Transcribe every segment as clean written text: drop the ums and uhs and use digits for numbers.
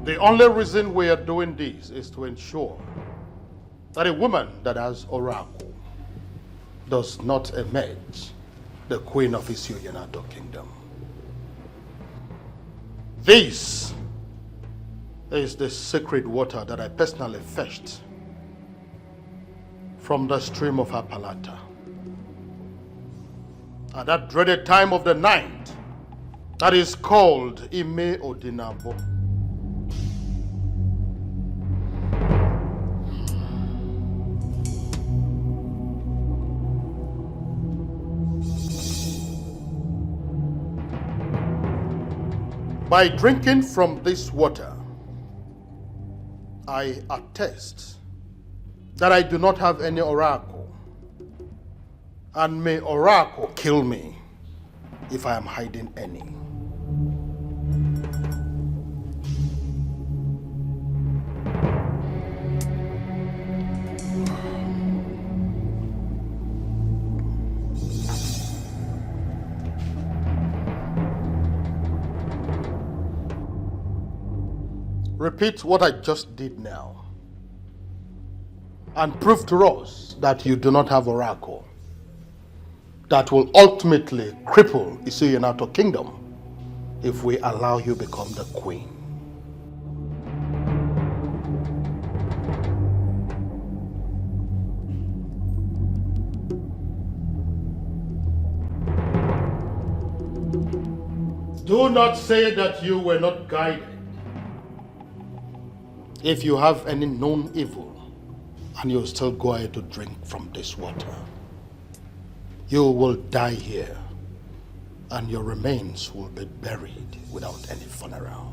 The only reason we are doing this is to ensure that a woman that has oracle does not emerge the queen of Isioyanato kingdom. This is the sacred water that I personally fetched from the stream of Apalata. At that dreaded time of the night, that is called Ime Odinabo. By drinking from this water, I attest that I do not have any oracle, and may oracle kill me if I am hiding any. Repeat what I just did now and prove to us that you do not have oracle that will ultimately cripple Isioyanato kingdom if we allow you become the queen. Do not say that you were not guided. If you have any known evil and you still go ahead to drink from this water, you will die here and your remains will be buried without any funeral.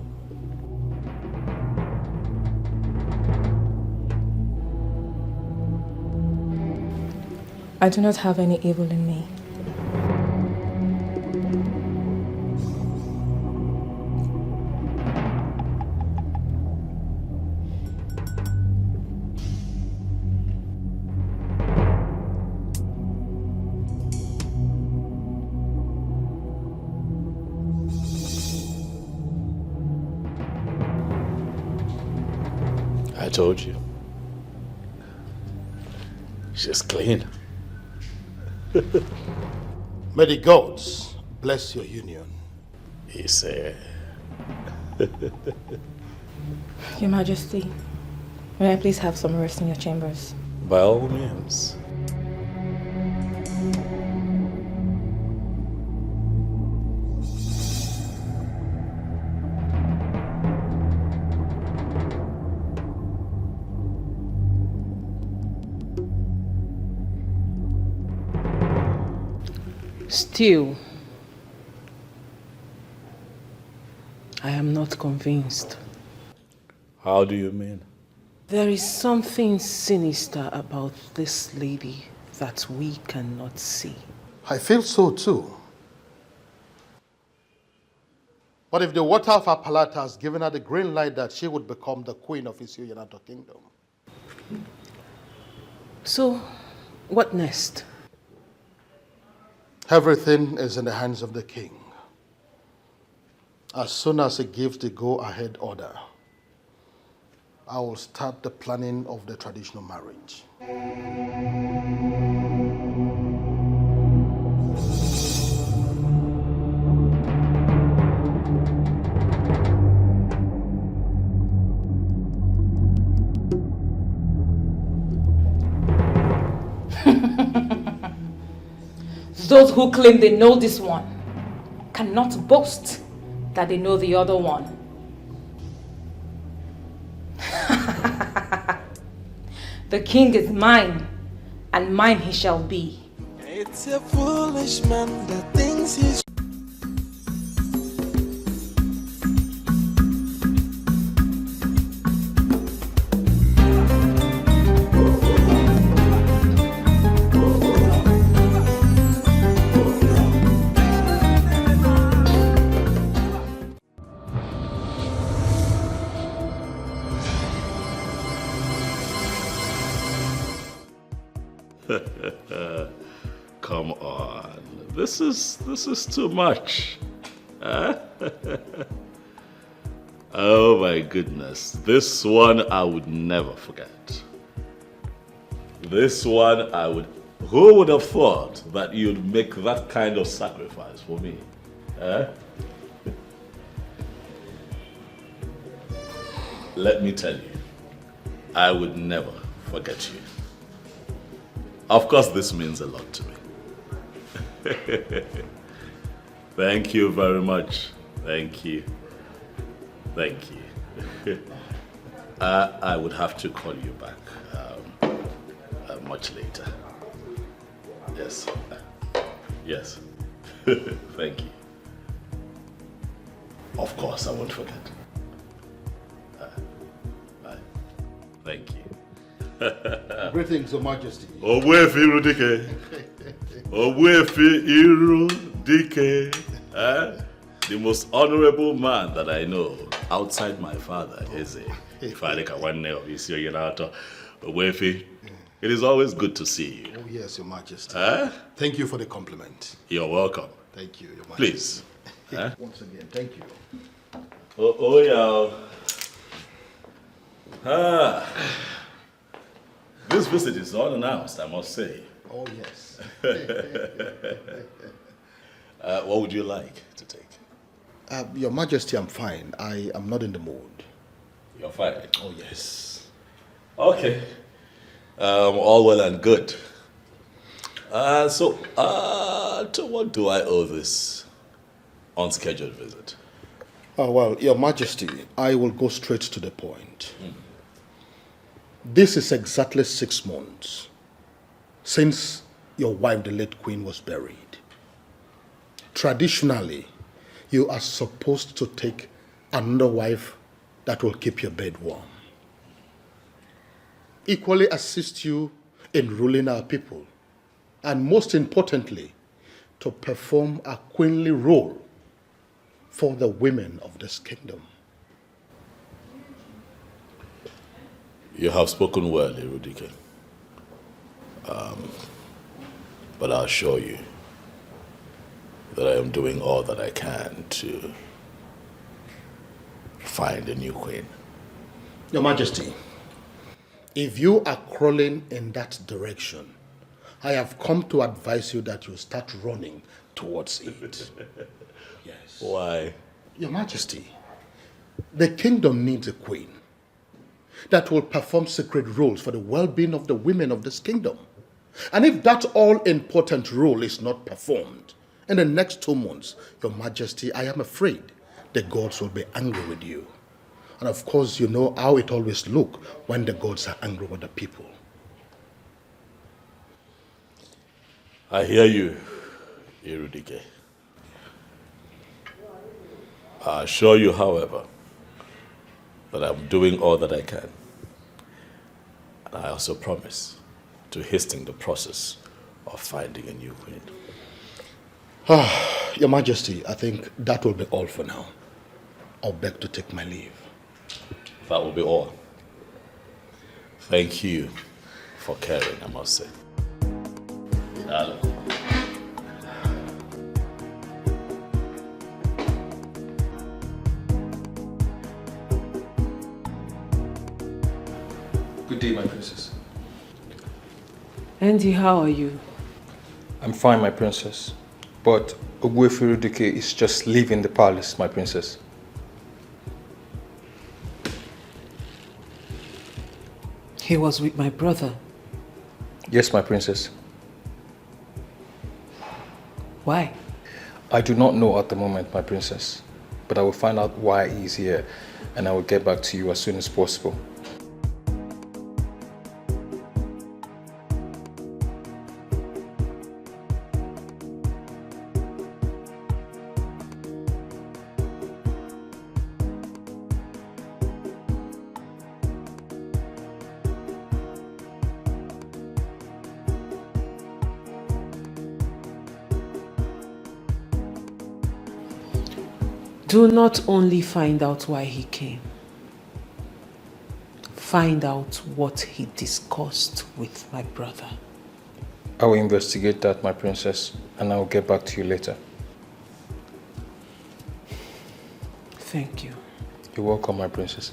I do not have any evil in me. I told you. She's clean. May the gods bless your union. He said. Your Majesty, may I please have some rest in your chambers? By all means. Still, I am not convinced. How do you mean? There is something sinister about this lady that we cannot see. I feel so too. But if the water of Apalata has given her the green light that she would become the queen of Isioyanato kingdom. So, what next? Everything is in the hands of the king. As soon as he gives the go-ahead order, I will start the planning of the traditional marriage. Those who claim they know this one cannot boast that they know the other one. The king is mine, and mine he shall be. It's a foolish man that thinks he's Come on. This is too much. Huh? Oh my goodness. This one I would never forget. This one I would... Who would have thought that you'd make that kind of sacrifice for me? Eh? Let me tell you, I would never forget you. Of course, this means a lot to me. Thank you very much. Thank you. Thank you. I would have to call you back much later. Yes. Yes. Thank you. Of course, I won't forget. Bye. Thank you. Greetings, Your Majesty. Owefi Irudike. Owefi Irudike. The most honorable man that I know outside my father is Ifalika Wanne of Isio Yenato. Owefi, it is always good to see you. Oh, yes, Your Majesty. Thank you for the compliment. You're welcome. Thank you, Your Majesty. Please. Once again, thank you. Oh, yeah. This visit is unannounced, I must say. Oh, yes. What would you like to take? Your Majesty, I'm fine. I am not in the mood. You're fine. Oh, yes. Okay. All well and good. So, to what do I owe this unscheduled visit? Oh, well, Your Majesty, I will go straight to the point. This is exactly 6 months since your wife, the late Queen, was buried. Traditionally, you are supposed to take another wife that will keep your bed warm. Equally assist you in ruling our people, and most importantly, to perform a queenly role for the women of this kingdom. You have spoken well, Irudike. But I assure you that I am doing all that I can to find a new queen. Your Majesty, if you are crawling in that direction, I have come to advise you that you start running towards it. Yes. Why? Your Majesty, the kingdom needs a queen that will perform sacred roles for the well-being of the women of this kingdom. And if that all-important role is not performed in the next 2 months, Your Majesty, I am afraid the gods will be angry with you. And of course, you know how it always looks when the gods are angry with the people. I hear you, Irudike. I assure you, however, that I'm doing all that I can. And I also promise to hasten the process of finding a new queen. Your Majesty, I think that will be all for now. I'll beg to take my leave. That will be all. Thank you for caring, I must say. Hello. Good day, my princess. Andy, how are you? I'm fine, my princess. But Ogbuefi is just leaving the palace, my princess. He was with my brother. Yes, my princess. Why? I do not know at the moment, my princess. But I will find out why he is here, and I will get back to you as soon as possible. Do not only find out why he came. Find out what he discussed with my brother. I will investigate that, my princess, and I will get back to you later. Thank you. You're welcome, my princess.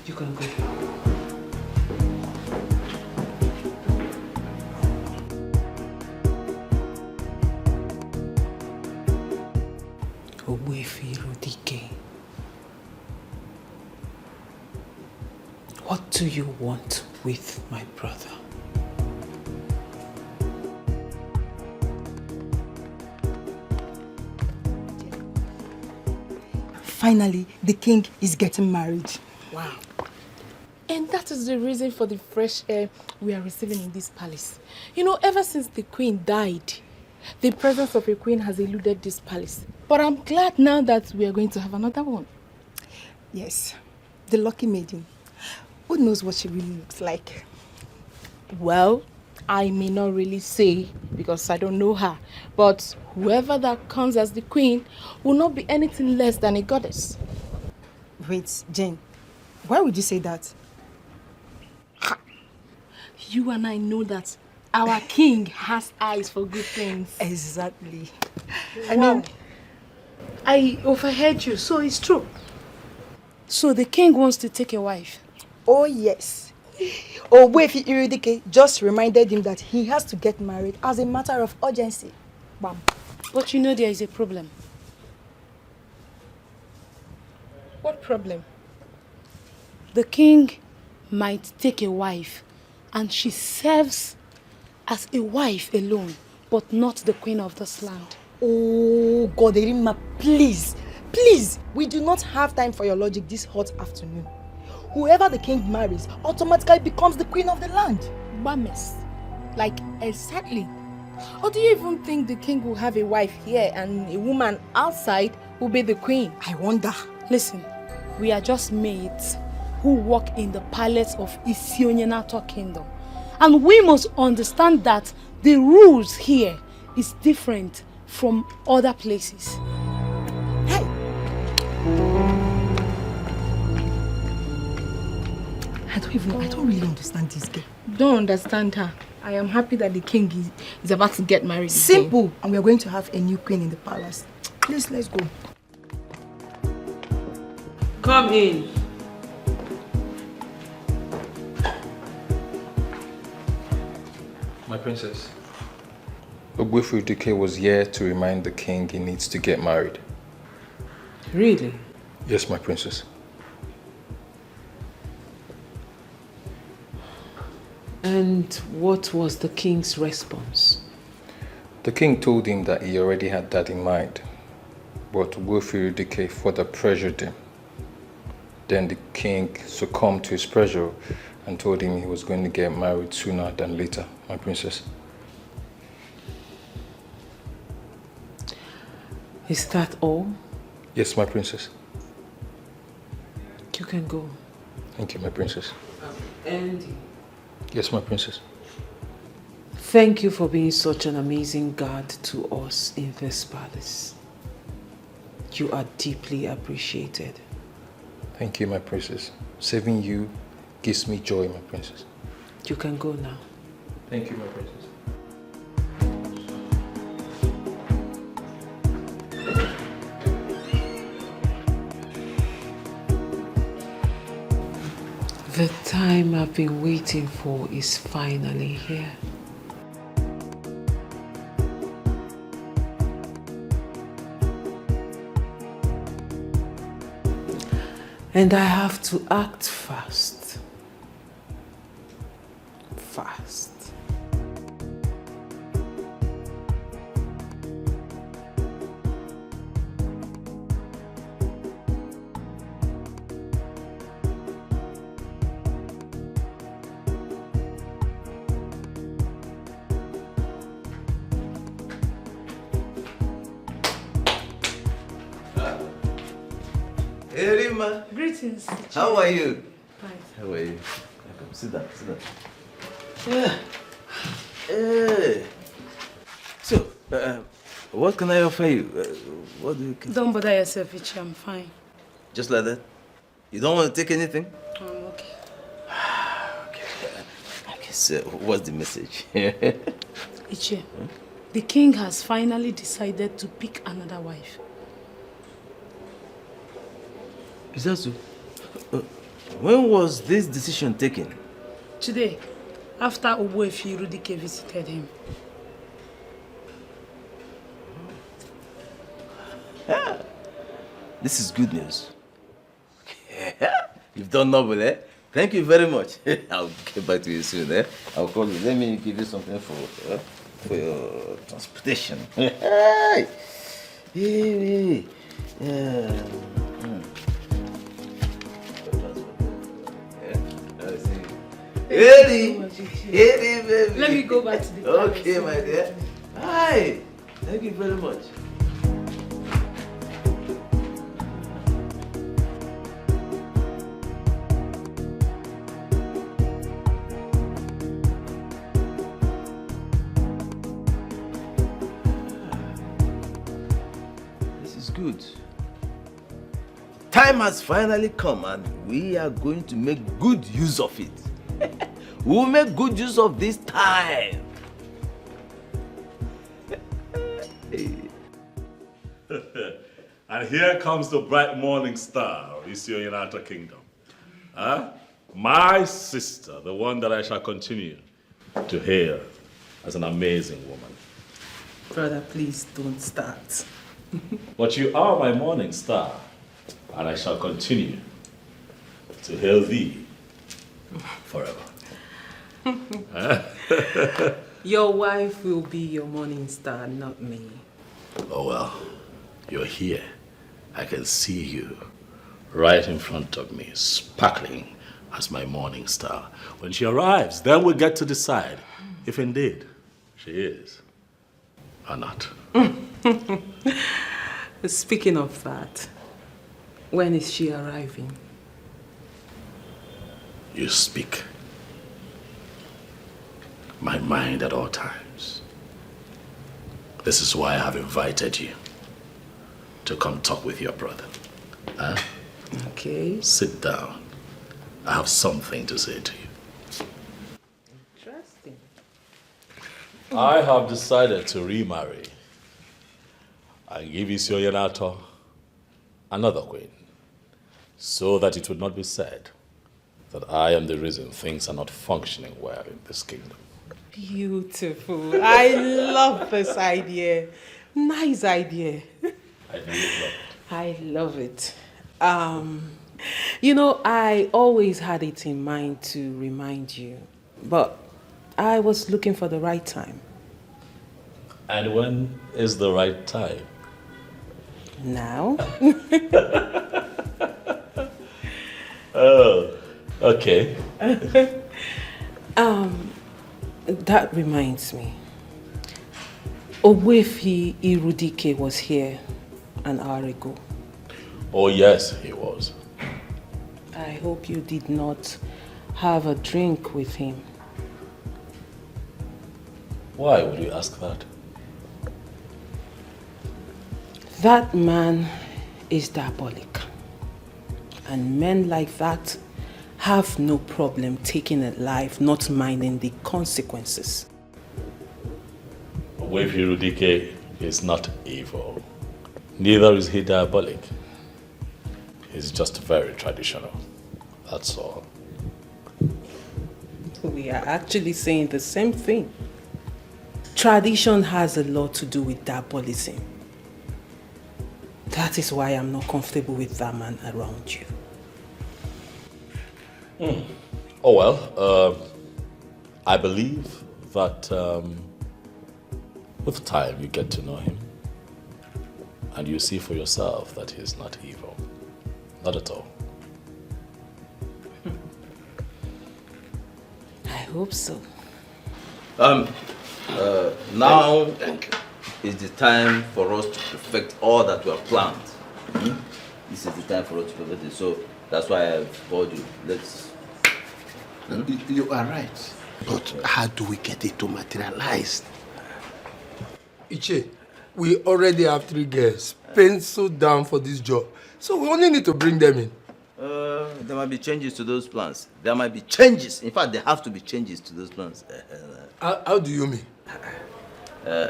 You can go. Dike. What do you want with my brother? Finally, the king is getting married. Wow. And that is the reason for the fresh air we are receiving in this palace. You know, ever since the queen died, the presence of a queen has eluded this palace. But I'm glad now that we are going to have another one. Yes, the lucky maiden. Who knows what she really looks like? Well, I may not really say because I don't know her. But whoever that comes as the queen will not be anything less than a goddess. Wait, Jane, why would you say that? Ha. You and I know that our king has eyes for good things. Exactly. Wow. I overheard you, so it's true. So the king wants to take a wife? Oh, yes. EveryLady just reminded him that he has to get married as a matter of urgency. Bam. But you know there is a problem. What problem? The king might take a wife and she serves as a wife alone, but not the queen of this land. Oh, Goderima, please. Please, we do not have time for your logic this hot afternoon. Whoever the king marries automatically becomes the queen of the land. Bames. Like, exactly. Or do you even think the king will have a wife here and a woman outside will be the queen? I wonder. Listen, we are just maids who work in the palace of Isionyenato Kingdom. And we must understand that the rules here is different from other places. Hey! I don't really understand this girl. Don't understand her. I am happy that the king is about to get married. Simple. And we are going to have a new queen in the palace. Please, let's go. Come in. My princess. EveryLady was here to remind the king he needs to get married. Really? Yes, my princess. And what was the king's response? The king told him that he already had that in mind, but EveryLady further pressured him. Then the king succumbed to his pressure and told him he was going to get married sooner than later, my princess. Is that all? Yes, my princess. You can go. Thank you, my princess. Andy. Yes, my princess. Thank you for being such an amazing guard to us in this palace. You are deeply appreciated. Thank you, my princess. Saving you gives me joy, my princess. You can go now. Thank you, my princess. The time I've been waiting for is finally here. And I have to act fast. Fast. Hey, Rima. Greetings. How are you? Fine. How are you? Come, sit down, sit down. Yeah. Hey. So, what can I offer you? What do you... Don't bother yourself, Ichi. I'm fine. Just like that? You don't want to take anything? I'm okay. Okay, so what's the message? Ichi, the king has finally decided to pick another wife. Is that so? When was this decision taken? Today, after Ogbuefi Irudike visited him. This is good news. You've done noble, eh? Thank you very much. I'll get back to you soon, eh? I'll call you. Let me give you something for your transportation. Hey! Eddie, baby. Let me go back to the Okay, my dear. Hi. Thank you very much. This is good. Time has finally come and we are going to make good use of it. We'll make good use of this time. And here comes the bright morning star of Isio United Kingdom. Huh? My sister, the one that I shall continue to hail as an amazing woman. Brother, please don't start. But you are my morning star, and I shall continue to hail thee forever. Your wife will be your morning star, not me. Oh well, you're here. I can see you right in front of me, sparkling as my morning star. When she arrives, then we'll get to decide if indeed she is or not. Speaking of that, when is she arriving? You speak my mind at all times. This is why I have invited you to come talk with your brother. Huh? Okay. Sit down. I have something to say to you. Interesting. I have decided to remarry and give Isio Yanato another queen, so that it would not be said that I am the reason things are not functioning well in this kingdom. Beautiful. I love this idea. Nice idea. I really love it. I love it. You know, I always had it in mind to remind you, but I was looking for the right time. And when is the right time? Now? Oh, okay. That reminds me. Ogbuefi Irudike was here an hour ago. Oh yes, he was. I hope you did not have a drink with him. Why would you ask that? That man is diabolic. And men like that have no problem taking a life, not minding the consequences. Ogbuefi Irudike is not evil. Neither is he diabolic. He's just very traditional. That's all. We are actually saying the same thing. Tradition has a lot to do with diabolism. That is why I'm not comfortable with that man around you. Oh well, I believe that with time you get to know him and you see for yourself that he is not evil. Not at all. I hope so. Now is the time for us to perfect all that we have planned. This is the time for us to perfect it. So that's why I've called you. Let's. You are right. But how do we get it to materialize? Iche, we already have 3 girls penciled down for this job. So we only need to bring them in. There might be changes to those plans. There might be changes. In fact, there have to be changes to those plans. How do you mean?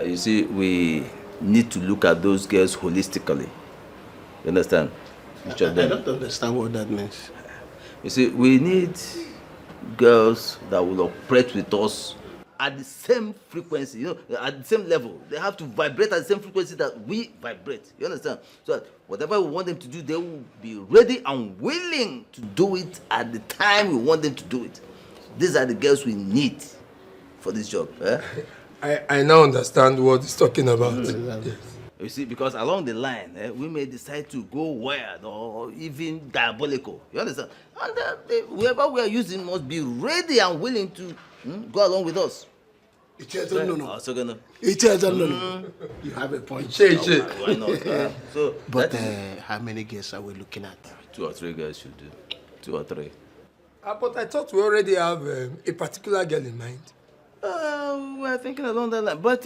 You see, we need to look at those girls holistically. You understand? Each of them. I don't understand what that means. You see, we need girls that will operate with us at the same frequency, at the same level. They have to vibrate at the same frequency that we vibrate. You understand? So that whatever we want them to do, they will be ready and willing to do it at the time we want them to do it. These are the girls we need for this job. I now understand what he's talking about. Yes. You see, because along the line, we may decide to go wild or even diabolical. You understand? And whoever we are using must be ready and willing to go along with us. No. You have a point. Why not? But how many girls are we looking at? 2 or 3 girls should do. 2 or 3. But I thought we already have a particular girl in mind. We're thinking along that line. But,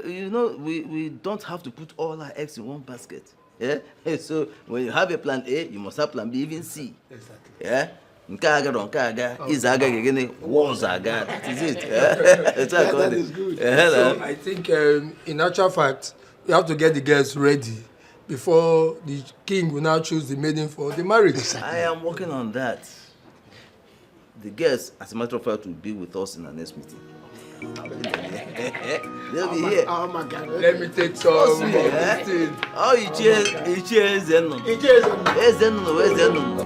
we don't have to put all our eggs in one basket. Yeah? So, when you have a plan A, you must have plan B, even C. Exactly. Yeah? Nkaga, Izaga, Wazaga. That is it. That's that is good. So, I think, in actual fact, we have to get the girls ready before the king will now choose the maiden for the marriage. Exactly. I am working on that. The girls, as a matter of fact, will be with us in our next meeting. They'll be here. Oh my God. Let me take some of this thing. Oh, you cheers, Zenon. Where's Zenon?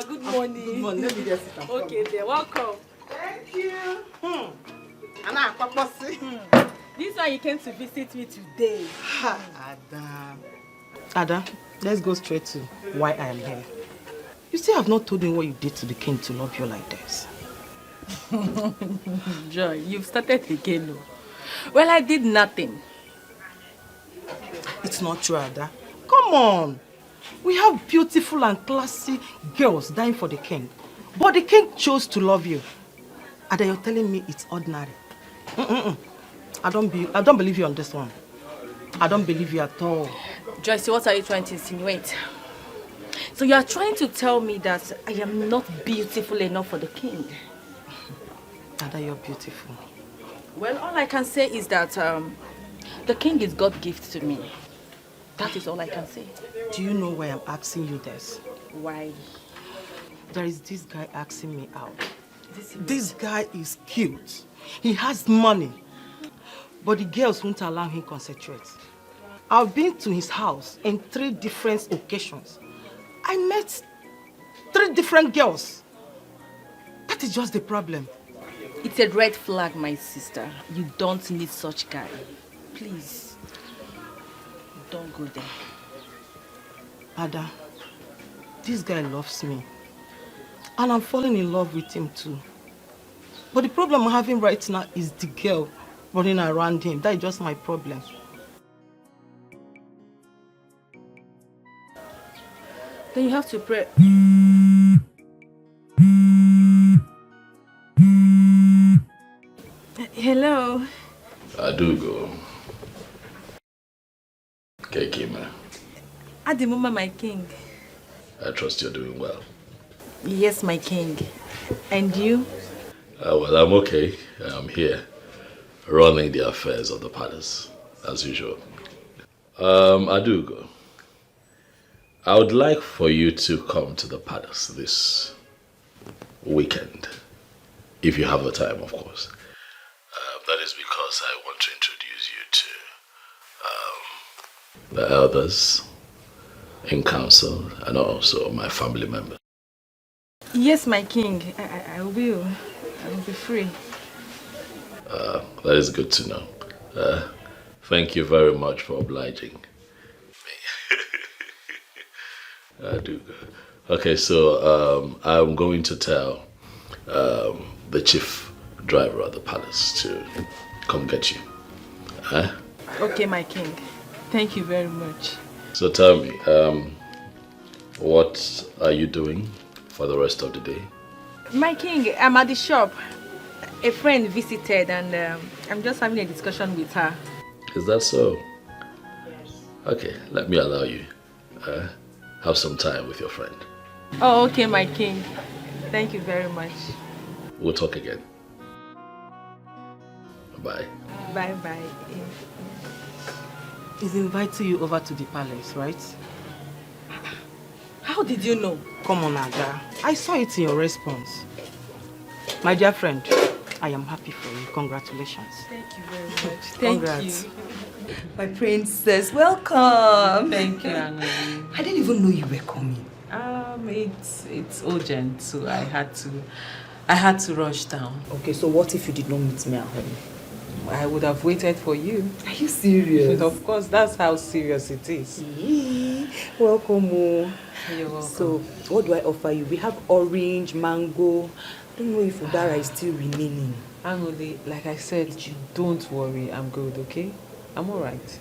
Good morning. Good morning. Let me just sit down. Okay, then welcome. Thank you. This one you came to visit me today. Ada, let's go straight to why I am here. You still have not told me what you did to the king to love you like this. Joy, you've started again. No? Well, I did nothing. It's not true, Ada. Come on. We have beautiful and classy girls dying for the king. But the king chose to love you. Ada, you're telling me it's ordinary. I don't believe you on this one. I don't believe you at all. Joyce, what are you trying to insinuate? So you are trying to tell me that I am not beautiful enough for the king? Ada, you're beautiful. Well, all I can say is that the king is God's gift to me. That is all I can say. Do you know why I'm asking you this? Why? There is this guy asking me out. This guy is cute. He has money. But the girls won't allow him to concentrate. I've been to his house in 3 different occasions. I met 3 different girls. That is just the problem. It's a red flag, my sister. You don't need such guy. Please. Don't go there. Ada, this guy loves me. And I'm falling in love with him too. But the problem I'm having right now is the girl running around him. That is just my problem. Then you have to pray. Hello. Adugo. Kekima. Adimuma, my king. I trust you're doing well. Yes, my king. And you? Well, I'm okay. I'm here, running the affairs of the palace, as usual. Adugo, I would like for you to come to the palace this weekend, if you have the time, of course. That is because I want to introduce you to the elders in council and also my family members. Yes, my king. I will. I will be free. That is good to know. Thank you very much for obliging me. I do. Okay, so I'm going to tell the chief driver of the palace to come get you. Huh? Okay, my king. Thank you very much. So tell me, what are you doing for the rest of the day? My king, I'm at the shop. A friend visited and I'm just having a discussion with her. Is that so? Yes. Okay, let me allow you. Have some time with your friend. Oh, okay, my king. Thank you very much. We'll talk again. Bye. Bye-bye. He's inviting you over to the palace, right? How did you know? Come on, Aga. I saw it in your response. My dear friend, I am happy for you. Congratulations. Thank you very much. Thank Congrats. you. My princess, welcome. Thank you, Anna. I didn't even know you were coming. It's urgent, so I had to rush down. Okay, so what if you did not meet me at home? I would have waited for you. Are you serious? Of course, that's how serious it is. Welcome. Oh. You're welcome. So, what do I offer you? We have orange, mango. I don't know if udara is still remaining. Angoli, like I said, don't worry. I'm good, okay? I'm all right.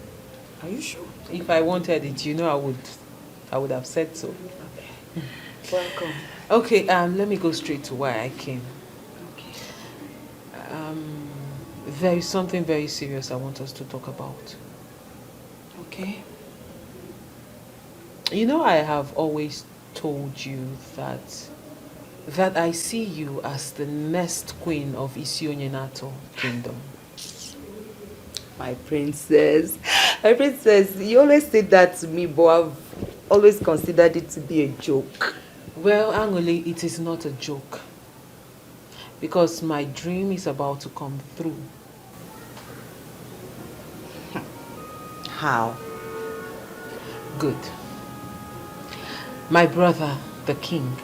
Are you sure? If I wanted it, I would have said so. Okay. Welcome. Okay, let me go straight to why I came. Okay. There is something very serious I want us to talk about. Okay. You know, I have always told you that I see you as the next queen of Isionyenato kingdom. My princess, you always say that to me, but I've always considered it to be a joke. Well, Angoli, it is not a joke. Because my dream is about to come through. How? Good. My brother, the king,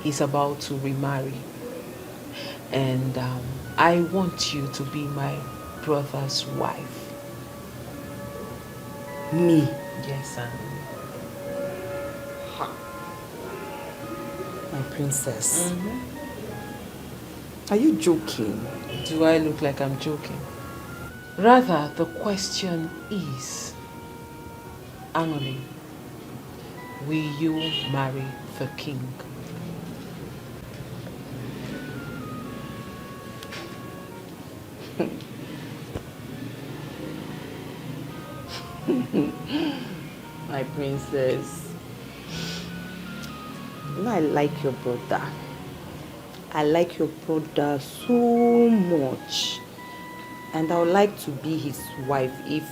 is about to remarry. And I want you to be my brother's wife. Me? Yes, Angoli. My princess. Are you joking? Do I look like I'm joking? Rather, the question is, Angoli, will you marry the king? My princess. You know, I like your brother. I like your brother so much. And I would like to be his wife if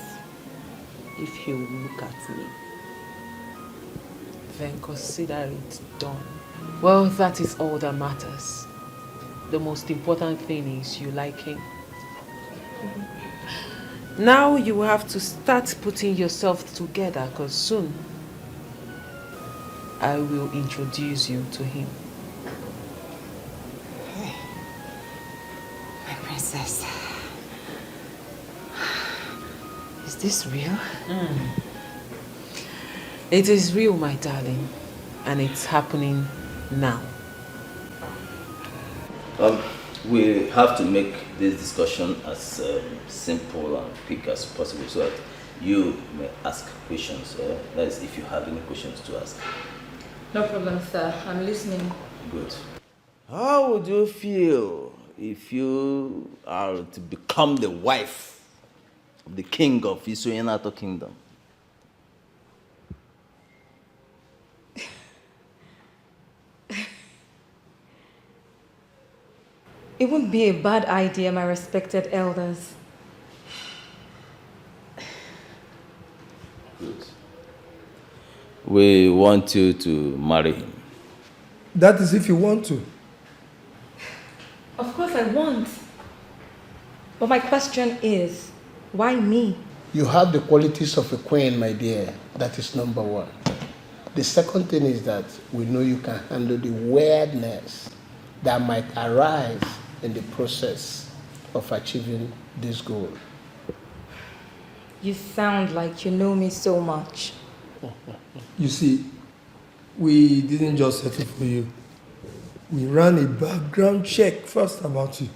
he will look at me. Then consider it done. Well, that is all that matters. The most important thing is you like him. Now you have to start putting yourself together, because soon I will introduce you to him. My princess. Is this real? It is real, my darling, and it's happening now. We have to make this discussion as simple and quick as possible so that you may ask questions. That is, if you have any questions to ask. No problem, sir. I'm listening. Good. How would you feel if you are to become the wife of the king of Isoyenato Kingdom? It wouldn't be a bad idea, my respected elders. Good. We want you to marry him. That is if you want to. Of course I want. But my question is, why me? You have the qualities of a queen, my dear. That is number one. The second thing is that we know you can handle the weirdness that might arise in the process of achieving this goal. You sound like you know me so much. You see, we didn't just settle for you. we ran a background check first about you.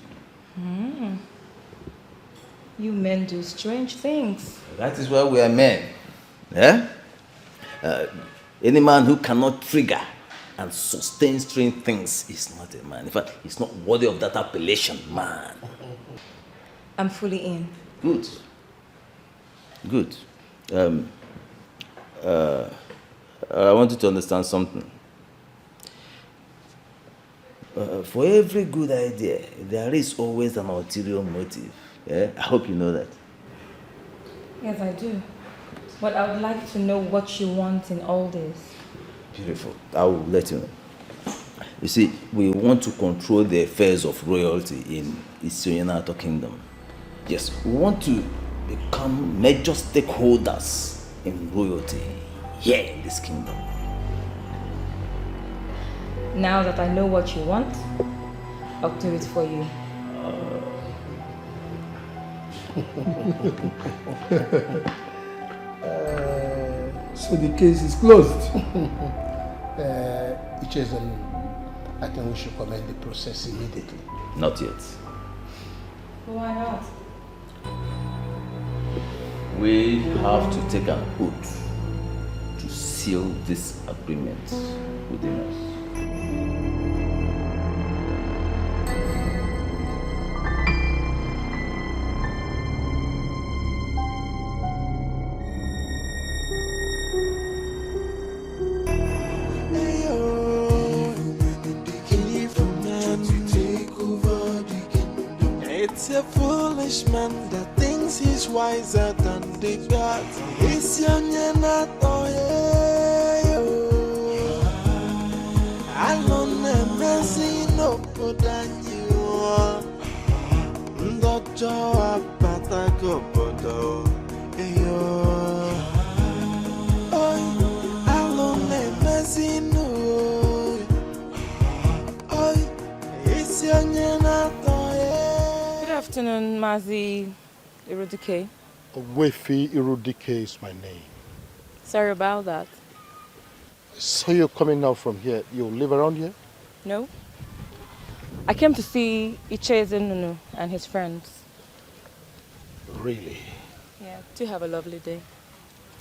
You men do strange things. That is why we are men. Eh? Any man who cannot trigger and sustain strange things is not a man. In fact, he's not worthy of that appellation, man. I'm fully in. Good. Good. I want you to understand something. For every good idea, there is always an ulterior motive. Yeah? I hope you know that. Yes, I do. But I would like to know what you want in all this. Beautiful. I will let you know. You see, we want to control the affairs of royalty in Isionato Kingdom. Yes, we want to become major stakeholders in royalty here in this kingdom. Now that I know what you want, I'll do it for you. So the case is closed. I think we should commence the process immediately. Not yet. Why not? We have to take an oath to seal this agreement within us. It's a foolish man that thinks he's wiser than the gods. It's young and not alone and messy no good than you are. Doctor, Patago Bodo. Alone and messy no. It's young and not. Good afternoon, Mazi Irudike. Wefi Irudike is my name. Sorry about that. So you're coming out from here. You live around here? No. I came to see Icheze Nunu and his friends. Really? Yeah, do have a lovely day.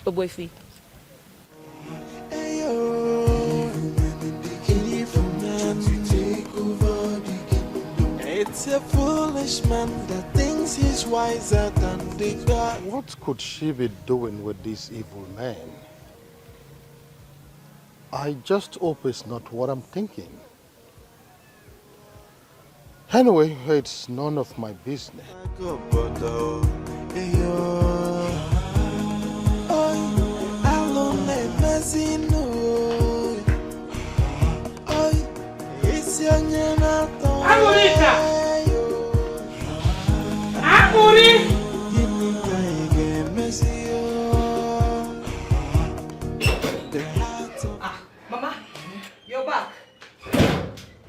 Obwefi. It's a foolish man that thinks he's wiser than the God. What could she be doing with this evil man? I just hope it's not what I'm thinking. Anyway, it's none of my business. Mama, you're back.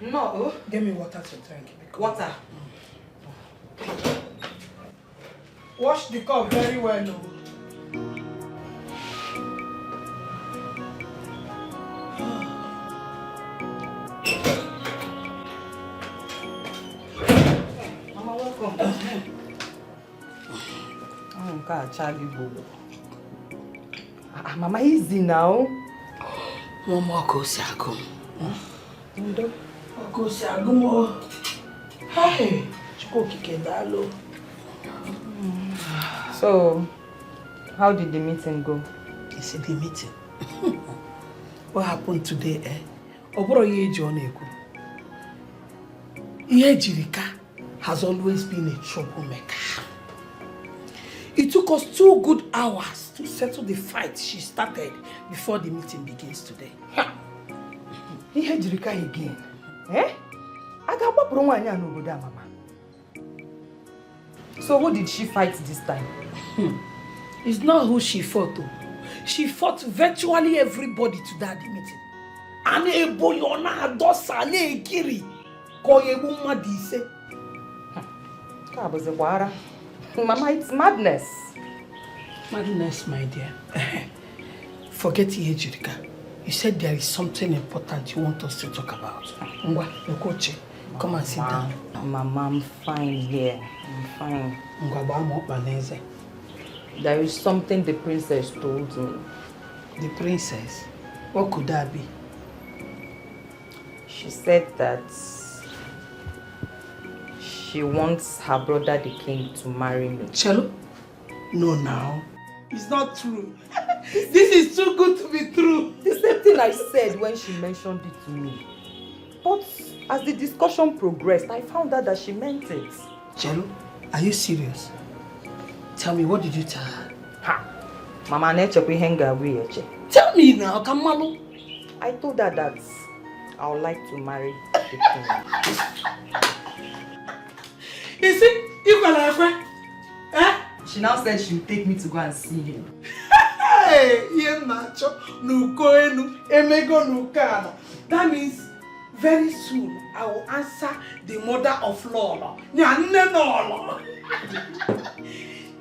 No. Get me water to drink. Water. Wash the cup very well, no? Mama, welcome. Mama, easy now. Mama, Hey, So, how did the meeting go? You see the meeting? What happened today, eh? Oboro Yejoneku. Yejirika has always been a troublemaker. It took us 2 good hours to settle the fight she started before the meeting begins today. Yejirika again? Eh? Mama. So who did she fight this time? It's not who she fought, though. She fought virtually everybody to that meeting. Ane boyona dosa ne kiri koyebu madise. Mama, it's madness. Madness, my dear. Forget Yejirika. You said there is something important you want us to talk about. Ngwa, Nkoche, come and sit down. Mama, I'm fine here. I'm fine. Ngwa, ba mo baneze. There is something the princess told me. The princess? What could that be? She said that she wants her brother the king to marry me. Chelo? No, now. It's not true. This is too good to be true. The same thing I said when she mentioned it to me. But as the discussion progressed, I found out that she meant it. Chelo, are you serious? Tell me, what did you tell her? Ha! Mama Neche we hang away. Tell me now, Kamalu. I told her that I would like to marry the king. You see, you got a friend. Eh? She now said she would take me to go and see him. Hey, Nacho, Nukoenu, Emego Nukano. That means very soon I will answer the mother of Lola. Nyanenolo.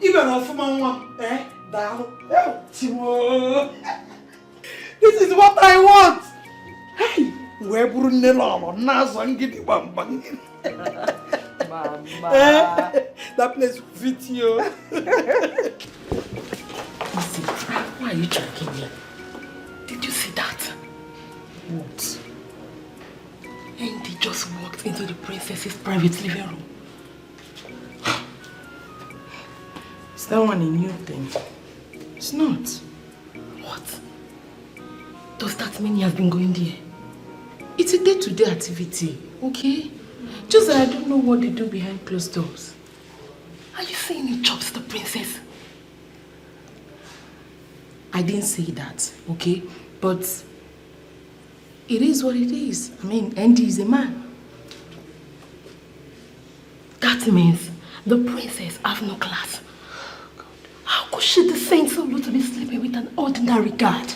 Even of Mama, eh? Timo. This is what I want. Hey, where Brunello, Nazangidi Bambang. Mama. That place will fit you. Listen, why are you tracking me? Did you see that? What? Andy just walked into the princess's private living room. Is that one a new thing? It's not. What? Does that mean he has been going there? It's a day-to-day activity, okay? Just that I don't know what they do behind closed doors. Are you saying he chops the princess? I didn't say that, okay? But it is what it is. I mean, Andy is a man. That means the princess has no class. How could she descend so low to be sleeping with an ordinary guard?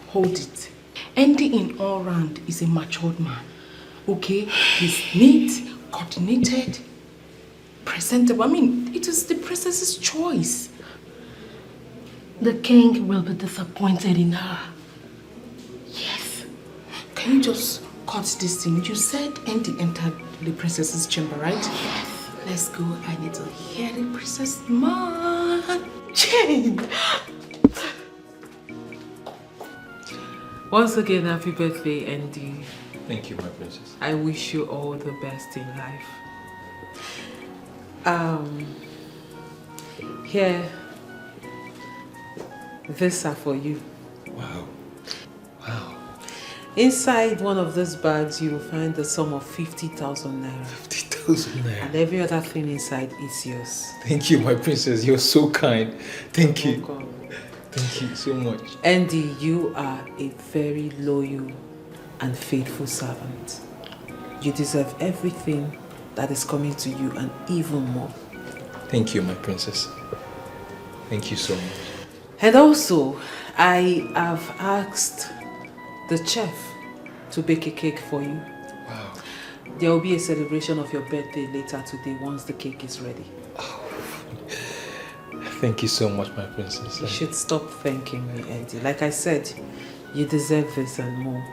Hold it. Andy in all round is a matured man. Okay? He's neat, coordinated, presentable. I mean, it is the princess's choice. The king will be disappointed in her. Yes. Can you just cut this thing? You said Andy entered the princess's chamber, right? Yes. Let's go. I need to hear the princess man. Jane! Once again, happy birthday, Andy. Thank you, my princess. I wish you all the best in life. Here, these are for you. Wow. Wow. Inside one of those bags, you will find the sum of 50,000 naira. 50,000 naira. And every other thing inside is yours. Thank you, my princess. You're so kind. Thank you. Welcome. Thank you so much. Andy, you are a very loyal and faithful servant. You deserve everything that is coming to you and even more. Thank you, my princess. Thank you so much. And also, I have asked the chef to bake a cake for you. Wow. There will be a celebration of your birthday later today once the cake is ready. Thank you so much, my princess. You should stop thanking me, Andy. Like I said, you deserve this and more.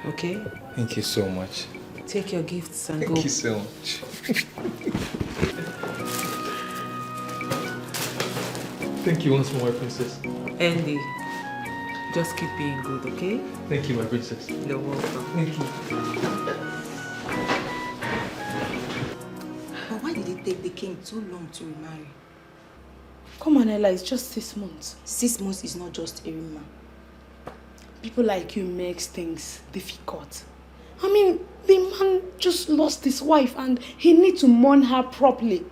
Okay? Thank you so much. Take your gifts and go. Thank you so much. Thank you once more, my princess. Andy, just keep being good, okay? Thank you, my princess. You're welcome. Thank you. But why did it take the king too long to remarry? Come on, Ella, it's just 6 months. 6 months is not just a remarry. People like you makes things difficult. I mean, the man just lost his wife and he needs to mourn her properly.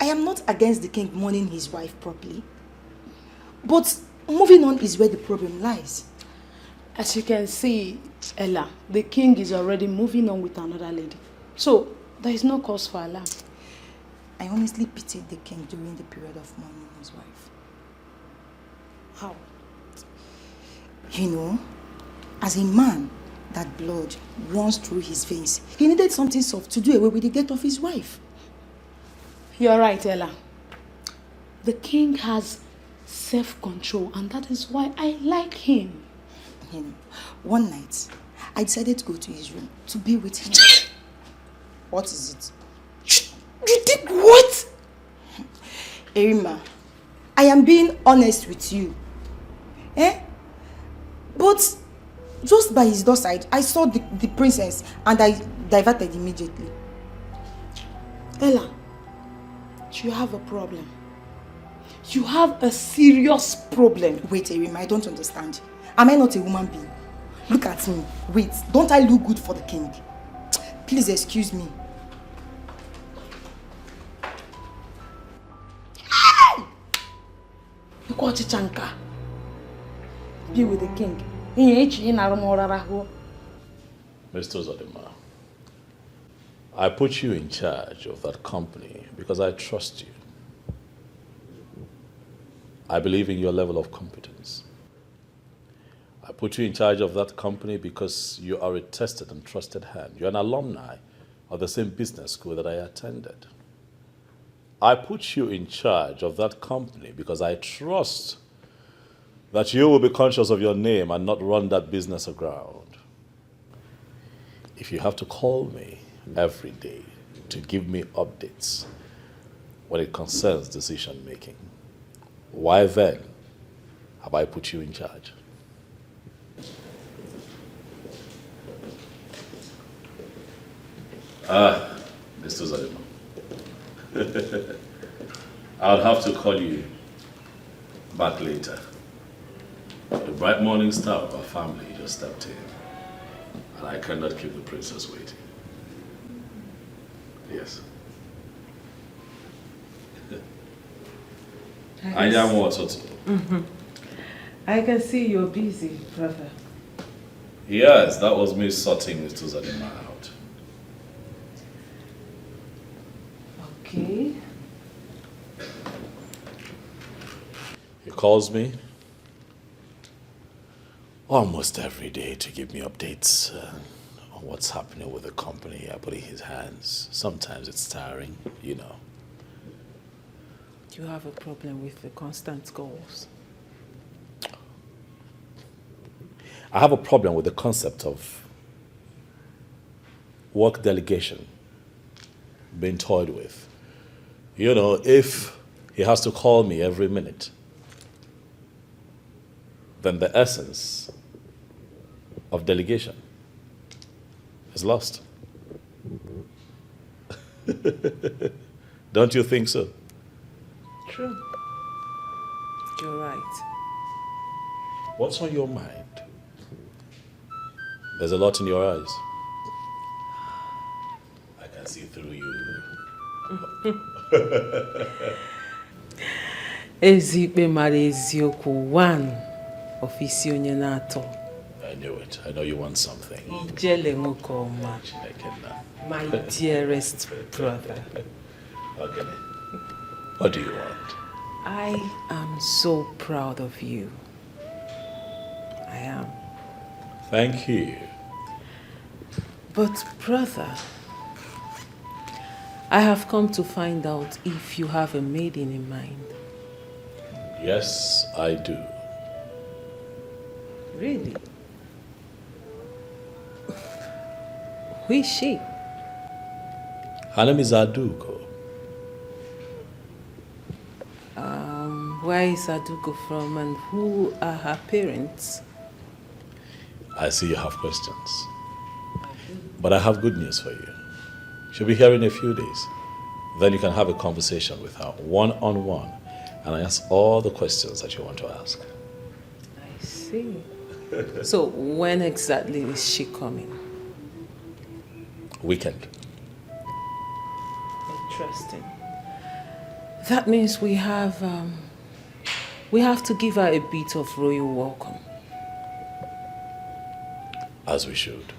I am not against the king mourning his wife properly. But moving on is where the problem lies. As you can see, Ella, the king is already moving on with another lady. So, there is no cause for alarm. I honestly pitied the king during the period of mourning his wife. How? You know, as a man, that blood runs through his veins. He needed something soft to do away with the death of his wife. You're right, Ella. The king has self-control and that is why I like him. You know, one night, I decided to go to his room to be with him. What is it? You did what? Erima, I am being honest with you. But just by his doorstep, I saw the princess and I diverted immediately. Ella, you have a problem. You have a serious problem. Wait, Erima, I don't understand. Am I not a woman being? Look at me. Wait, don't I look good for the king? Please excuse me. Be with the king. Mr. Zodima, I put you in charge of that company because I trust you. I believe in your level of competence. I put you in charge of that company because you are a tested and trusted hand. You're an alumni of the same business school that I attended. I put you in charge of that company because I trust that you will be conscious of your name and not run that business aground. If you have to call me every day to give me updates when it concerns decision making, why then have I put you in charge? Mr. Zalima. I'll have to call you back later. The bright morning star of our family just stepped in, and I cannot keep the princess waiting. Yes. I am water too. I can see you're busy, brother. Yes, that was me sorting Mr. Zalima out. Okay. He calls me almost every day to give me updates on what's happening with the company. I put it in his hands. Sometimes it's tiring, you know. You have a problem with the constant calls. I have a problem with the concept of work delegation being toyed with. You know, if he has to call me every minute, then the essence of delegation is lost. Don't you think so? True. You're right. What's on your mind? There's a lot in your eyes. I can see through you. Ezikpe mara eziokwu one ofisi onye na-atọ. I knew it. I know you want something. Ijele nwoke ọma. My dearest brother. Okay. What do you want? I am so proud of you. I am. Thank you. But brother, I have come to find out if you have a maiden in mind. Yes, I do. Really? Who is she? Her name is Aduko. Where is Aduko from and who are her parents? I see you have questions. But I have good news for you. She'll be here in a few days. Then you can have a conversation with her one-on-one and ask all the questions that you want to ask. I see. So when exactly is she coming? Weekend. Interesting. That means we have to give her a bit of royal welcome. As we should.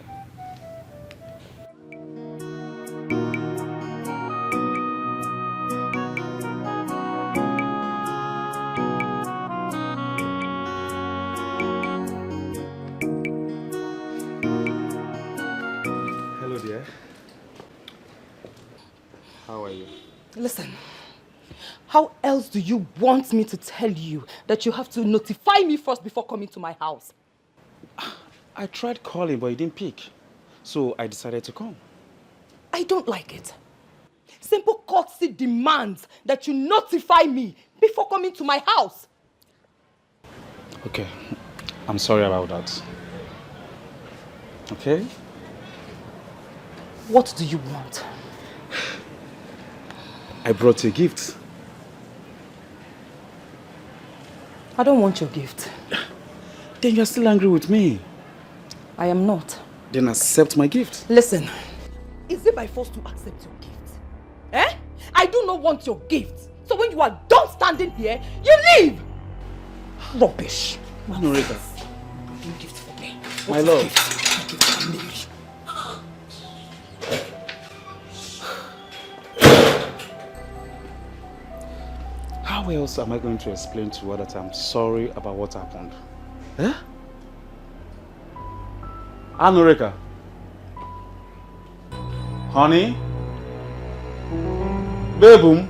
Hello, dear. How are you? Listen, how else do you want me to tell you that you have to notify me first before coming to my house? I tried calling, but he didn't pick. So I decided to come. I don't like it. Simple courtesy demands that you notify me before coming to my house. Okay, I'm sorry about that. Okay? What do you want? I brought you a gift. I don't want your gift. Then you're still angry with me. I am not. Then accept my gift. Listen, is it by force to accept your gift? Eh? I do not want your gift. So when you are done standing here, you leave! Rubbish. Norika. No gift for me. My love. Gift for me. How else am I going to explain to her that I'm sorry about what happened? Eh? Norika. Honey? Baboom?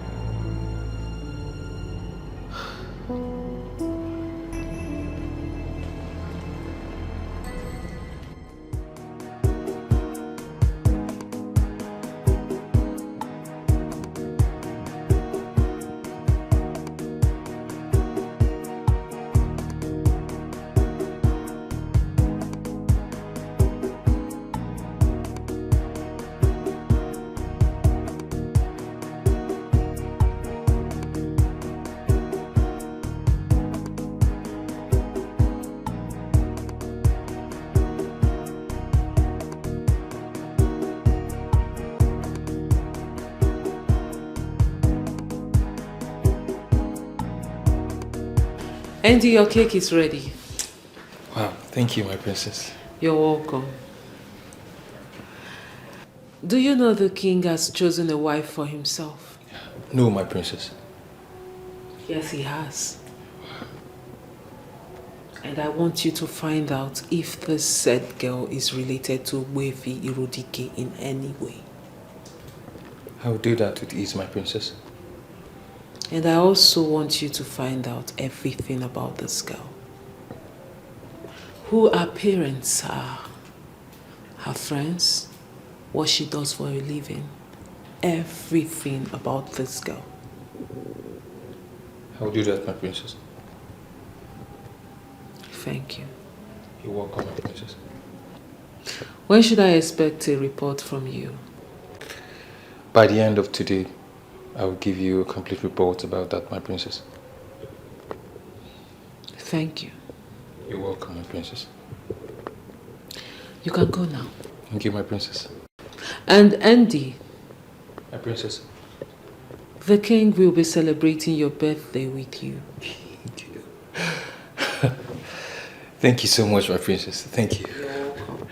Andy, your cake is ready. Wow, thank you, my princess. You're welcome. Do you know the king has chosen a wife for himself? No, my princess. Yes, he has. And I want you to find out if this said girl is related to Wefi Irodike in any way. I will do that with ease, my princess. And I also want you to find out everything about this girl. Who her parents are, her friends, what she does for a living, everything about this girl. I will do that, my princess. Thank you. You're welcome, my princess. When should I expect a report from you? By the end of today, I will give you a complete report about that, my princess. Thank you. You're welcome, my princess. You can go now. Thank you, my princess. And Andy. My princess. The king will be celebrating your birthday with you. Thank you so much, my princess. Thank you. You're welcome.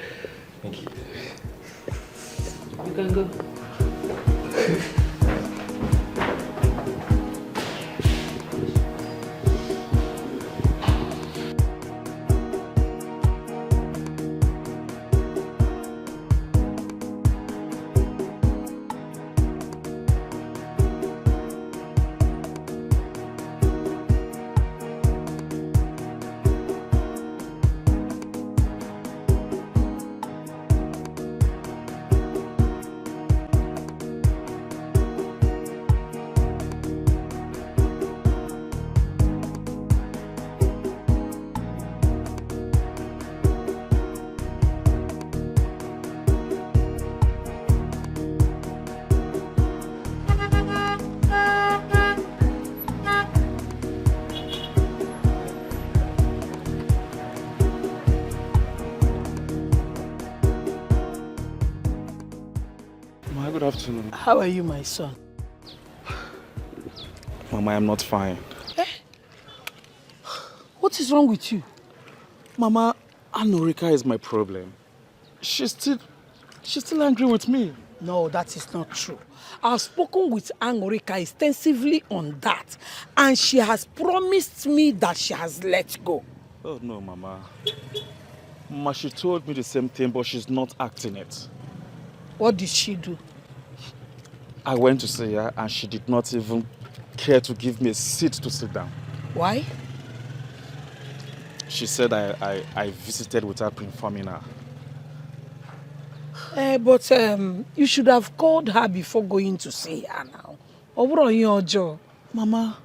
Thank you. You can go. Good afternoon. How are you, my son? Mama, I'm not fine. Eh? What is wrong with you? Mama, Norika is my problem. She's still angry with me. No, that is not true. I've spoken with Angorika extensively on that, and she has promised me that she has let go. Oh no, Mama. Mama, she told me the same thing, but she's not acting it. What did she do? I went to see her and she did not even care to give me a seat to sit down. Why? She said I visited without informing her. But you should have called her before going to see her now. Mama,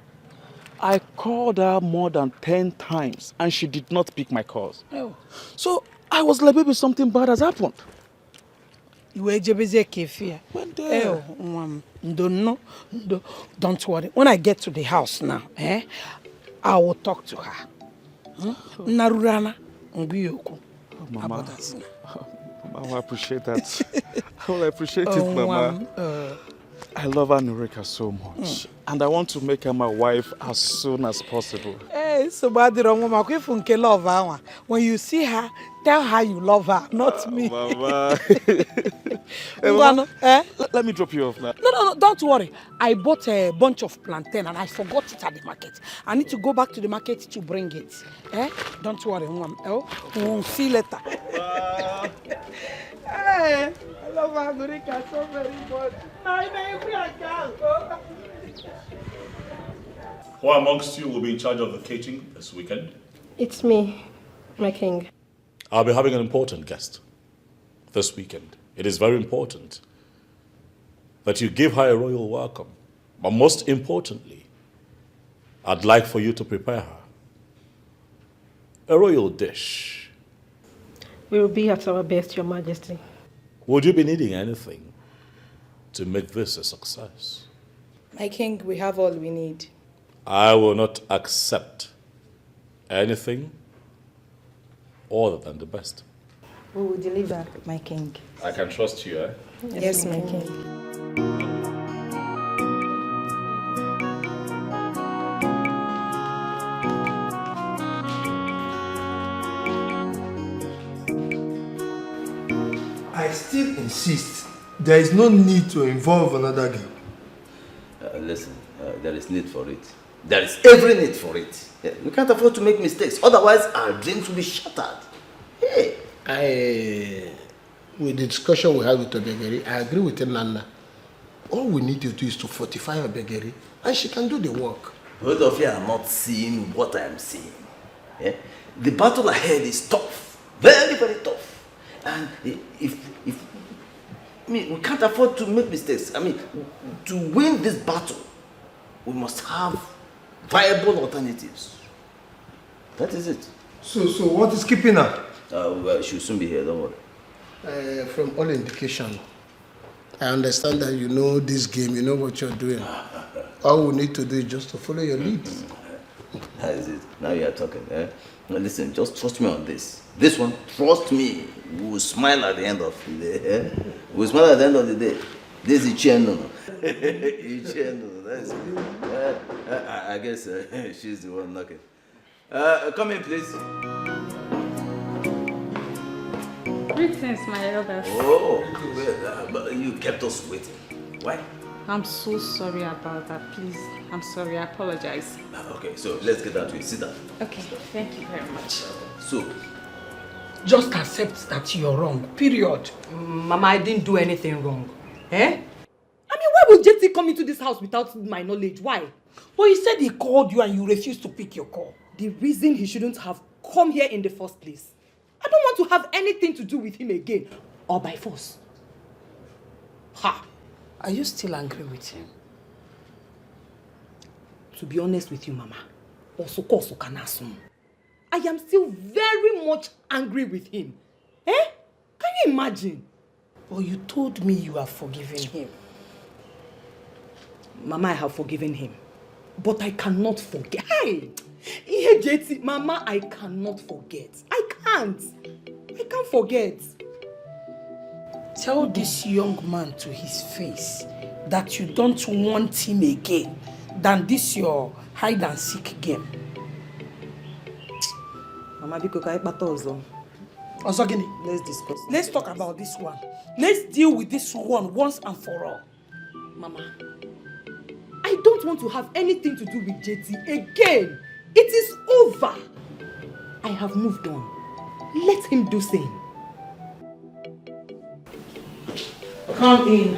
I called her more than 10 times and she did not pick my calls. Oh. So I was like, maybe something bad has happened. You were Kefia. Don't worry. When I get to the house now, I will talk to her. Narurana, Mama, I will appreciate that. I will appreciate it, Mama. I love Anurika so much. And I want to make her my wife as soon as possible. So bad, love. When you see her, tell her you love her, not me. Mama. Hey, Mama, let me drop you off now. No, don't worry. I bought a bunch of plantain and I forgot it at the market. I need to go back to the market to bring it. Don't worry, we'll see you later. Hey, I love Anurika so very much. Who amongst you will be in charge of the catering this weekend? It's me, my king. I'll be having an important guest this weekend. It is very important that you give her a royal welcome. But most importantly, I'd like for you to prepare her a royal dish. We will be at our best, Your Majesty. Would you be needing anything to make this a success? My king, we have all we need. I will not accept anything other than the best. We will deliver, my king. I can trust you, eh? Yes, my king. I still insist there is no need to involve another girl. Listen, there is need for it. There is every need for it. Yeah, we can't afford to make mistakes. Otherwise, our dreams will be shattered. Hey. With the discussion we had with Obegeri, I agree with Nana. All we need to do is to fortify Obegeri, and she can do the work. Both of you are not seeing what I am seeing. Yeah? The battle ahead is tough. Very, very tough. And we can't afford to make mistakes. To win this battle, we must have viable alternatives. That is it. So what is keeping her? Well, she'll soon be here, don't worry. From all indication, I understand that you know this game, you know what you're doing. All we need to do is just to follow your lead. That is it. Now you are talking. Now listen, just trust me on this. This one, trust me, we will smile at the end of the day. We will smile at the end of the day. This is Icheno. Icheno, that's it. I guess she's the one knocking. Come in, please. Greetings, my elders. Oh, but you kept us waiting. Why? I'm so sorry about that. Please, I'm sorry. I apologize. Okay, so let's get down to it. Sit down. Okay, thank you very much. So, just accept that you're wrong, period. Mama, I didn't do anything wrong. Why would JT come into this house without my knowledge? Why? But he said he called you and you refused to pick your call. The reason he shouldn't have come here in the first place. I don't want to have anything to do with him again. Or by force. Are you still angry with him? To be honest with you, Mama, I am still very much angry with him. Can you imagine? Well, you told me you have forgiven him. Mama, I have forgiven him. But I cannot forget. JT, Mama, I cannot forget. I can't forget. Tell this young man to his face that you don't want him again than this your hide and seek game. Mama, biko ka ikpata ozo. Ozo gini? Let's discuss. Let's talk about this one. Let's deal with this one once and for all. Mama, I don't want to have anything to do with JT again. It is over. I have moved on. Let him do same. Come in.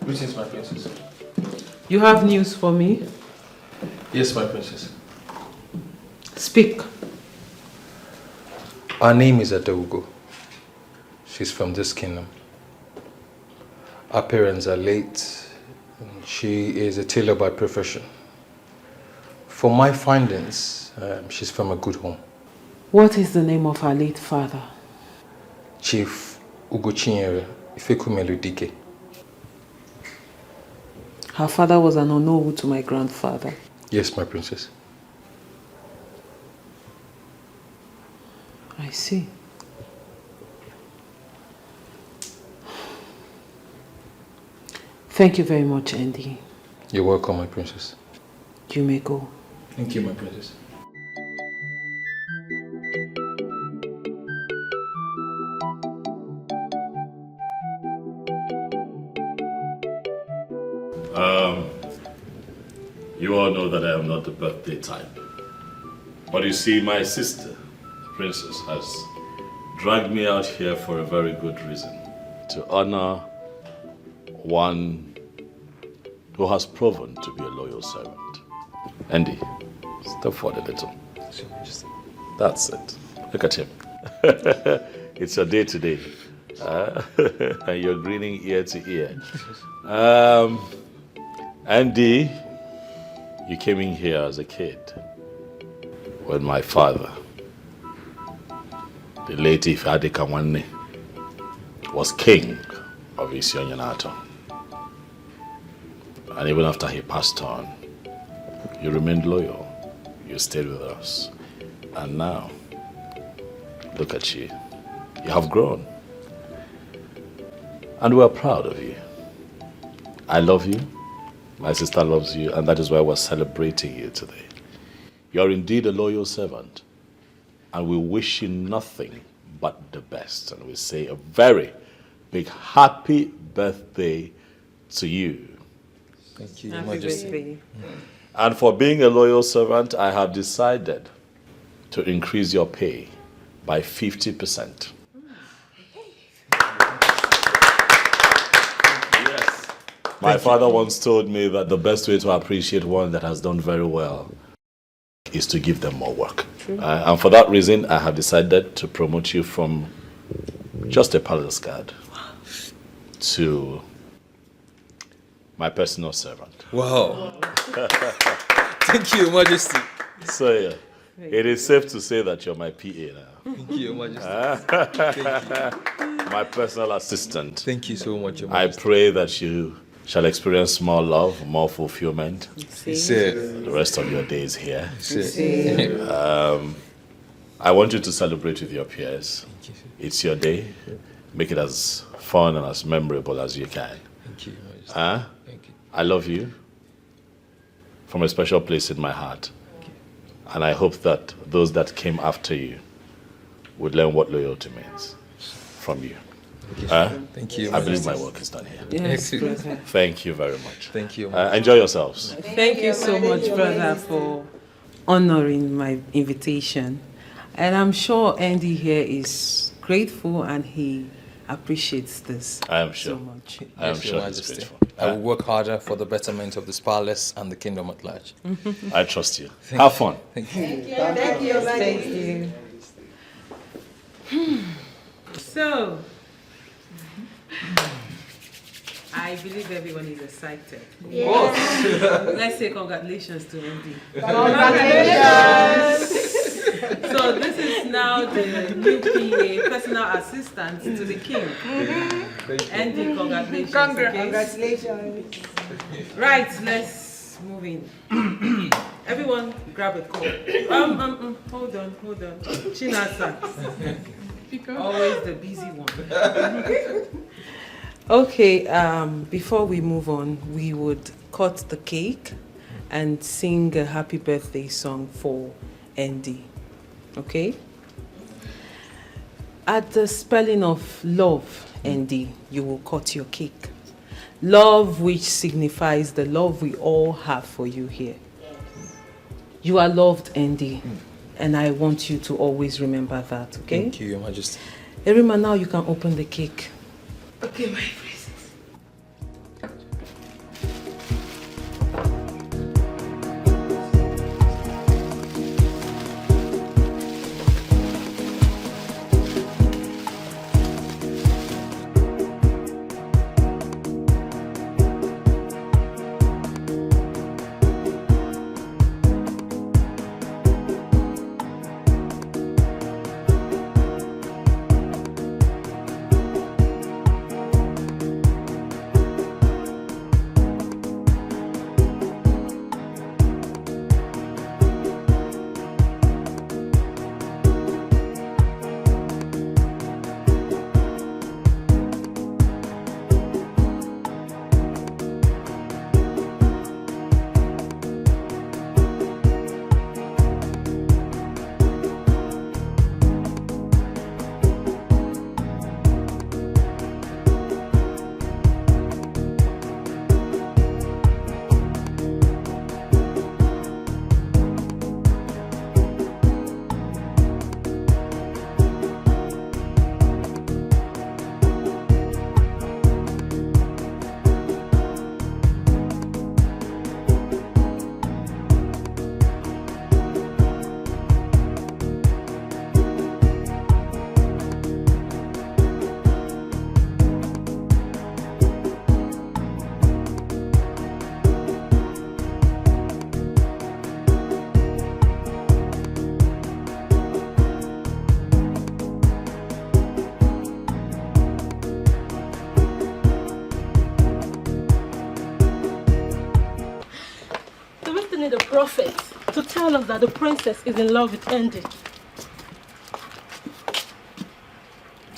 Greetings, my princess. You have news for me? Yes, my princess. Speak. Her name is Adogo. She's from this kingdom. Her parents are late. She is a tailor by profession. From my findings, she's from a good home. What is the name of her late father? Chief Ugochinyere Ifekumelu Dike. Her father was an Onowu to my grandfather. Yes, my princess. I see. Thank you very much, Andy. You're welcome, my princess. You may go. Thank you, my princess. You all know that I am not the birthday type. But you see, my sister, the princess, has dragged me out here for a very good reason. To honor one who has proven to be a loyal servant. Andy, step forward a little. That's it. Look at him. It's your day today. And you're grinning ear to ear. Andy, you came in here as a kid when my father, the late Ifeadi Kamwane, was king of Isionyanato. And even after he passed on, you remained loyal. You stayed with us. And now, look at you. You have grown. And we're proud of you. I love you. My sister loves you. And that is why we're celebrating you today. You're indeed a loyal servant. And we wish you nothing but the best. And we say a very big happy birthday to you. Thank you, Happy Majesty. birthday. And for being a loyal servant, I have decided to increase your pay by 50%. Yes. My father once told me that the best way to appreciate one that has done very well is to give them more work. And for that reason, I have decided to promote you from just a palace guard to my personal servant. Wow. Thank you, Majesty. So yeah, it is safe to say that you're my PA now. Thank you, Majesty. Thank you. My personal assistant. Thank you so much, Your I Majesty. pray that you shall experience more love, more fulfillment. Sir. The rest of your days here. Sir. I want you to celebrate with your peers. It's your day. Make it as fun and as memorable as you can. Thank you, Majesty. Thank you. I love you from a special place in my heart. And I hope that those that came after you would learn what loyalty means from you. Thank you. I believe my work is done here. Yes, brother. Thank you very much. Thank you. Enjoy yourselves. Thank you so much, brother, for honoring my invitation. And I'm sure Andy here is grateful and he appreciates this I am sure. so much. I am Yes, sure Your he's Majesty. grateful. I will work harder for the betterment of this palace and the kingdom at large. I trust you. Have fun. Thank you. Thank you. Thank you. So, I believe everyone is excited. Yes. Let's say congratulations to Andy. Congratulations. So this is now the new PA, personal assistant to the king. Andy, congratulations. Congratulations. Right, let's move in. Everyone grab a call. Hold on. Chinasa. Always the busy one. Okay, before we move on, we would cut the cake and sing a happy birthday song for Andy. Okay? At the spelling of love, Andy, you will cut your cake. Love, which signifies the love we all have for you here. You are loved, Andy, and I want you to always remember that, okay? Thank you, Your Majesty. Erima, now you can open the cake. Okay, my princess. prophet to tell us that the princess is in love with Andy?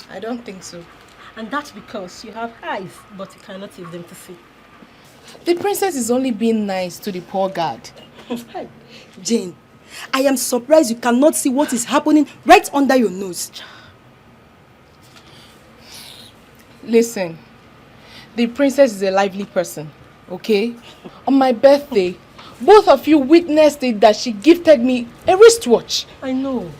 I don't think so. And that's because you have eyes, but you cannot use them to see. The princess is only being nice to the poor guard. Jane, I am surprised you cannot see what is happening right under your nose. Listen, the princess is a lively person, okay? On my birthday, both of you witnessed it that she gifted me a wristwatch. I know.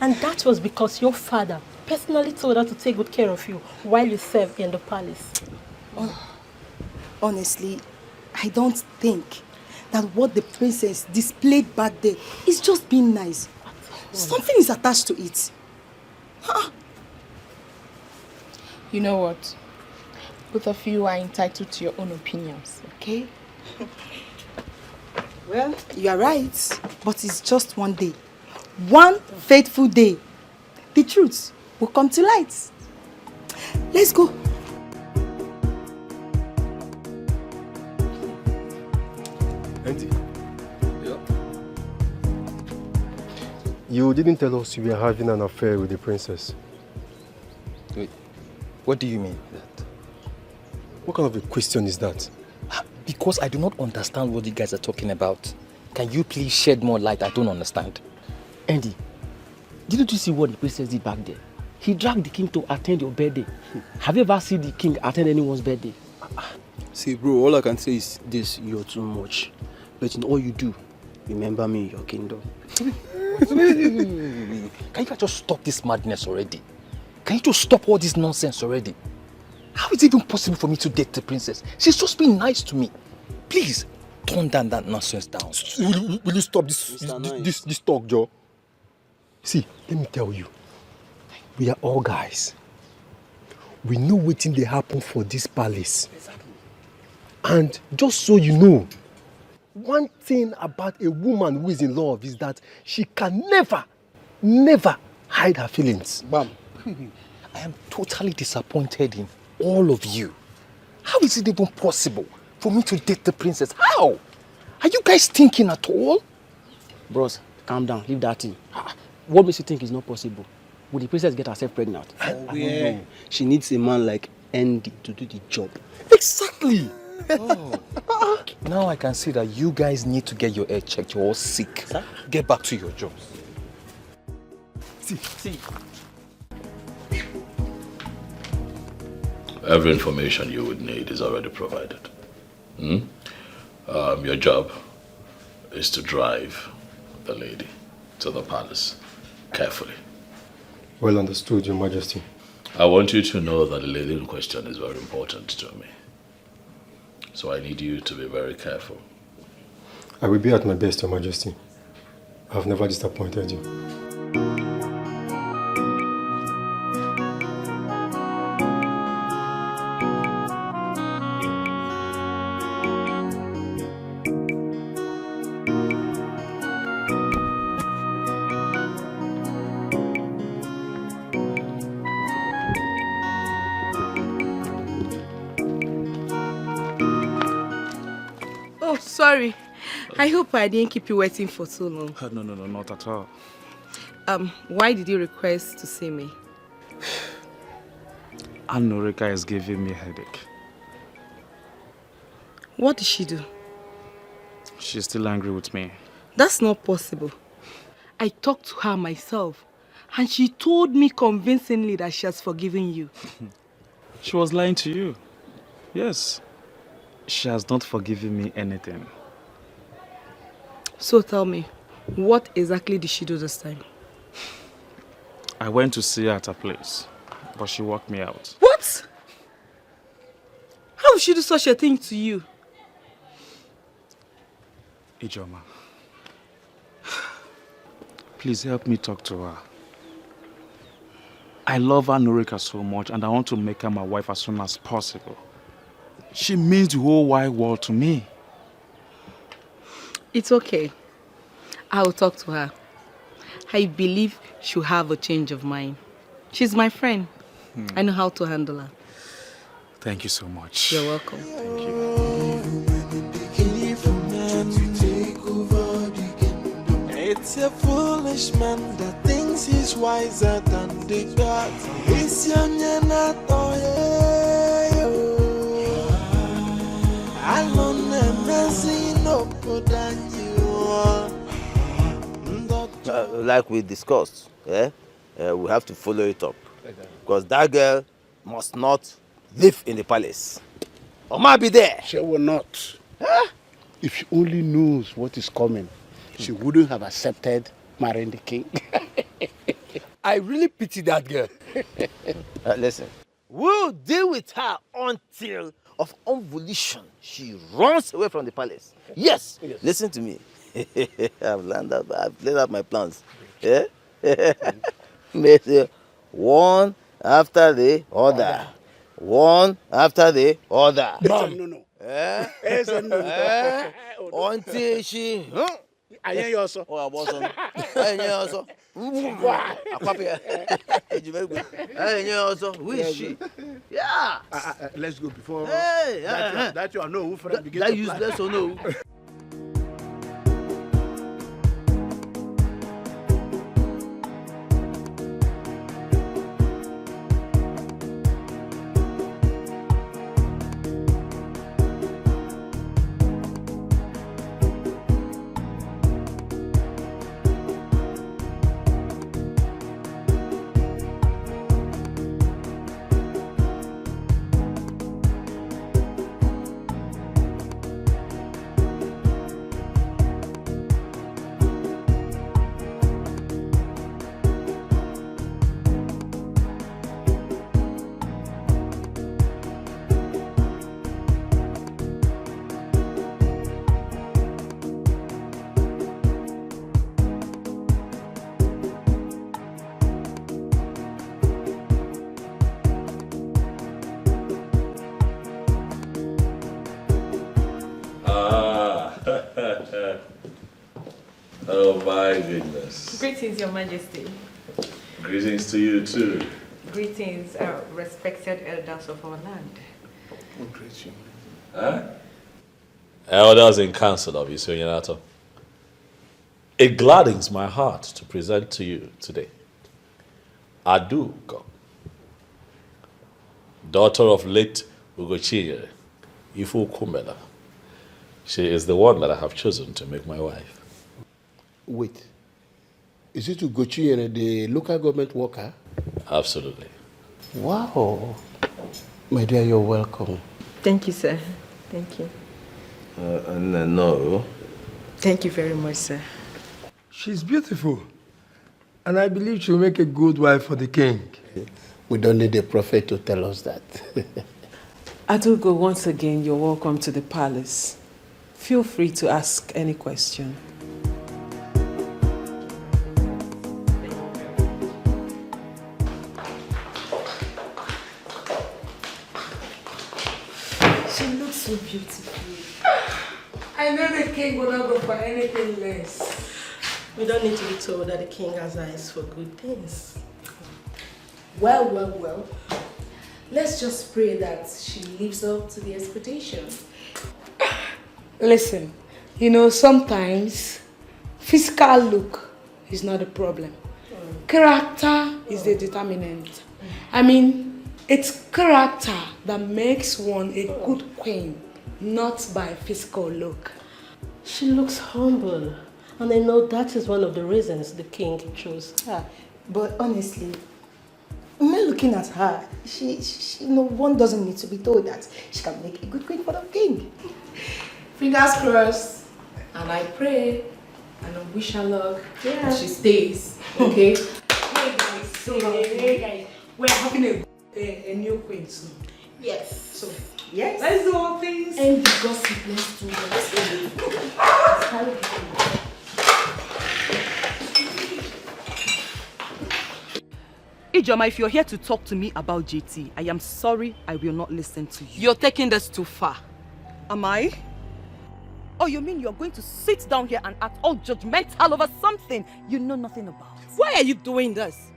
And that was because your father personally told her to take good care of you while you served in the palace. Honestly, I don't think that what the princess displayed back there is just being nice. Something is attached to it. You know what? Both of you are entitled to your own opinions, okay? Well, you are right, but it's just one day. One fateful day. The truth will come to light. Let's go. Auntie. Yeah. You didn't tell us you were having an affair with the princess. Wait, what do you mean that? What kind of a question is that? Because I do not understand what you guys are talking about. Can you please shed more light? I don't understand. Andy, didn't you see what the princess did back there? He dragged the king to attend your birthday. Have you ever seen the king attend anyone's birthday? See, bro, all I can say is this: you're too much. But in all you do, remember me in your kingdom. Can you guys just stop this madness already? Can you just stop all this nonsense already? How is it even possible for me to date the princess? She's just being nice to me. Please, tone down that nonsense down. Will you stop this talk, Joe? See, let me tell you. We are all guys. We know what thing they happen for this palace. Exactly. And just so you know, one thing about a woman who is in love is that she can never hide her feelings. Bam. I am totally disappointed in all of you. How is it even possible for me to date the princess? How? Are you guys thinking at all? Bros, calm down. Leave that thing. What makes you think it's not possible? Will the princess get herself pregnant? I don't know. She needs a man like Andy to do the job. Exactly. Now I can see that you guys need to get your head checked. You're all sick. Sir? Get back to your jobs. See. Every information you would need is already provided. Your job is to drive the lady to the palace carefully. Well understood, Your Majesty. I want you to know that the lady in question is very important to me. So I need you to be very careful. I will be at my best, Your Majesty. I have never disappointed you. Sorry. I hope I didn't keep you waiting for so long. No, not at all. Why did you request to see me? Norika is giving me a headache. What did she do? She's still angry with me. That's not possible. I talked to her myself, and she told me convincingly that she has forgiven you. She was lying to you. Yes. She has not forgiven me anything. So tell me, what exactly did she do this time? I went to see her at her place, but she walked me out. What? How would she do such a thing to you? Ijoma, please help me talk to her. I love Norika so much and I want to make her my wife as soon as possible. She means the whole wide world to me. It's okay. I will talk to her. I believe she'll have a change of mind. She's my friend. I know how to handle her. Thank you so much. You're welcome. Thank you. Take over. He's a foolish man that thinks he's wiser than the gods. He's young and not alone and messing up than you are. Like we discussed, we have to follow it up. Because that girl must not live in the palace. Or might be there. She will not. If she only knows what is coming, she wouldn't have accepted marrying the king. I really pity that girl. Listen, we'll deal with her until of unvolition she runs away from the palace. Yes. Listen to me. I've laid out my plans. Yeah? One after the other. One after the other. No. Until she... I hear you also. Oh, I was on. I hear you also. Who is she? Yeah. Let's go before Hey, that you are no who friend begin that to useless or no. Oh my goodness. Greetings, Your Majesty. Greetings to you too. Greetings, respected elders of our land. Huh? Elders in council of Isoyanato. It gladdens my heart to present to you today Aduko, daughter of late Ugochinyere, Ifu Kumela. She is the one that I have chosen to make my wife. Wait. Is it Ugochinyere, the local government worker? Absolutely. Wow. My dear, you're welcome. Thank you, sir. Thank you. No. Thank you very much, sir. She's beautiful. And I believe she'll make a good wife for the king. We don't need a prophet to tell us that. Adugo, once again, you're welcome to the palace. Feel free to ask any question. She looks so beautiful. I know the king will not go for anything less. We don't need to be told that the king has eyes for good things. Well. Let's just pray that she lives up to the expectation. Listen, sometimes physical look is not a problem. Character is the determinant. I mean, it's character that makes one a good queen, not by physical look. She looks humble, and I know that is one of the reasons the king chose her. But honestly, when looking at her, one doesn't need to be told that she can make a good queen for the king. Fingers crossed, and I pray, and I wish her luck that she stays, okay? Hey guys, we're having a new queen soon. Yes. So, yes. Let's do all things. And the gossip, let's do Ijoma, if you're here to talk to me about JT, I am sorry, I will not listen to you. You're taking this too far. Am I? Oh, you mean you're going to sit down here and act all judgmental over something you know nothing about? Why are you doing this?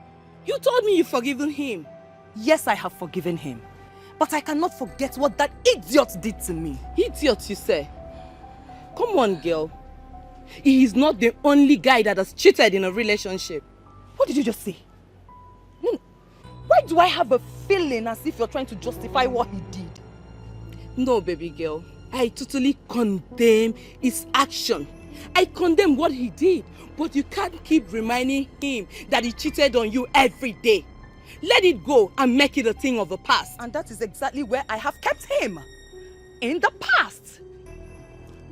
You told me you've forgiven him. Yes, I have forgiven him. But I cannot forget what that idiot did to me. Idiot, you say? Come on, girl. he is not the only guy that has cheated in a relationship. What did you just say? Why do I have a feeling as if you're trying to justify what he did? No, baby girl. I totally condemn his action. I condemn what he did. But you can't keep reminding him that he cheated on you every day. Let it go and make it a thing of the past. And that is exactly where I have kept him. In the past.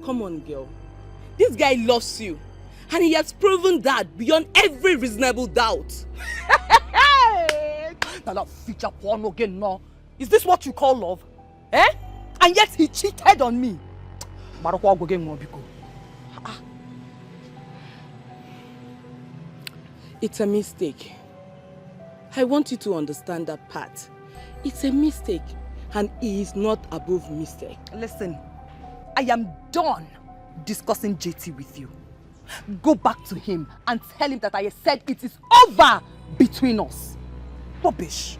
Come on, girl. This guy loves you. And he has proven that beyond every reasonable doubt. Now that feature porn again, no. Is this what you call love? Eh? And yet he cheated on me. It's a mistake. I want you to understand that part. It's a mistake. And he is not above mistake. Listen, I am done discussing JT with you. Go back to him and tell him that I said it is over between us. Rubbish.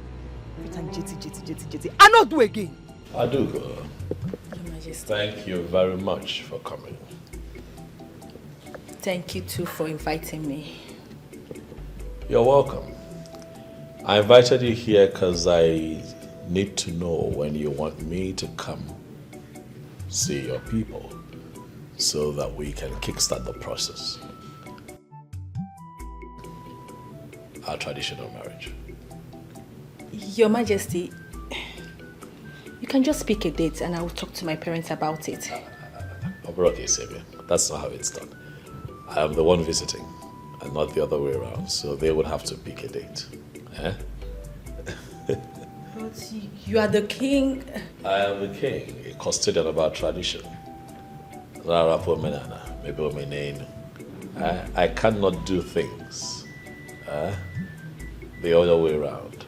And JT. I not do again. I do. Thank you very much for coming. Thank you too for inviting me. You're welcome. I invited you here because I need to know when you want me to come see your people so that we can kickstart the process. Our traditional marriage. Your Majesty, you can just pick a date and I will talk to my parents about it. Okay, Savior. That's not how it's done. I am the one visiting and not the other way around, so they would have to pick a date. Eh? But you are the king. I am the king, a custodian of our tradition. I cannot do things the other way around.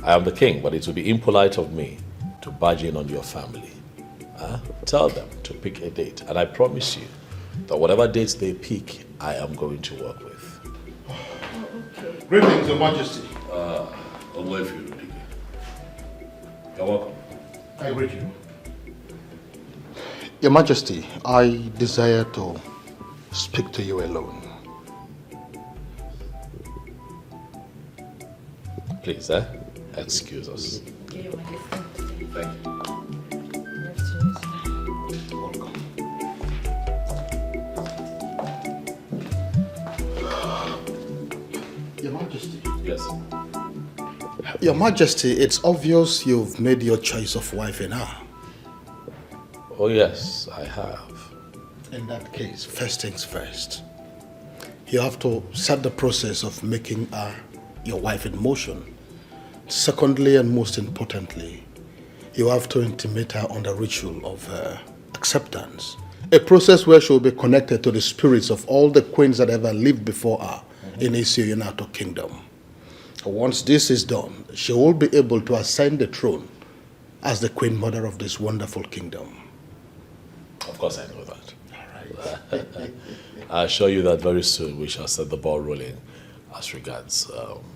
I am the king, but it would be impolite of me to barge in on your family. Tell them to pick a date, and I promise you that whatever dates they pick, I am going to work with. Okay. Greetings, Your Majesty. You're welcome. I greet you. Your Majesty, I desire to speak to you alone. Please, excuse us. Okay, Your Majesty. Thank you. Your Majesty. Yes. Your Majesty, it's obvious you've made your choice of wife in her. Oh yes, I have. In that case, first things first. You have to set the process of making her your wife in motion. Secondly, and most importantly, you have to intimate her on the ritual of acceptance. A process where she will be connected to the spirits of all the queens that ever lived before her in Isi Yunato Kingdom. Once this is done, she will be able to ascend the throne as the queen mother of this wonderful kingdom. Of course I know that. All right. I assure you that very soon we shall set the ball rolling as regards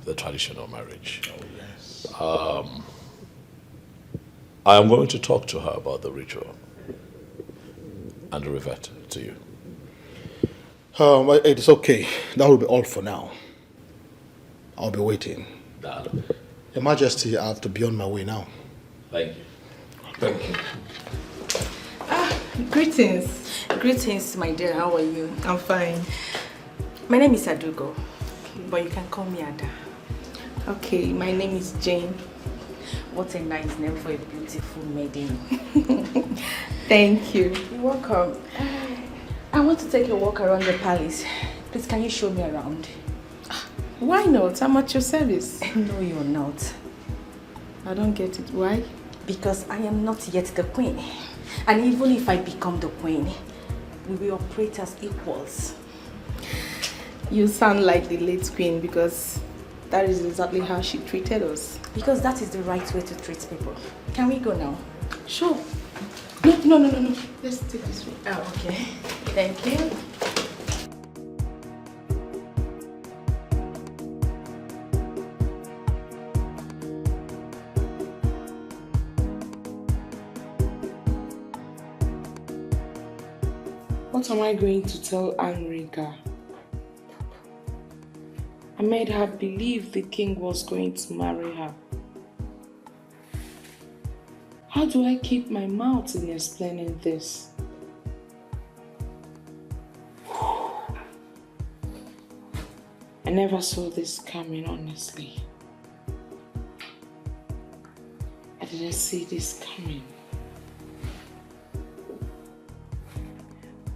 the traditional marriage. Oh, yes. I am going to talk to her about the ritual and revert to you. It's okay. That will be all for now. I'll be waiting. Darling. Your Majesty, I have to be on my way now. Thank you. Thank you. Greetings. Greetings, my dear. How are you? I'm fine. My name is Adugo, but you can call me Ada. Okay, my name is Jane. What a nice name for a beautiful maiden. Thank you. You're welcome. I want to take a walk around the palace. Please, can you show me around? Why not? I'm at your service. No, you're not. I don't get it. Why? Because I am not yet the queen. And even if I become the queen, we will operate as equals. You sound like the late queen because that is exactly how she treated us. Because that is the right way to treat people. Can we go now? Sure. No. Let's take this way. Oh, okay. Thank you. What am I going to tell Anrika? I made her believe the king was going to marry her. How do I keep my mouth in explaining this? I never saw this coming, honestly. I didn't see this coming.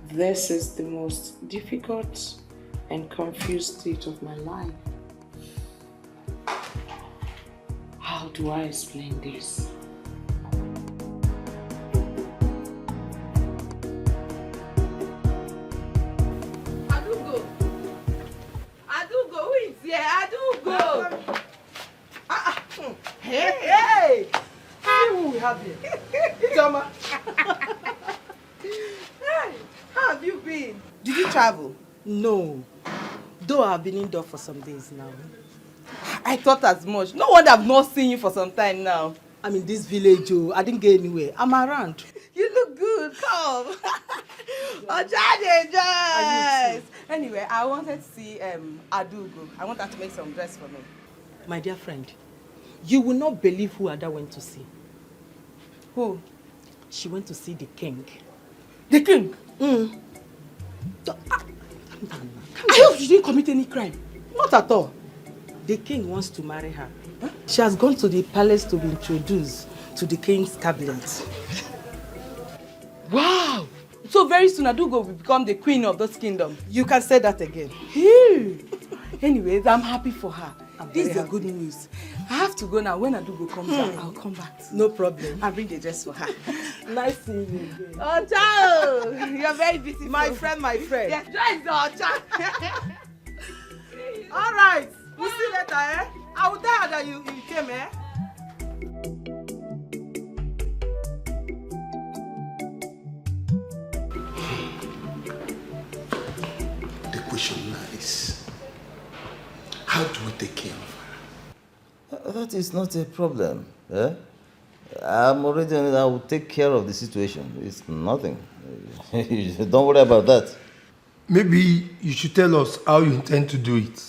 This is the most difficult and confused state of my life. How do I explain this? Adugo, who is here? Adugo! Hey! See who we have here. Toma. Hey, how have you been? Did you travel? No. Though I've been indoor for some days now. I thought as much. No wonder I've not seen you for some time now. I'm in this village, oh. I didn't get anywhere. I'm around. You look good. Come. Joyce. Anyway, I wanted to see Adugo. I want her to make some dress for me. My dear friend, you will not believe who Ada went to see. Who? She went to see the king. The king? I hope she didn't commit any crime. Not at all. The king wants to marry her. Huh? She has gone to the palace to be introduced to the king's cabinet. Wow! So very soon Adugo will become the queen of this kingdom. You can say that again. Anyways, I'm happy for her. This is very a good news. I have to go now. When Adugo comes back, I'll come back. No problem. I'll bring the dress for her. Nice seeing you again. Ocha! You're very busy. My friend. Yes, join the Ocha. All right. We'll see you later, eh? I will tell her that you came, eh? The question now is, how do we take care of her? That is not a problem. Eh? I'm already on it. I will take care of the situation. It's nothing. Don't worry about that. Maybe you should tell us how you intend to do it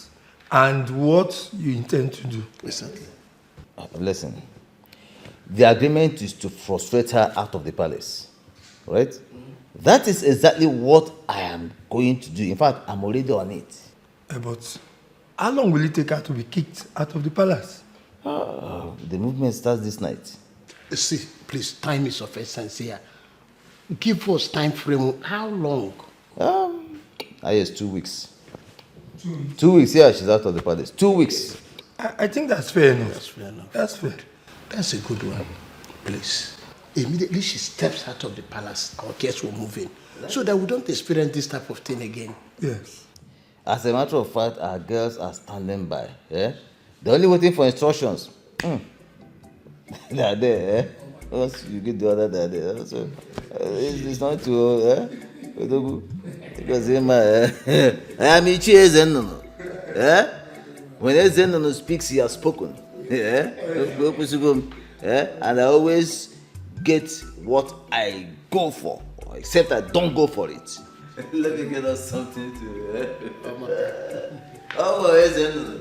and what you intend to do. Exactly. Listen, the agreement is to frustrate her out of the palace, right? That is exactly what I am going to do. In fact, I'm already on it. But how long will it take her to be kicked out of the palace? The movement starts this night. See, please, time is of essence here. Give us time frame. How long? Yes, 2 weeks. 2 weeks, yeah, she's out of the palace. 2 weeks. I think that's fair enough. That's fair enough. That's fair. That's a good one. Please. Immediately she steps out of the palace, our guests will move in. So that we don't experience this type of thing again. Yes. As a matter of fact, our girls are standing by. Yeah? They're only waiting for instructions. They are there. Eh? Once you get the other, they're there. So, it's not too. Because I am Ichi Zenono. When Zenono speaks, he has spoken. And I always get what I go for, except I don't go for it. Let me get us something to.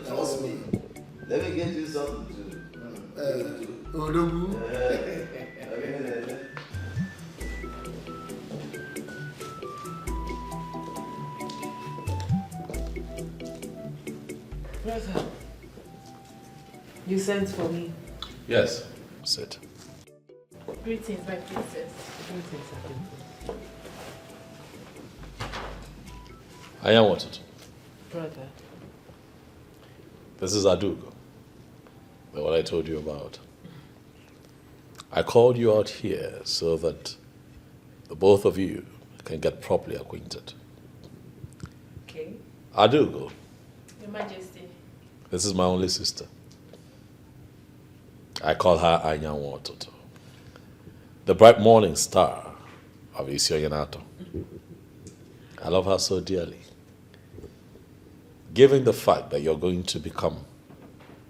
Trust me. Let me get you something to. Brother, you sent for me. Yes, sit. Greetings, my princess. I am wanted. Brother. This is Adugo, the one I told you about. I called you out here so that the both of you can get properly acquainted. Okay. Adugo, Your Majesty. this is my only sister. I call her Anyanwu Ototo, the bright morning star of Isioyanato. I love her so dearly. Given the fact that you're going to become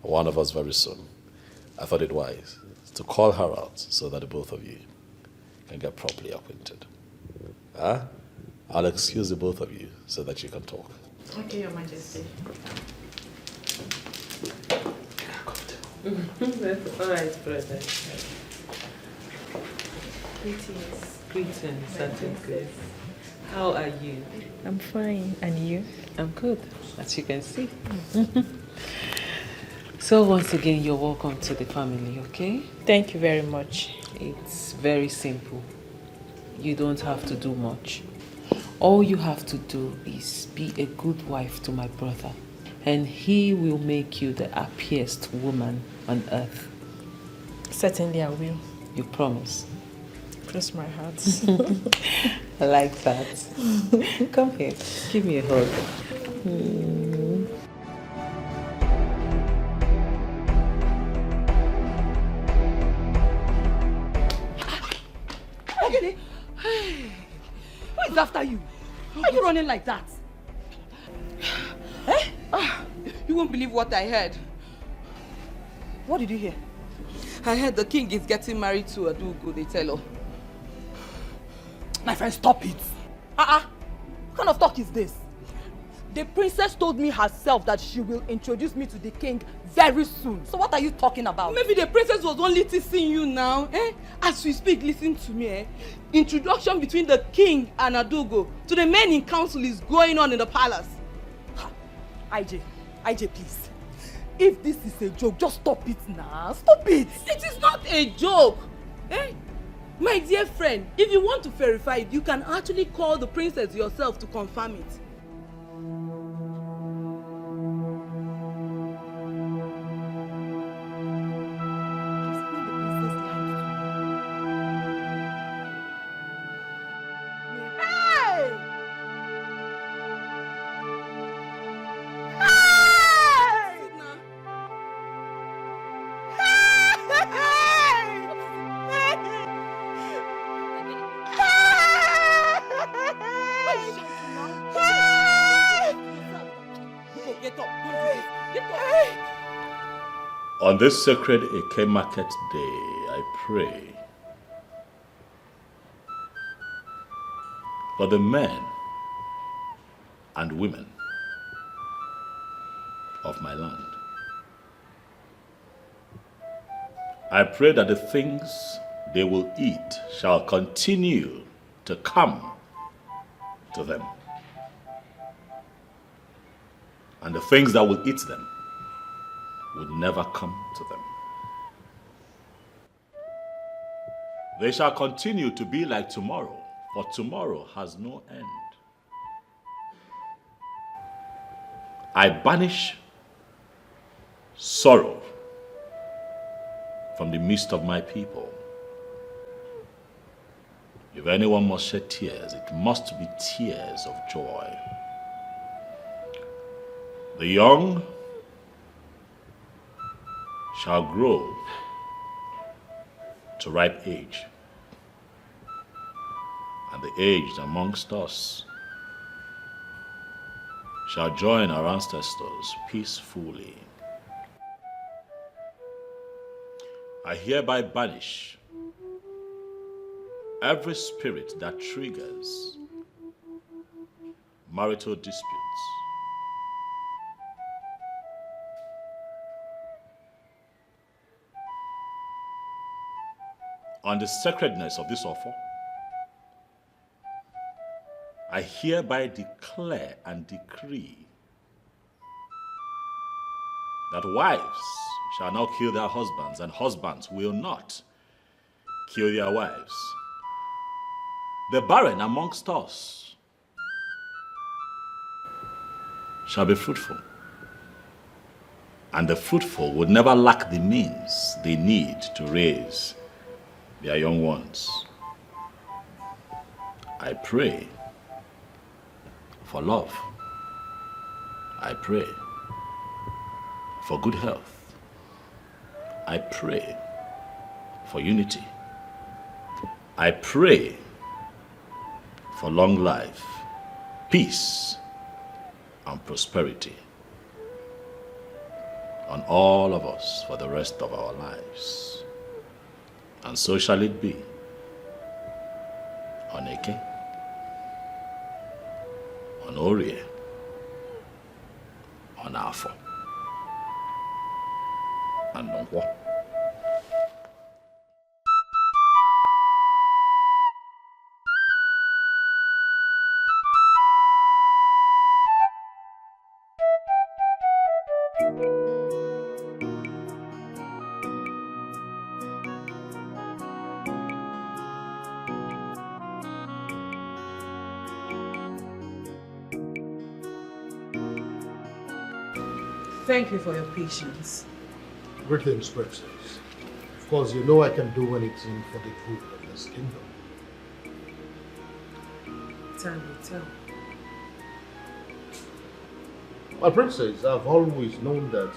one of us very soon, I thought it wise to call her out so that the both of you can get properly acquainted. Huh? I'll excuse the both of you so that you can talk. Okay, Your Majesty. All right, brother. Greetings. Greetings, Auntie Grace. How are you? I'm fine. And you? I'm good, as you can see. So once again, you're welcome to the family, okay? Thank you very much. It's very simple. You don't have to do much. All you have to do is be a good wife to my brother, and he will make you the happiest woman on earth. Certainly I will. You promise? Cross my heart. I like that. Come here, give me a hug. Ogede, who is after you? Why are you running like that? You won't believe what I heard. What did you hear? I heard the king is getting married to Adugo, they tell her. My friend, stop it. What kind of talk is this? The princess told me herself that she will introduce me to the king very soon. So what are you talking about? Maybe the princess was only teasing you now. As we speak, listen to me. Introduction between the king and Adugo to the men in council is going on in the palace. IJ, please. If this is a joke, just stop it now. Stop it. It is not a joke. My dear friend, if you want to verify it, you can actually call the princess yourself to confirm it. On this sacred Eke Market Day, I pray for the men and women of my land. I pray that the things they will eat shall continue to come to them, and the things that will eat them would never come to them. They shall continue to be like tomorrow, for tomorrow has no end. I banish sorrow from the midst of my people. If anyone must shed tears, it must be tears of joy. The young shall grow to ripe age, and the aged amongst us shall join our ancestors peacefully. I hereby banish every spirit that triggers marital disputes. On the sacredness of this offer, I hereby declare and decree that wives shall now kill their husbands, and husbands will not kill their wives. The barren amongst us shall be fruitful, and the fruitful would never lack the means they need to raise their young ones. I pray for love. I pray for good health. I pray for unity. I pray for long life, peace, and prosperity on all of us for the rest of our lives. And so shall it be. On Eke, on Orie, on Afo, and on what? Thank you for your patience. Greetings, Princess. Of course, you know I can do anything for the good of this kingdom. Tell me. My princess, I've always known that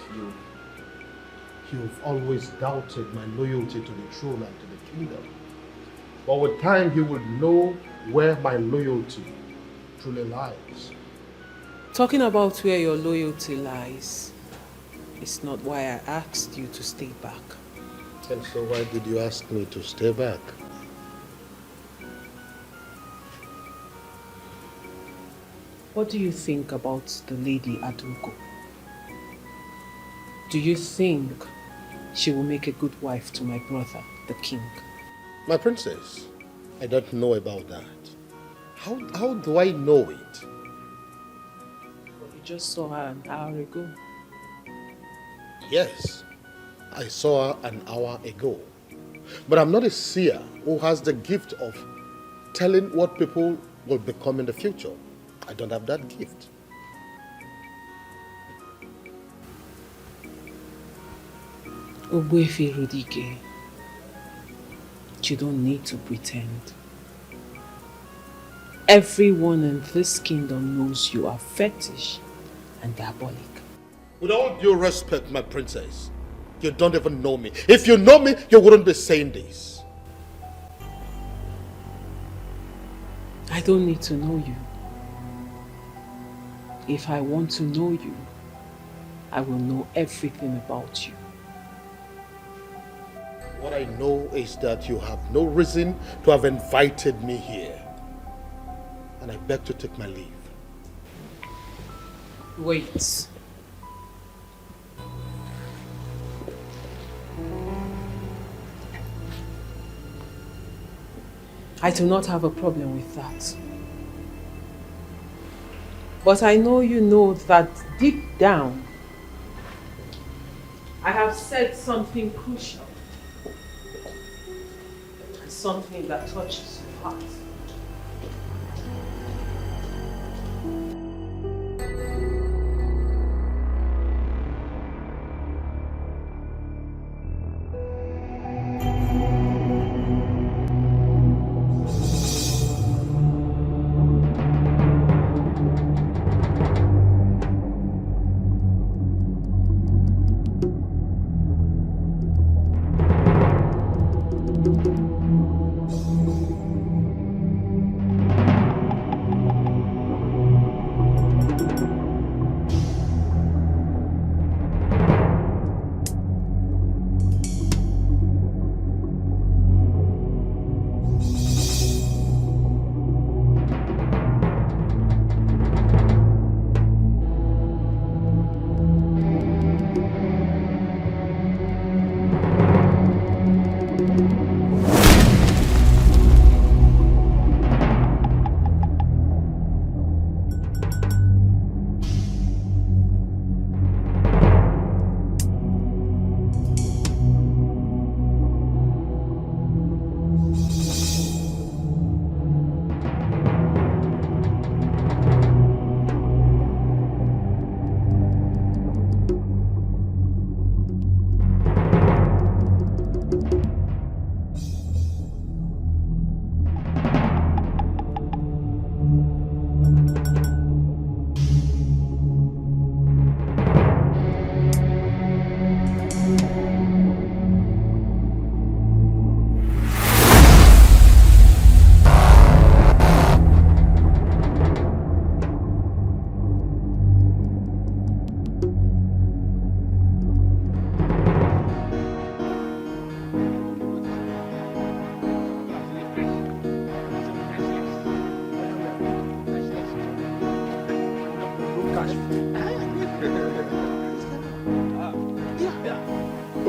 you've always doubted my loyalty to the throne and to the kingdom. But with time, you will know where my loyalty truly lies. Talking about where your loyalty lies is not why I asked you to stay back. And so why did you ask me to stay back? What do you think about the lady Adugo? Do you think she will make a good wife to my brother, the king? My princess, I don't know about that. How do I know it? Well, you just saw her an hour ago. Yes, I saw her an hour ago. But I'm not a seer who has the gift of telling what people will become in the future. I don't have that gift. Ogbuefi Rudike, you don't need to pretend. Everyone in this kingdom knows you are fetish and diabolic. With all due respect, my princess, you don't even know me. If you know me, you wouldn't be saying this. I don't need to know you. If I want to know you, I will know everything about you. What I know is that you have no reason to have invited me here. And I beg to take my leave. Wait. I do not have a problem with that. But I know you know that deep down, I have said something crucial. And something that touches your heart.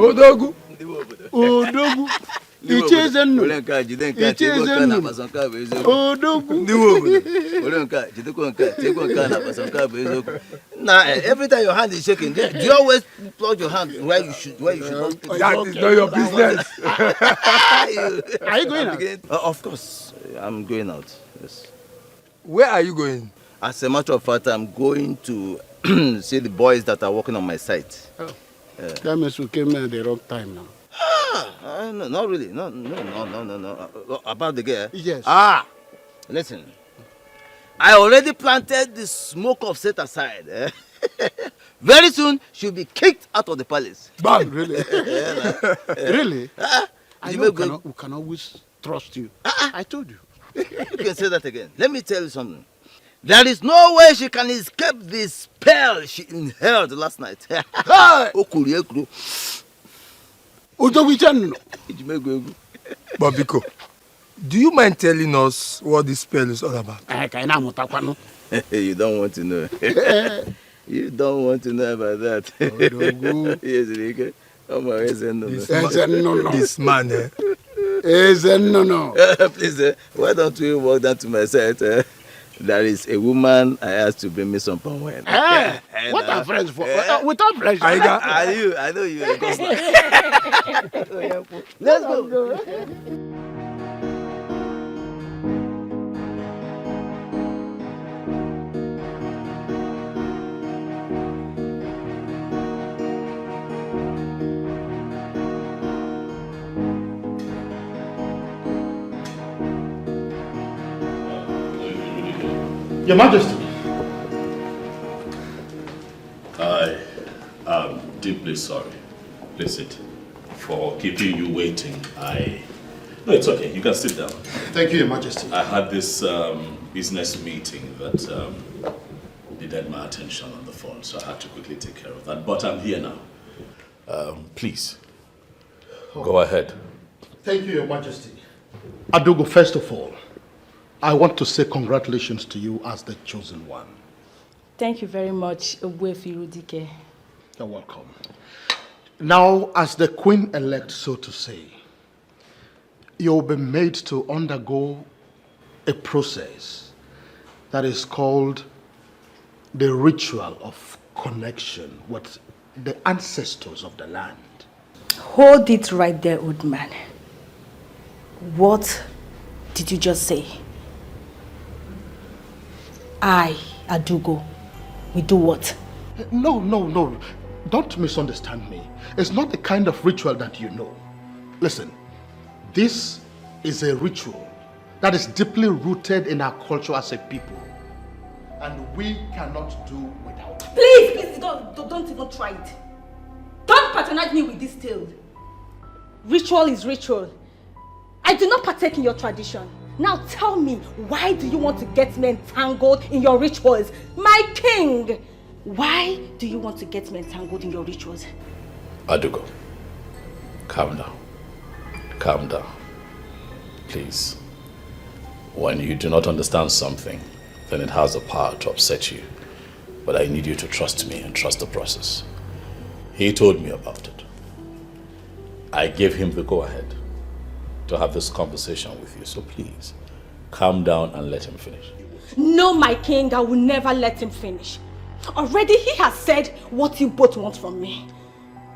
Odogu. Odogu. Ichezenu. Now, every time your hand is shaking, do you always plug your hand where you should not? That is not your business. Are you going out? Of course, I'm going out. Yes. Where are you going? As a matter of fact, I'm going to see the boys that are working on my site. Oh. That means we came at the wrong time now. No, not really. No. About the girl? Yes. Listen. I already planted the smoke of set aside. Very soon, she'll be kicked out of the palace. Bang! Really? Really? I know we can always trust you. I told you. You can say that again. Let me tell you something. There is no way she can escape the spell she inhaled last night. Babiko, do you mind telling us what this spell is all about? You don't want to know. You don't want to know about that. Yes, Rike. This man, Please, why don't we walk down to my site? There is a woman I asked to bring me some palm wine. What are friends for? Without pleasure. I know you. Let's go. Your Majesty. I am deeply sorry. Listen, for keeping you waiting. No, it's okay. You can sit down. Thank you, Your Majesty. I had this business meeting that needed my attention on the phone, so I had to quickly take care of that. But I'm here now. Please, go ahead. Thank you, Your Majesty. Adugo, first of all, I want to say congratulations to you as the chosen one. Thank you very much, Ogbuefi. You're welcome. Now, as the queen-elect, so to say, you'll be made to undergo a process that is called the ritual of connection with the ancestors of the land. Hold it right there, old man. What did you just say? I, Adugo, we do what? No. Don't misunderstand me. It's not the kind of ritual that you know. Listen, this is a ritual that is deeply rooted in our culture as a people. And we cannot do without it. Please, don't even try it. Don't patronize me with this tale. Ritual is ritual. I do not partake in your tradition. Now tell me, why do you want to get me entangled in your rituals? My king! Why do you want to get me entangled in your rituals? Adugo, calm down. Calm down. Please. When you do not understand something, then it has the power to upset you. But I need you to trust me and trust the process. He told me about it. I gave him the go-ahead to have this conversation with you. So please, calm down and let him finish. No, my king, I will never let him finish. Already he has said what you both want from me.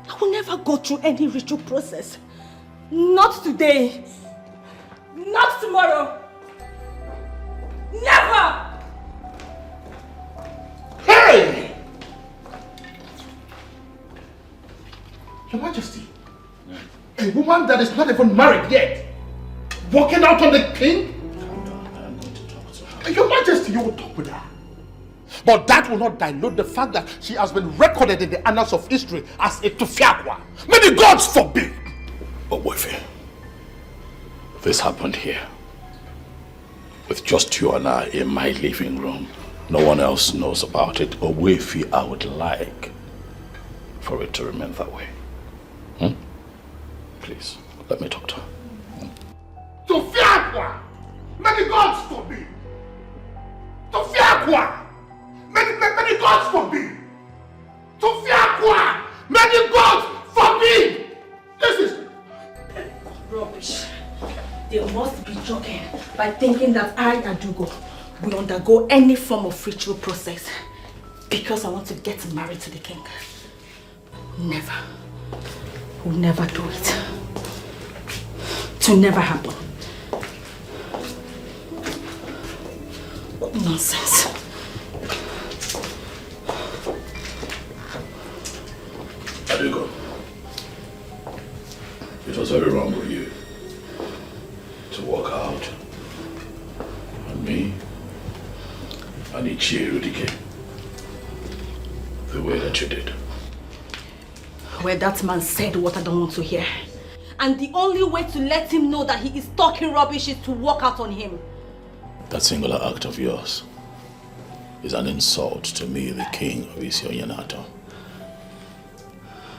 I will never go through any ritual process. Not today. Not tomorrow. Never! Hey! Your Majesty, a woman that is not even married yet, walking out on the king? Your Majesty, you will talk with her. But that will not dilute the fact that she has been recorded in the annals of history as a Tufiakwa. May the gods forbid! But Wefe, this happened here. With just you and I in my living room. No one else knows about it. But Wefe, I would like for it to remain that way. Please, let me talk to her. Tufiakwa! May the gods forbid! Tufiakwa! May the gods forbid! Tufiakwa! May the gods forbid! Rubbish. They must be joking by thinking that I, Adugo, will undergo any form of ritual process because I want to get married to the king. Never. Will never do it. It will never happen. What nonsense. Adugo, it was very wrong of you to walk out on me and EveryLady the way that you did. Well, that man said what I don't want to hear. And the only way to let him know that he is talking rubbish is to walk out on him. That singular act of yours is an insult to me, the king of Isionyanato.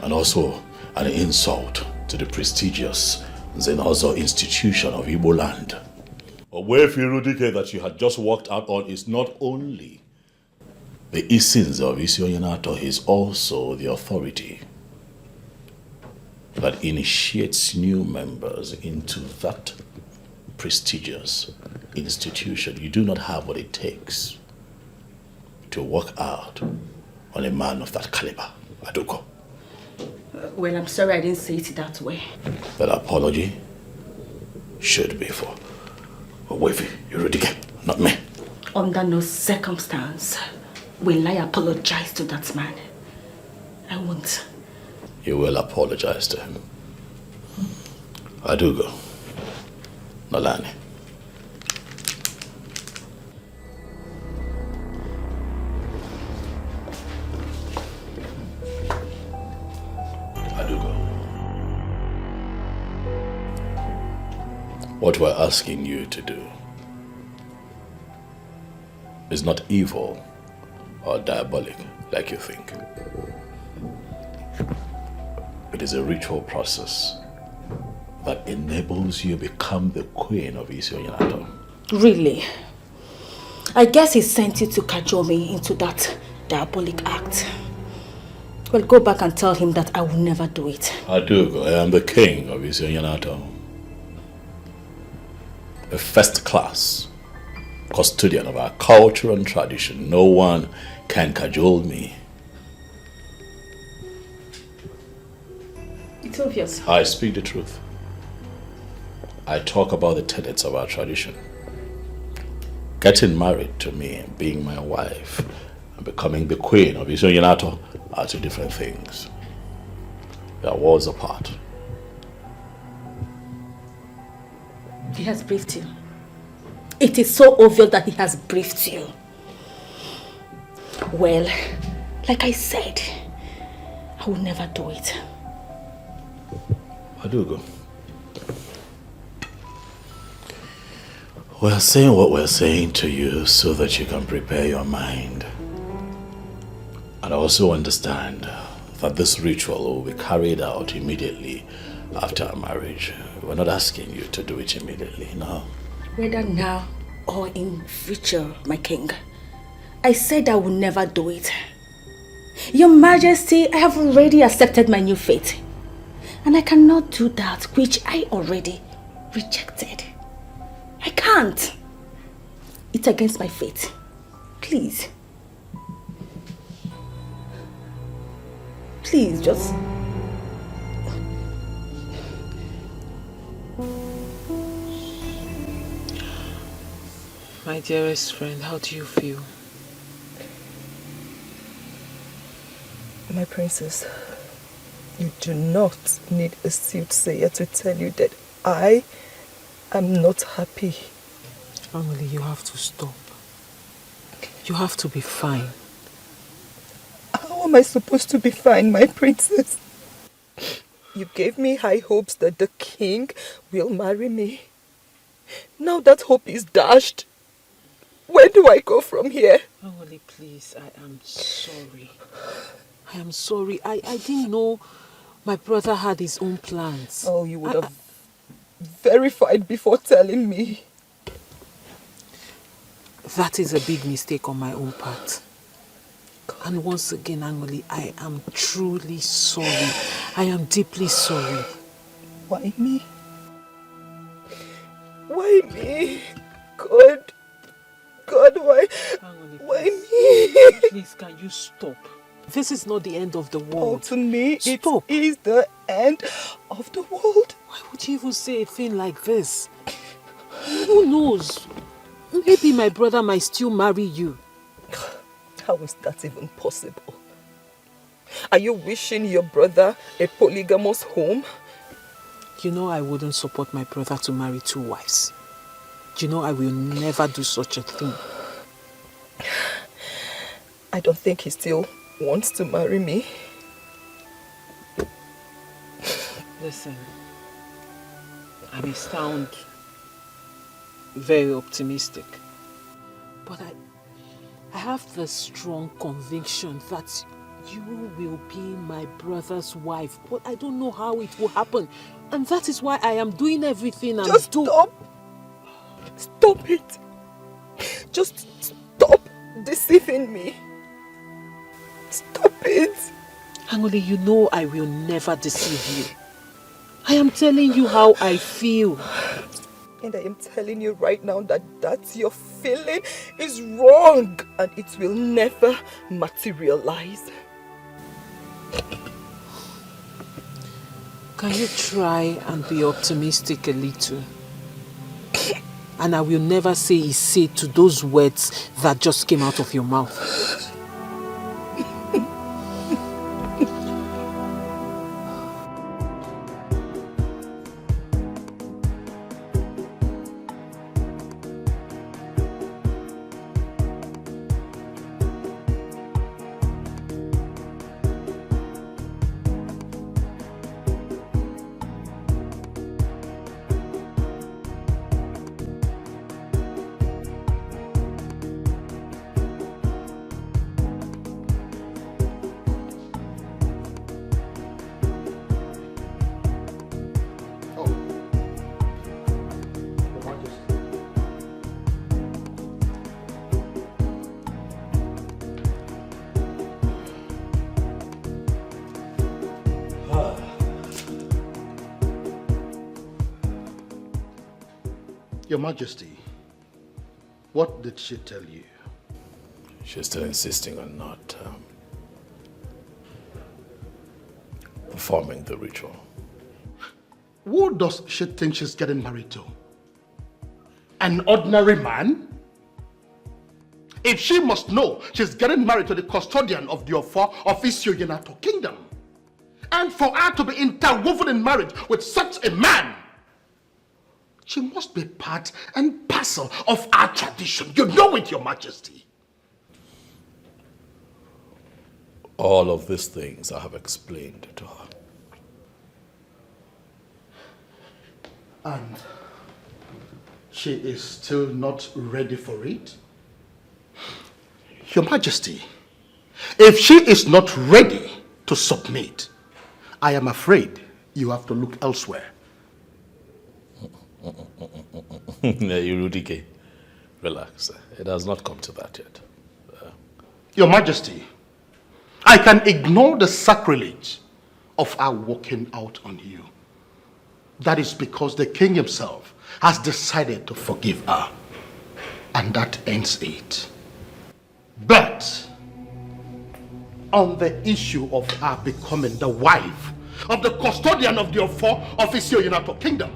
And also an insult to the prestigious Zenozo institution of Igbo land. A way for EveryLady that you had just walked out on is not only the Isins of Isionyanato, he is also the authority that initiates new members into that prestigious institution. You do not have what it takes to walk out on a man of that caliber, Adugo. Well, I'm sorry I didn't say it that way. That apology should be for Wevi, EveryLady, not me. Under no circumstance will I apologize to that man. I won't. You will apologize to him. Adugo, Nolani. Adugo. What we're asking you to do is not evil or diabolic like you think. It is a ritual process that enables you to become the queen of Isionyanato. Really? I guess he sent you to cajole me into that diabolic act. Well, go back and tell him that I will never do it. Adugo, I am the king of Isionyanato. A first-class custodian of our culture and tradition. No one can cajole me. It's obvious. I speak the truth. I talk about the tenets of our tradition. Getting married to me and being my wife and becoming the queen of Isionyanato are two different things. They are worlds apart. He has briefed you. It is so obvious that he has briefed you. Well, like I said, I will never do it. Adugo, we're saying what we're saying to you so that you can prepare your mind. And also understand that this ritual will be carried out immediately after our marriage. We're not asking you to do it immediately, no. Whether now or in future, my king, I said I will never do it. Your Majesty, I have already accepted my new fate. And I cannot do that which I already rejected. I can't. It's against my fate. Please. Please, just... My dearest friend, how do you feel? My princess, you do not need a soothsayer to tell you that I am not happy. Emily, you have to stop. You have to be fine. How am I supposed to be fine, my princess? You gave me high hopes that the king will marry me. Now that hope is dashed. Where do I go from here? Emily, please, I am sorry. I am sorry. I didn't know my brother had his own plans. Oh, you would have verified before telling me. That is a big mistake on my own part. And once again, Angoli, I am truly sorry. I am deeply sorry. Why me? Why me? God, why me? Please, can you stop? This is not the end of the world. Oh, to me, stop. It is the end of the world. Why would you even say a thing like this? Who knows? Maybe my brother might still marry you. How is that even possible? Are you wishing your brother a polygamous home? You know I wouldn't support my brother to marry 2 wives. You know I will never do such a thing. I don't think he still wants to marry me. Listen, I may sound very optimistic, but I have the strong conviction that you will be my brother's wife, but I don't know how it will happen. And that is why I am doing everything I'm Just stop. Stop it. Just stop deceiving me. Stop it. Angoli, you know I will never deceive you. I am telling you how I feel. And I am telling you right now that your feeling is wrong and it will never materialize. Can you try and be optimistic a little? And I will never say a say to those words that just came out of your mouth. Your Majesty, what did she tell you? She's still insisting on not performing the ritual. Who does she think she's getting married to? An ordinary man? If she must know she's getting married to the custodian of the Orphan of Isioyenato Kingdom, and for her to be interwoven in marriage with such a man, she must be part and parcel of our tradition. You know it, Your Majesty. All of these things I have explained to her. And she is still not ready for it? Your Majesty, if she is not ready to submit, I am afraid you have to look elsewhere. Irudike, relax. It has not come to that yet. Your Majesty, I can ignore the sacrilege of our walking out on you. That is because the king himself has decided to forgive her. And that ends it. But on the issue of her becoming the wife of the custodian of the Orphan of Isioyenato Kingdom,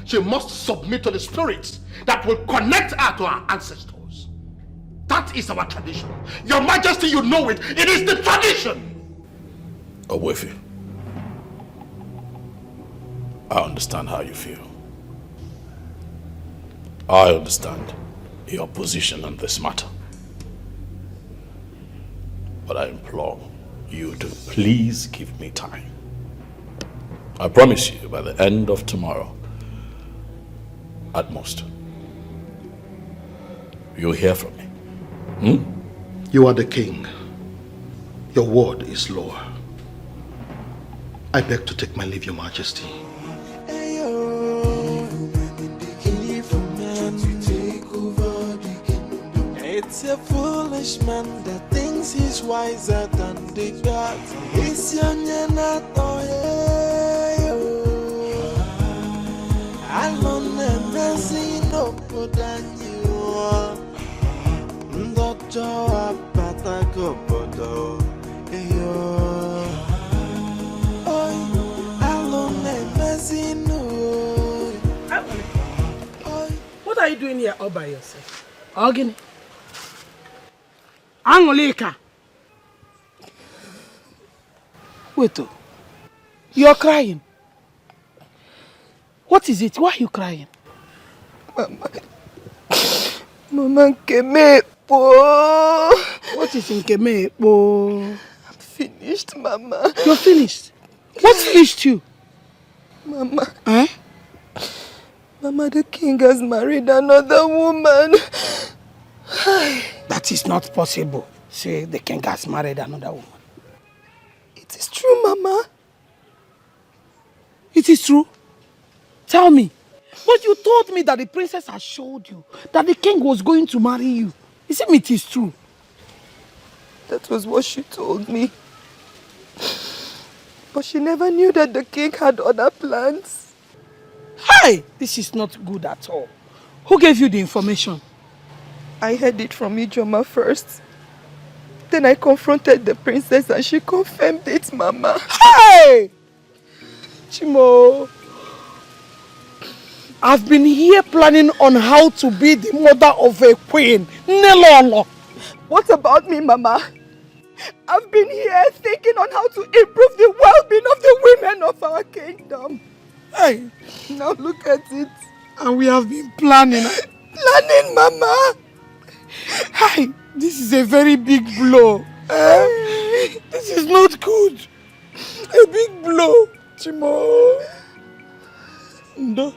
she must submit to the spirits that will connect her to our ancestors. That is our tradition. Your Majesty, you know it. It is the tradition. Owefi, I understand how you feel. I understand your position on this matter. But I implore you to please give me time. I promise you by the end of tomorrow, at most, you'll hear from me. You are the king. Your word is law. I beg to take my leave, Your Majesty. It's a foolish man that thinks he's wiser than the gods. It's young and not alone and messy. obodo anyị o. Ndọjọ abatago obodo eyo. Oi, alụ na-emezinu. What are you doing here all by yourself? Ogini. Angolika. Wait, you're crying. What is it? Why are you crying? Mama Nkemepo. What is Nkemepo? I'm finished, Mama. You're finished? What finished you? Mama. Eh? Mama, the king has married another woman. That is not possible. Say the king has married another woman. It is true, Mama. It is true? Tell me. But you told me that the princess had showed you that the king was going to marry you. Isn't it is true? That was what she told me. But she never knew that the king had other plans. Hey! This is not good at all. Who gave you the information? I heard it from Ijoma first. Then I confronted the princess and she confirmed it, Mama. Hey! Chimo, I've been here planning on how to be the mother of a queen. Nelolo. What about me, Mama? I've been here thinking on how to improve the well-being of the women of our kingdom. Hey! Now look at it. And we have been planning. Planning, Mama! Hey! This is a very big blow. This is not good. A big blow. Chimo. No.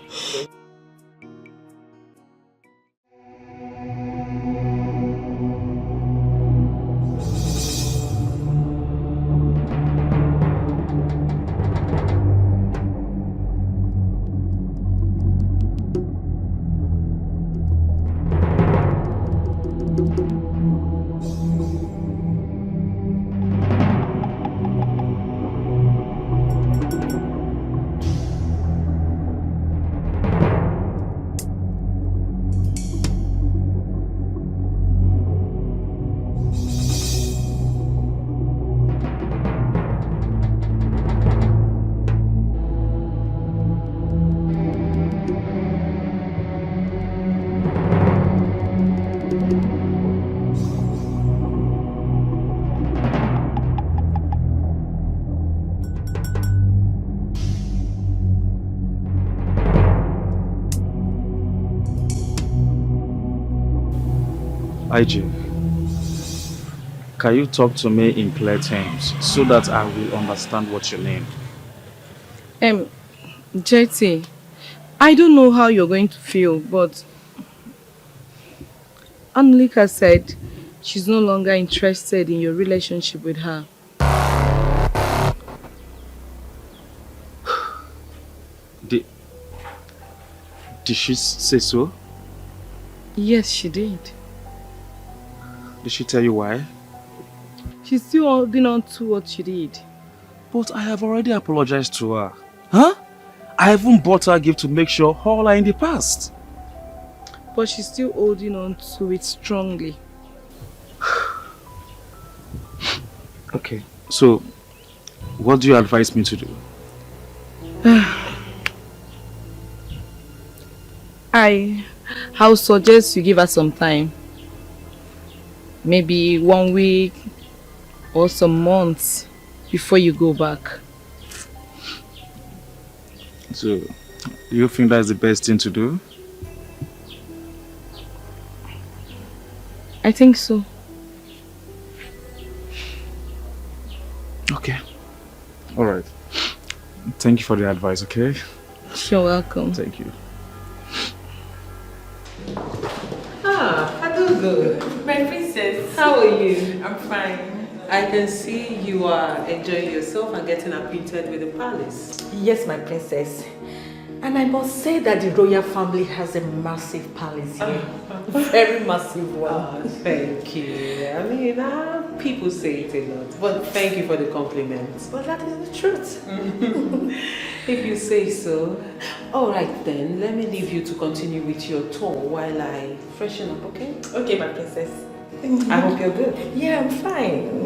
IJ, can you talk to me in clear terms so that I will understand what you mean? JT, I don't know how you're going to feel, but Anulika said she's no longer interested in your relationship with her. Did she say so? Yes, she did. Did she tell you why? She's still holding on to what she did. But I have already apologized to her. Huh? I even bought her a gift to make sure all are in the past. But she's still holding on to it strongly. Okay, so what do you advise me to do? I'll suggest you give her some time. Maybe 1 week or some months before you go back. So, do you think that's the best thing to do? I think so. Okay. Alright. Thank you for the advice, okay? You're welcome. Thank you. Adugo, my princess, how are you? I'm fine. I can see you are enjoying yourself and getting acquainted with the palace. Yes, my princess. And I must say that the royal family has a massive palace here. Very massive one. Oh, thank you. I mean, people say it a lot, but thank you for the compliment. But that is the truth. If you say so. All right then, let me leave you to continue with your tour while I freshen up, okay? Okay, my princess. I hope you're good. Yeah, I'm fine.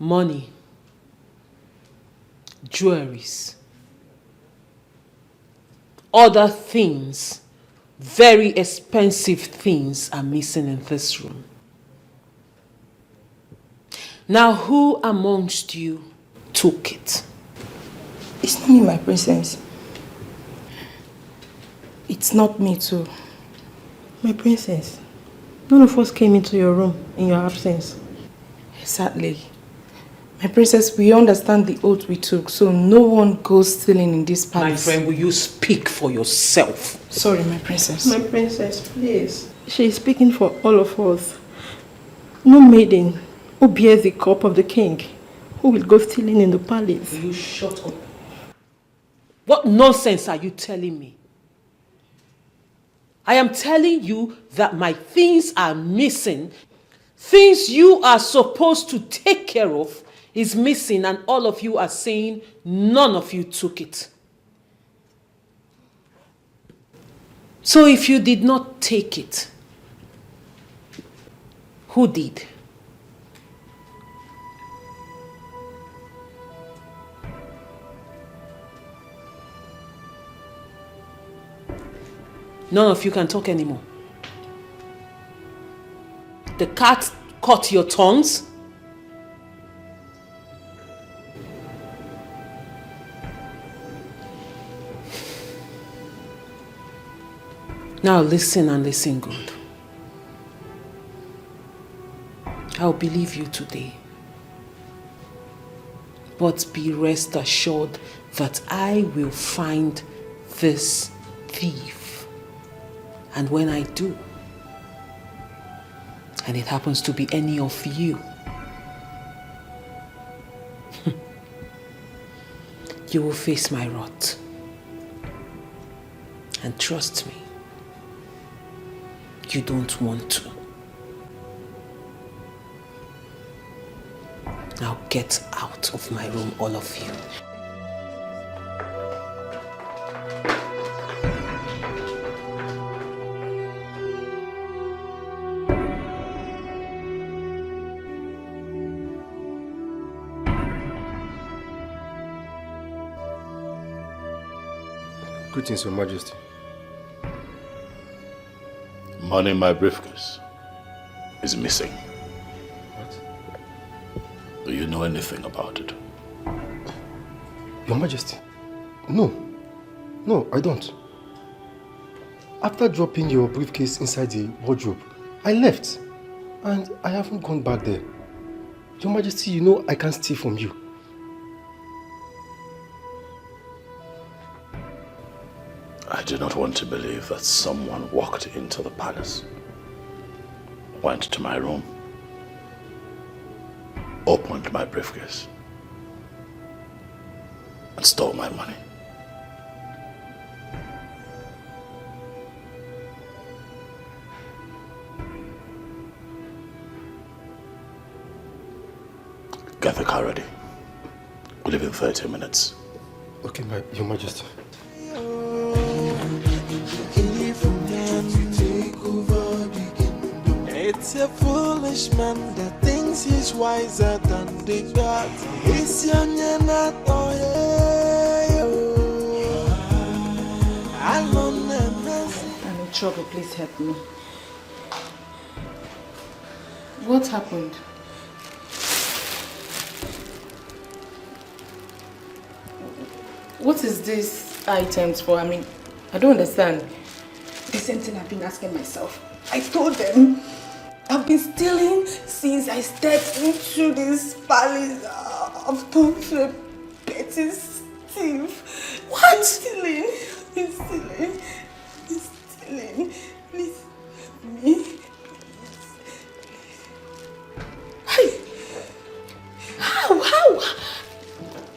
Money, jewelries, other things, very expensive things are missing in this room. Now, who amongst you took it? It's not me, my princess. It's not me too. My princess, none of us came into your room in your absence. Exactly. My princess, we understand the oath we took, so no one goes stealing in this palace. My friend, will you speak for yourself? Sorry, my princess. My princess, please. She is speaking for all of us. No maiden who bears the cup of the king who will go stealing in the palace. Will you shut up? What nonsense are you telling me? I am telling you that my things are missing. Things you are supposed to take care of is missing, and all of you are saying none of you took it. So if you did not take it, who did? None of you can talk anymore. The cat caught your tongues. Now listen and listen good. I'll believe you today. But be rest assured that I will find this thief. And when I do, and it happens to be any of you, you will face my wrath. And trust me, you don't want to. Now get out of my room, all of you. Greetings, Your Majesty. Money in my briefcase is missing. What? Do you know anything about it? Your Majesty, no. No, I don't. After dropping your briefcase inside the wardrobe, I left. And I haven't gone back there. Your Majesty, you know I can't steal from you. I do not want to believe that someone walked into the palace, went to my room, opened my briefcase, and stole my money. Get the car ready. We leave in 30 minutes. Okay, Your Majesty. It's a foolish man that thinks he's wiser than the gods. It's young and not I'm in trouble, please help me. What happened? What is this items for? I mean, I don't understand. The same thing I've been asking myself. I told them I've been stealing since I stepped into this palace. I've turned to a petty thief. What? Stealing. Stealing. Stealing. Please, me. Hey. How?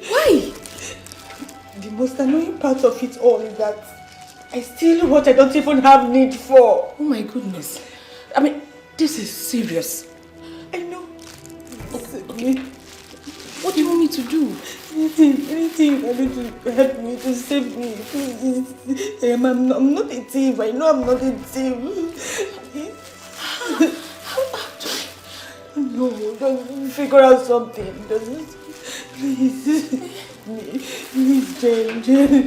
Why? The most annoying part of it all is that I steal what I don't even have need for. Oh my goodness. I mean, this is serious. I know. Okay. What do you want me to do? Anything you can do to help me, to save me, please. I'm not a thief. I know I'm not a thief. No, just figure out something. Please. Please, Jane. Please.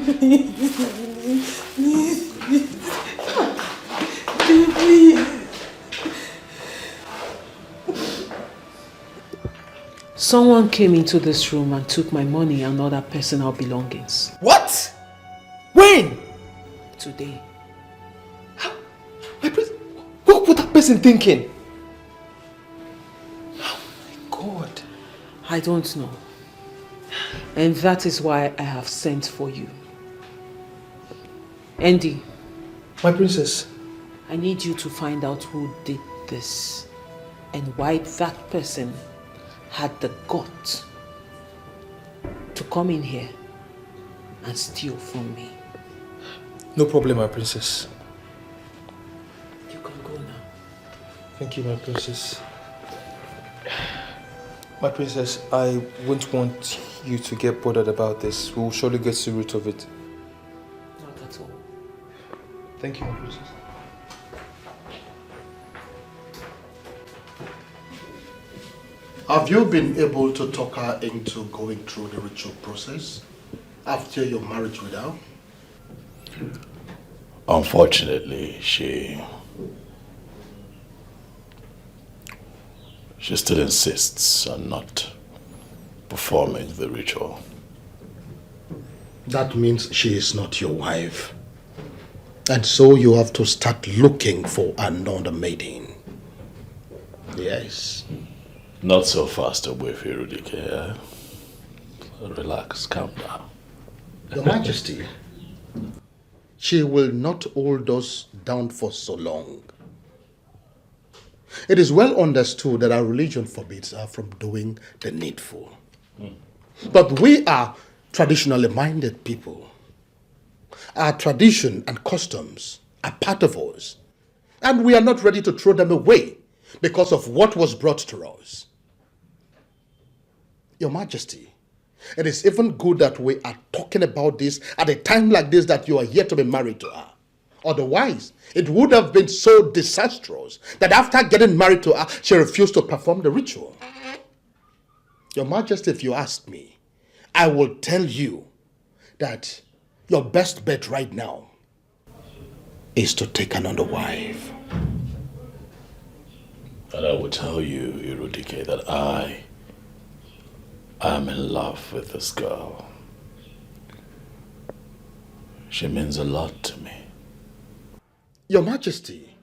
Someone came into this room and took my money and other personal belongings. What? When? Today. What was that person thinking? Oh my God. I don't know. And that is why I have sent for you. Andy. My princess. I need you to find out who did this and why that person had the gut to come in here and steal from me. No problem, my princess. You can go now. Thank you, my princess. My princess, I won't want you to get bothered about this. We'll surely get to the root of it. Not at all. Thank you, my princess. Have you been able to talk her into going through the ritual process after your marriage with her? Unfortunately, she still insists on not performing the ritual. That means she is not your wife. And so you have to start looking for another maiden. Yes. Not so fast away, EveryLady. Relax, calm down. Your Majesty, she will not hold us down for so long. It is well understood that our religion forbids her from doing the needful. But we are traditionally minded people. Our tradition and customs are part of us. And we are not ready to throw them away because of what was brought to us. Your Majesty, it is even good that we are talking about this at a time like this that you are yet to be married to her. Otherwise, it would have been so disastrous that after getting married to her, she refused to perform the ritual. Your Majesty, if you ask me, I will tell you that your best bet right now is to take another wife. And I will tell you, Irudike, that I am in love with this girl. She means a lot to me. Your Majesty,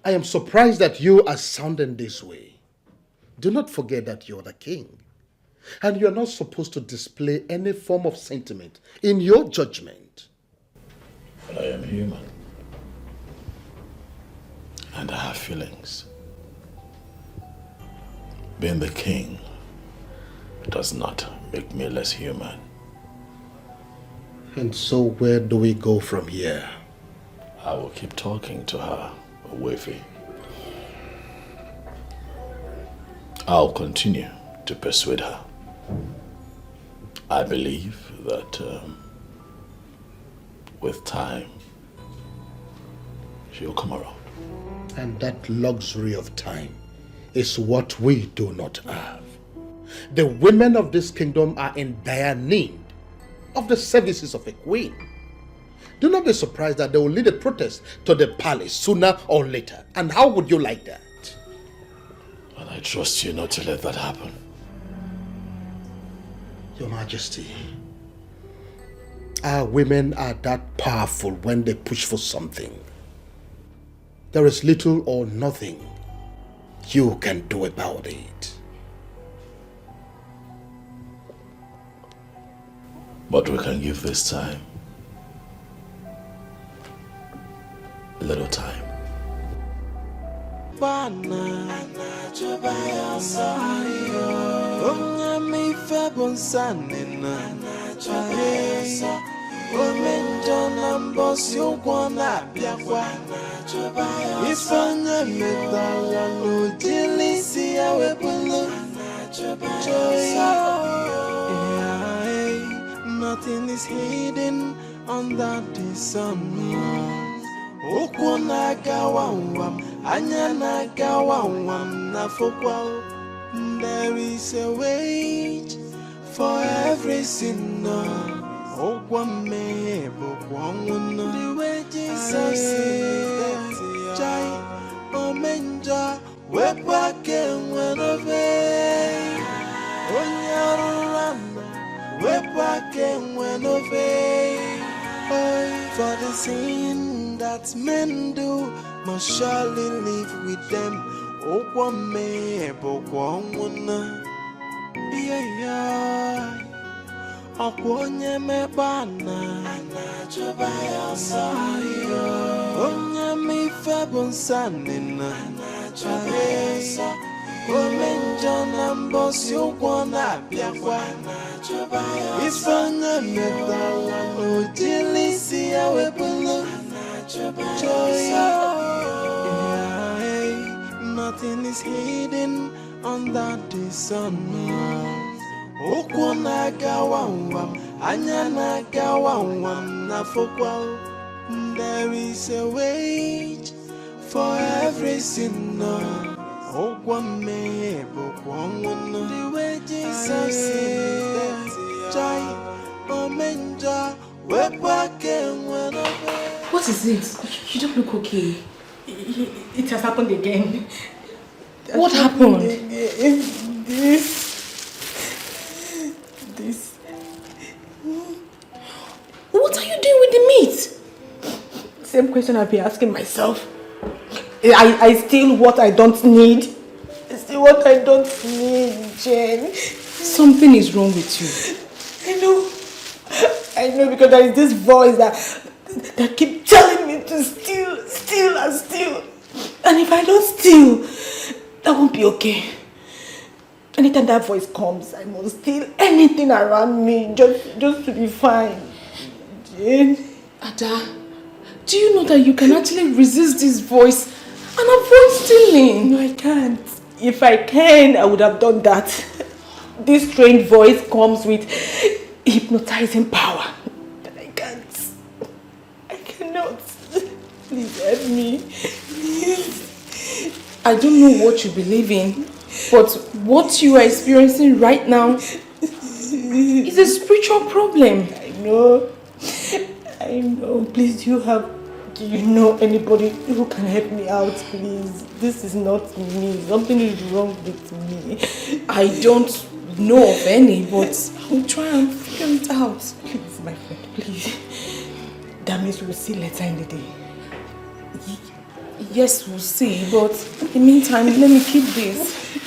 I am surprised that you are sounding this way. Do not forget that you are the king. And you are not supposed to display any form of sentiment in your judgment. But I am human. And I have feelings. Being the king does not make me less human. And so where do we go from here? I will keep talking to her, Wavy. I'll continue to persuade her. I believe that with time, she'll come around. And that luxury of time is what we do not have. The women of this kingdom are in dire need of the services of a queen. Do not be surprised that they will lead a protest to the palace sooner or later. And how would you like that? And I trust you not to let that happen. Your Majesty, our women are that powerful when they push for something. There is little or nothing you can do about it. But we can give this time a little time. Nothing is hidden under the sun. Okuna gawawam, anyana gawawam na fokwa. There is a wage for every sinner. Okwame bokwanguna. The wages of sin. Jai omenja wepake wenove. Onyarulana wepake wenove. For the sin that men do must surely live with them. Okwame bokwanguna. Yeah. Okwonye mebana Anachobaya sayo Onye mi febon sanina Anachobaya sayo Omenjona mbosi ukwana biakwa Anachobaya Ifanya metala Ojilisi ya webulu Anachobaya Nothing is hidden under the sun. Okwana gawawam, anyana gawawam na fokwa. There is a wage for every sinner. Okwame bokwanguna. The wages of sin. Jai omenja wepake whenever. What is it? You don't look okay. It has happened again. What happened? This. What are you doing with the meat? Same question I've been asking myself. I steal what I don't need. I steal what I don't need, Jen. Something is wrong with you. I know because there is this voice that keeps telling me to steal and steal. And if I don't steal, that won't be okay. Anytime that voice comes, I must steal anything around me just to be fine. Jane. Ada, Do you know that you can actually resist this voice and avoid stealing? No, I can't. If I can, I would have done that. This strange voice comes with hypnotizing power. But I can't. I cannot. Please help me. Please. I don't know what you believe in, but what you are experiencing right now is a spiritual problem. I know. I know. Please, do you know anybody who can help me out, please? This is not me. Something is wrong with me. I don't know of any, but I'll try and figure it out. Please, my friend, please. That means we'll see later in the day. Yes, we'll see, but in the meantime, let me keep this.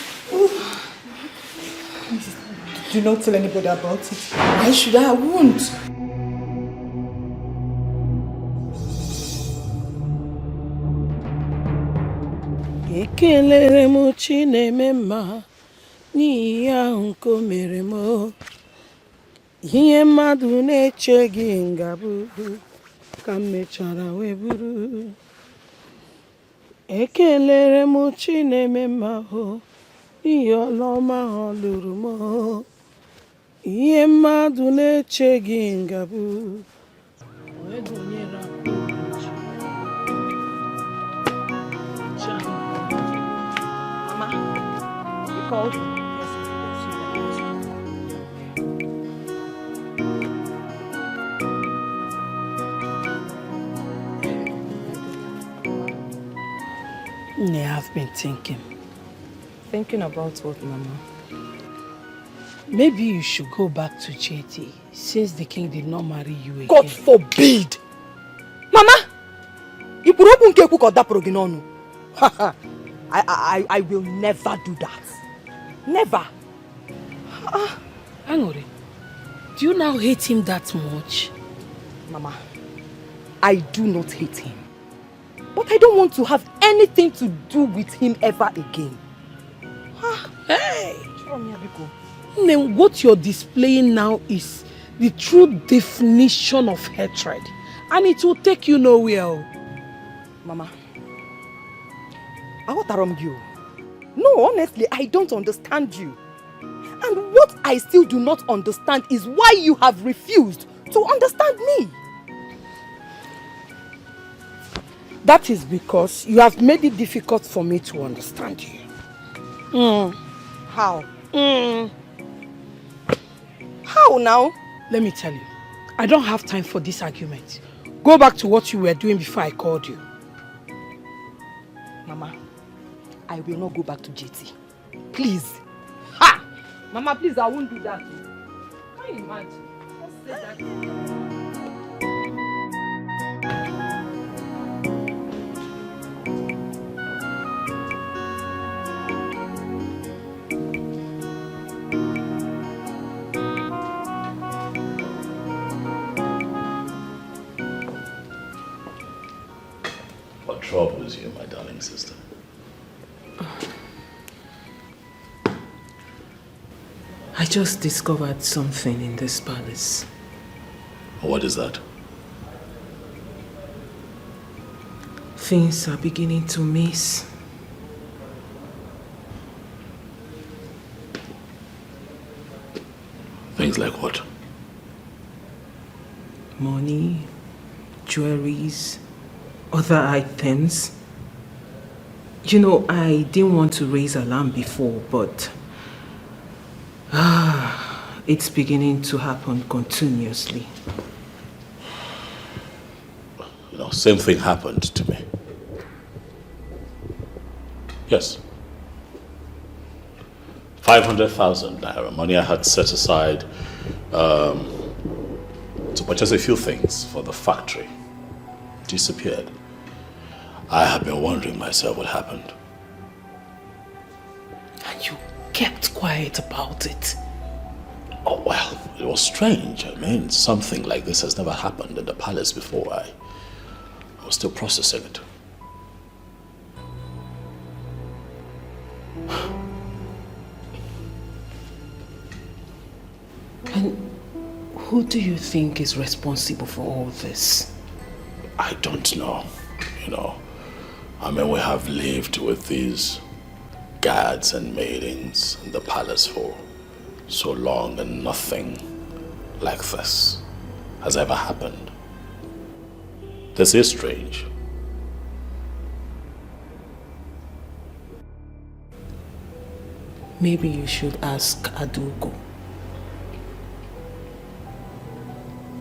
Please, do not tell anybody about it. Why should I? I won't. Ekelere m Chineme mma n'ihi ihe ahụ nke o mere m. Ihe mmadụ na-echeghị ngabụ ka m mechara wee bụrụ. Ekelere m Chineme mma n'ihi ọlụ ọma ọ lụrụ m. Ihe mmadụ na-echeghị ngabụ wee gụnyere called? I've been thinking. Thinking about what, Mama? Maybe you should go back to JT since the king did not marry you again. God forbid! Mama! You put up unkeku ko dapro ginonu. I will never do that. Never. Angore, do you now hate him that much? Mama, I do not hate him. But I don't want to have anything to do with him ever again. Hey! Then what you're displaying now is the true definition of hatred. And it will take you nowhere. Mama, I want you. No, honestly, I don't understand you. And what I still do not understand is why you have refused to understand me. That is because you have made it difficult for me to understand you. How? How now? Let me tell you, I don't have time for this argument. Go back to what you were doing before I called you. Mama, I will not go back to JT. Please. Ha! Mama, please, I won't do that. Can you imagine? Just say that. What troubles you, my darling sister? I just discovered something in this palace. What is that? Things are beginning to miss. Things like what? Money, jewelries, other items. You know, I didn't want to raise alarm before, but it's beginning to happen continuously. You know, same thing happened to me. Yes. 500,000 naira, money I had set aside to purchase a few things for the factory, disappeared. I have been wondering myself what happened. And you kept quiet about it. Oh, well, it was strange. I mean, something like this has never happened in the palace before. I was still processing it. And who do you think is responsible for all this? I don't know, you know. I mean, we have lived with these guards and maidens in the palace for so long and nothing like this has ever happened. This is strange. Maybe you should ask Adugo.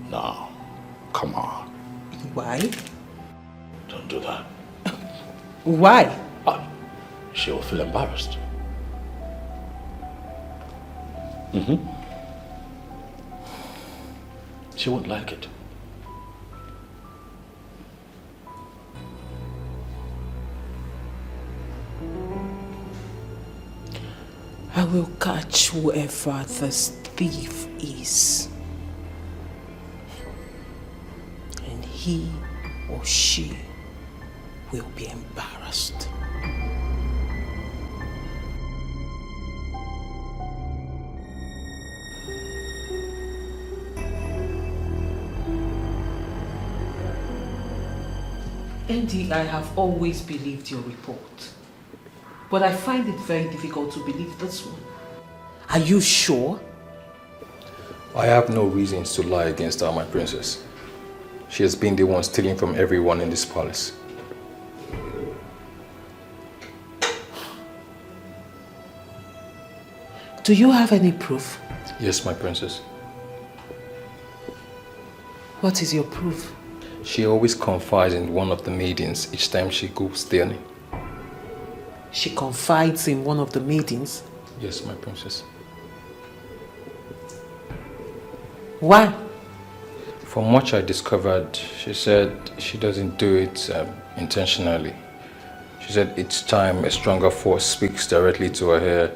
No, come on. Why? Don't do that. Why? She will feel embarrassed. She won't like it. I will catch whoever this thief is. And he or she will be embarrassed. Andy, I have always believed your report. But I find it very difficult to believe this one. Are you sure? I have no reasons to lie against her, my princess. She has been the one stealing from everyone in this palace. Do you have any proof? Yes, my princess. What is your proof? She always confides in one of the maidens each time she goes stealing. She confides in one of the maidens? Yes, my princess. Why? From what I discovered, she said she doesn't do it intentionally. She said each time a stronger force speaks directly to her hair,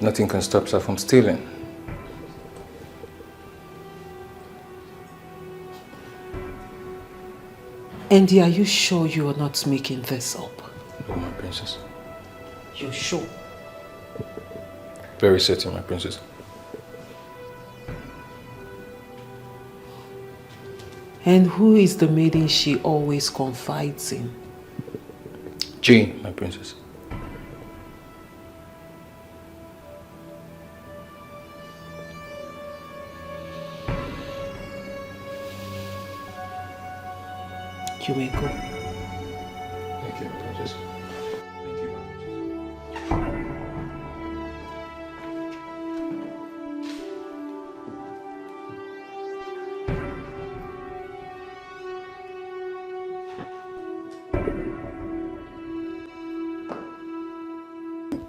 nothing can stop her from stealing. Andy, are you sure you are not making this up? No, my princess. You're sure? Very certain, my princess. And who is the maiden she always confides in? Jane, my princess. You may go. Thank you, princess. Thank you,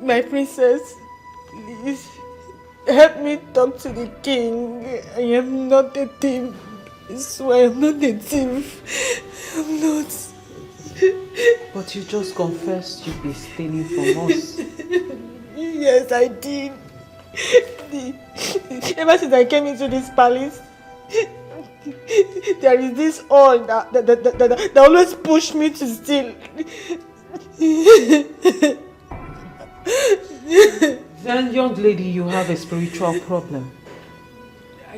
My princess, please help me talk to the king. I am not a thief. I swear I'm not a thief. I'm not. But you just confessed you've been stealing from us. Yes, I did. Ever since I came into this palace, there is this all that always push me to steal. Then, young lady, you have a spiritual problem.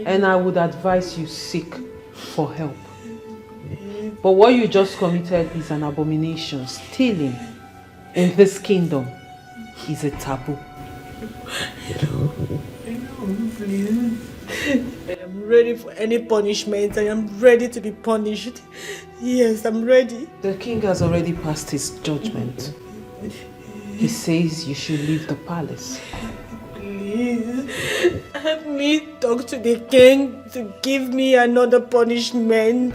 And I would advise you seek for help. But what you just committed is an abomination. Stealing in this kingdom is a taboo. I know, please. I am ready for any punishment. I am ready to be punished. Yes, I'm ready. The king has already passed his judgment. He says you should leave the palace. Please, help me talk to the king to give me another punishment.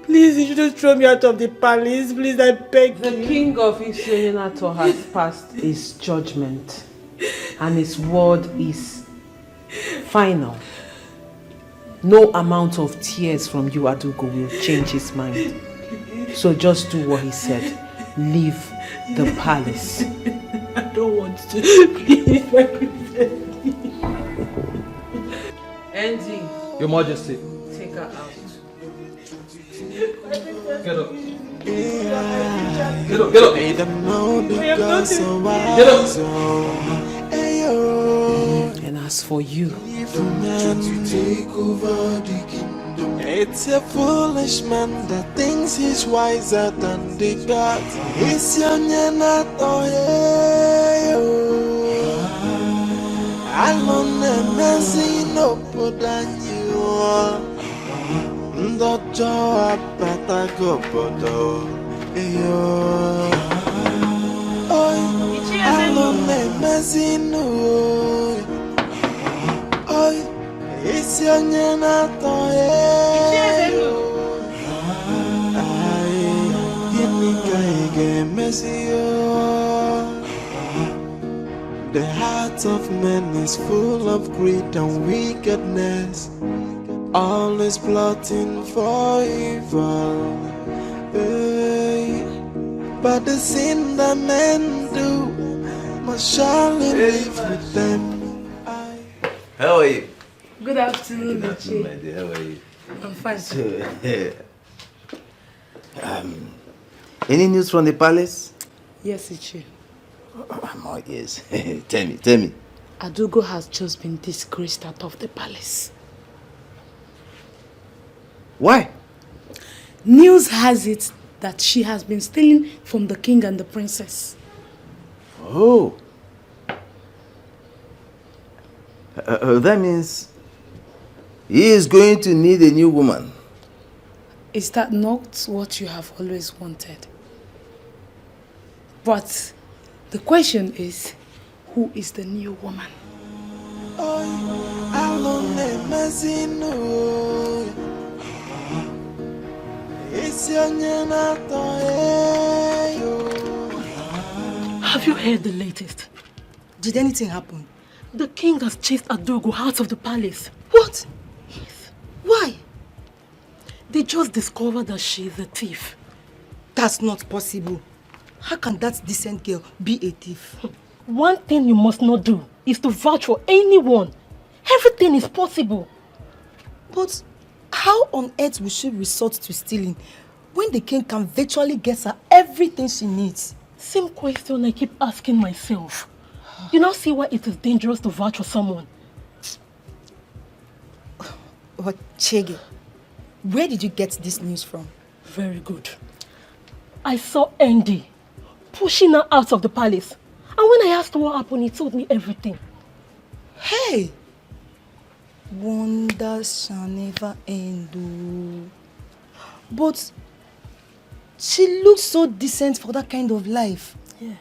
Please, you shouldn't throw me out of the palace. Please, I beg you. The king of Israel has passed his judgment. And his word is final. No amount of tears from you, Adugo, will change his mind. So just do what he said. Leave the palace. I don't want to. Please, my princess. Andy. Your Majesty. Take her out. Get up. Get up, get up. Get And as for you, to take over the kingdom. It's a foolish man that thinks he's wiser than the gods. It's your alone and messy no put on you. Ndojo apata go podo. Alone and messy no. It's your the heart of man is full of greed and wickedness, always plotting for evil. But the sin that men do must surely live with them. How are you? Good afternoon, Good afternoon, my dear. How are you? I'm fine. So, any news from the palace? Yes, Ichi. Oh, yes. Tell me. Adugo has just been disgraced out of the palace. Why? News has it that she has been stealing from the king and the princess. Oh. That means he is going to need a new woman. Is that not what you have always wanted? But the question is, who is the new woman? Have you heard the latest? Did anything happen? The king has chased Adogo out of the palace. What? Yes. Why? They just discovered that she is a thief. That's not possible. How can that decent girl be a thief? One thing you must not do is to vouch for anyone. Everything is possible. But how on earth will she resort to stealing when the king can virtually get her everything she needs? Same question I keep asking myself. You now see why it is dangerous to vouch for someone. But Chege, where did you get this news from? Very good. I saw Andy pushing her out of the palace. And when I asked what happened, he told me everything. Hey! Wonders shall never end. But she looks so decent for that kind of life. Yeah.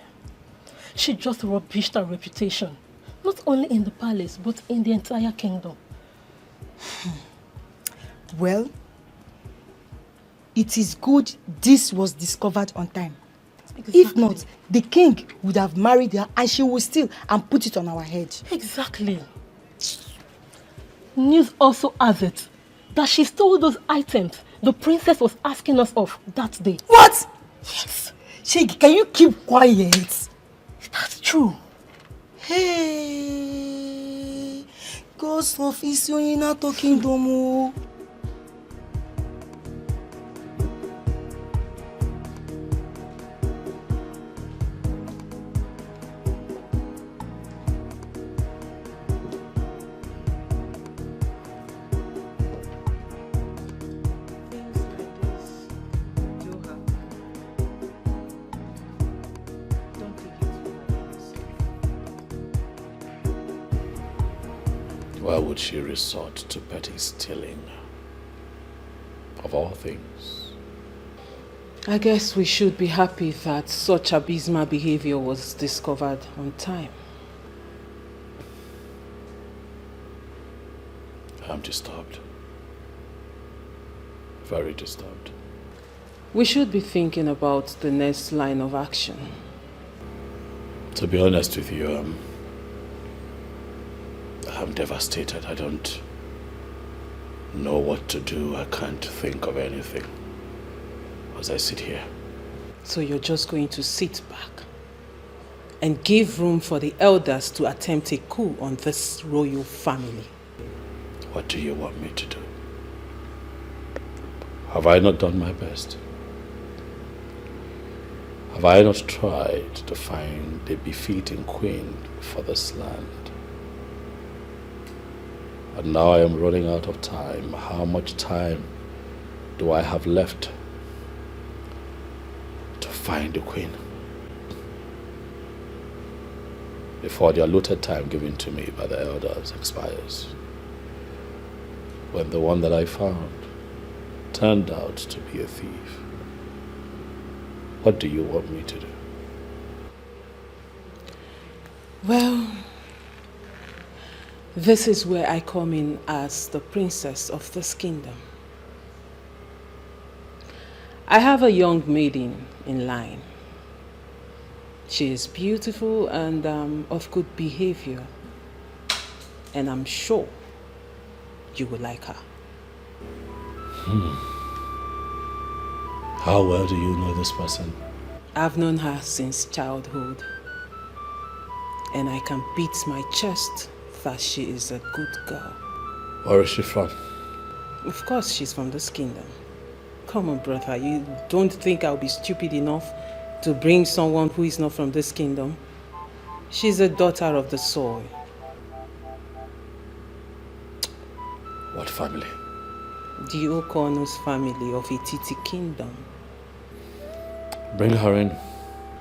She just rubbished her reputation. Not only in the palace, but in the entire kingdom. Well, it is good this was discovered on time. Exactly. If not, the king would have married her and she would steal and put it on our head. Exactly. News also has it that she stole those items the princess was asking us of that day. What? Yes. Shegi, can you keep quiet? That's true. Hey, Ghost of Isyonina talking domo. Why would she resort to petty stealing? Of all things. I guess we should be happy that such abysmal behavior was discovered on time. I'm disturbed. Very disturbed. We should be thinking about the next line of action. To be honest with you, I'm devastated. I don't know what to do. I can't think of anything as I sit here. So you're just going to sit back and give room for the elders to attempt a coup on this royal family? What do you want me to do? Have I not done my best? Have I not tried to find a befitting queen for this land? And now I am running out of time. How much time do I have left to find the queen before the allotted time given to me by the elders expires? When the one that I found turned out to be a thief. What do you want me to do? Well, this is where I come in as the princess of this kingdom. I have a young maiden in line. She is beautiful and of good behavior. And I'm sure you will like her. How well do you know this person? I've known her since childhood. And I can beat my chest that she is a good girl. Where is she from? Of course she's from this kingdom. Come on, brother, you don't think I'll be stupid enough to bring someone who is not from this kingdom? She's a daughter of the soil. What family? The Okono's family of Ititi kingdom. Bring her in.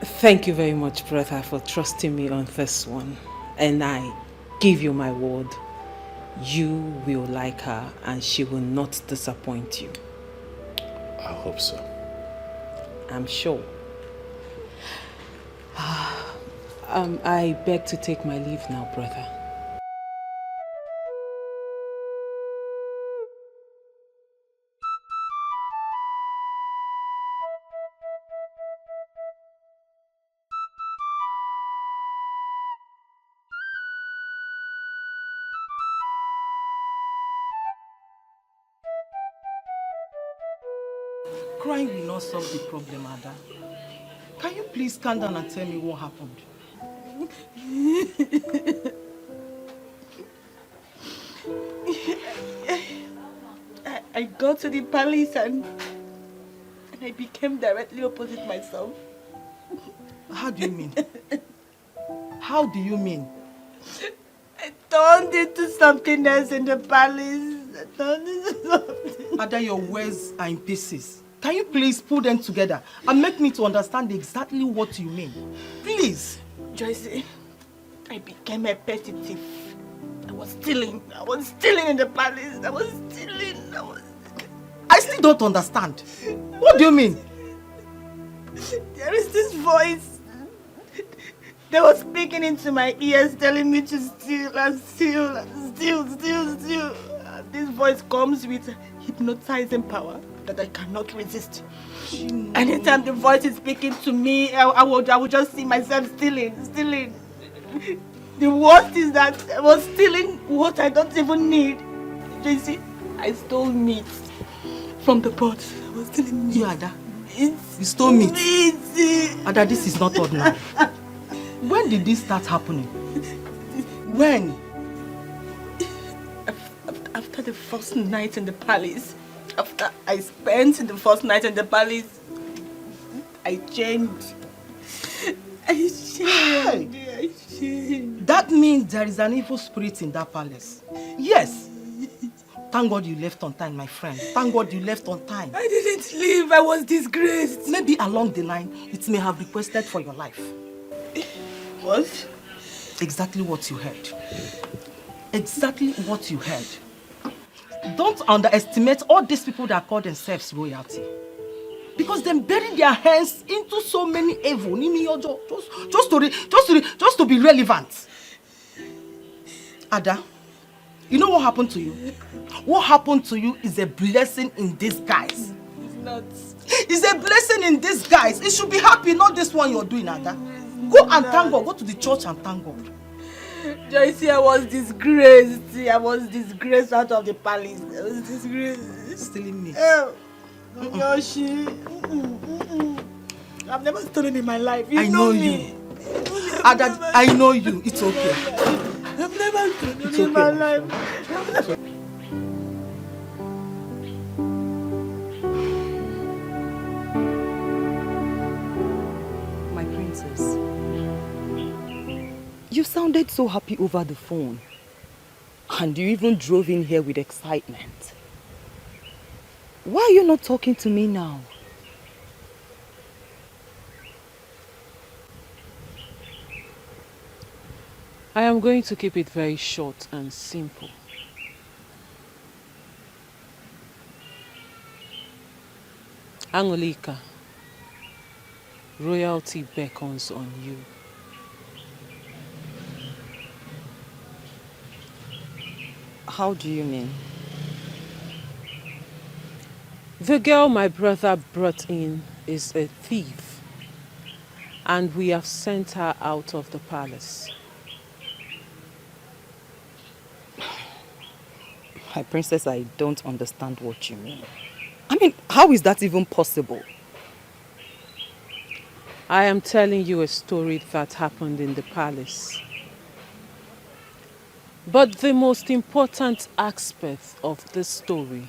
Thank you very much, brother, for trusting me on this one. And I give you my word, you will like her and she will not disappoint you. I hope so. I'm sure. I beg to take my leave now, brother. Crying will not solve the problem, Ada. Can you please calm down and tell me what happened? I got to the palace and I became directly opposite myself. How do you mean? How do you mean? I turned into something else in the palace. I turned into something. Ada, your words are in pieces. Can you please put them together and make me to understand exactly what you mean? Please. Joyce, I became a petty thief. I was stealing in the palace. I still don't understand. What do you mean? There is this voice that was speaking into my ears telling me to steal and steal and steal. This voice comes with hypnotizing power that I cannot resist. Anytime the voice is speaking to me, I would just see myself stealing. The worst is that I was stealing what I don't even need. You see, I stole meat from the pot. I was stealing meat. You, Ada? You stole meat? Ada, this is not ordinary. When did this start happening? When? After the first night in the palace. After I spent the first night in the palace, I changed. That means there is an evil spirit in that palace. Yes. Thank God you left on time, my friend. Thank God you left on time. I didn't leave. I was disgraced. Maybe along the line, it may have requested for your life. What? Exactly what you heard. Exactly what you heard. Don't underestimate all these people that call themselves royalty. Because they bury their hands into so many evil, just to be relevant. Ada, you know what happened to you? What happened to you is a blessing in disguise. It's not. It's a blessing in disguise. You should be happy, not this one you're doing, Ada. Go and thank God. Go to the church and thank God. Joyce, I was disgraced. I was disgraced out of the palace. I was disgraced. Stealing me. Yoshi. I've never stolen in my life. I know you. Ada, I know you. It's okay. I've never stolen in my life. My princess. You sounded so happy over the phone. And you even drove in here with excitement. Why are you not talking to me now? I am going to keep it very short and simple. Angolika, royalty beckons on you. How do you mean? The girl my brother brought in is a thief, and we have sent her out of the palace. My princess, I don't understand what you mean. I mean, how is that even possible? I am telling you a story that happened in the palace. But the most important aspect of this story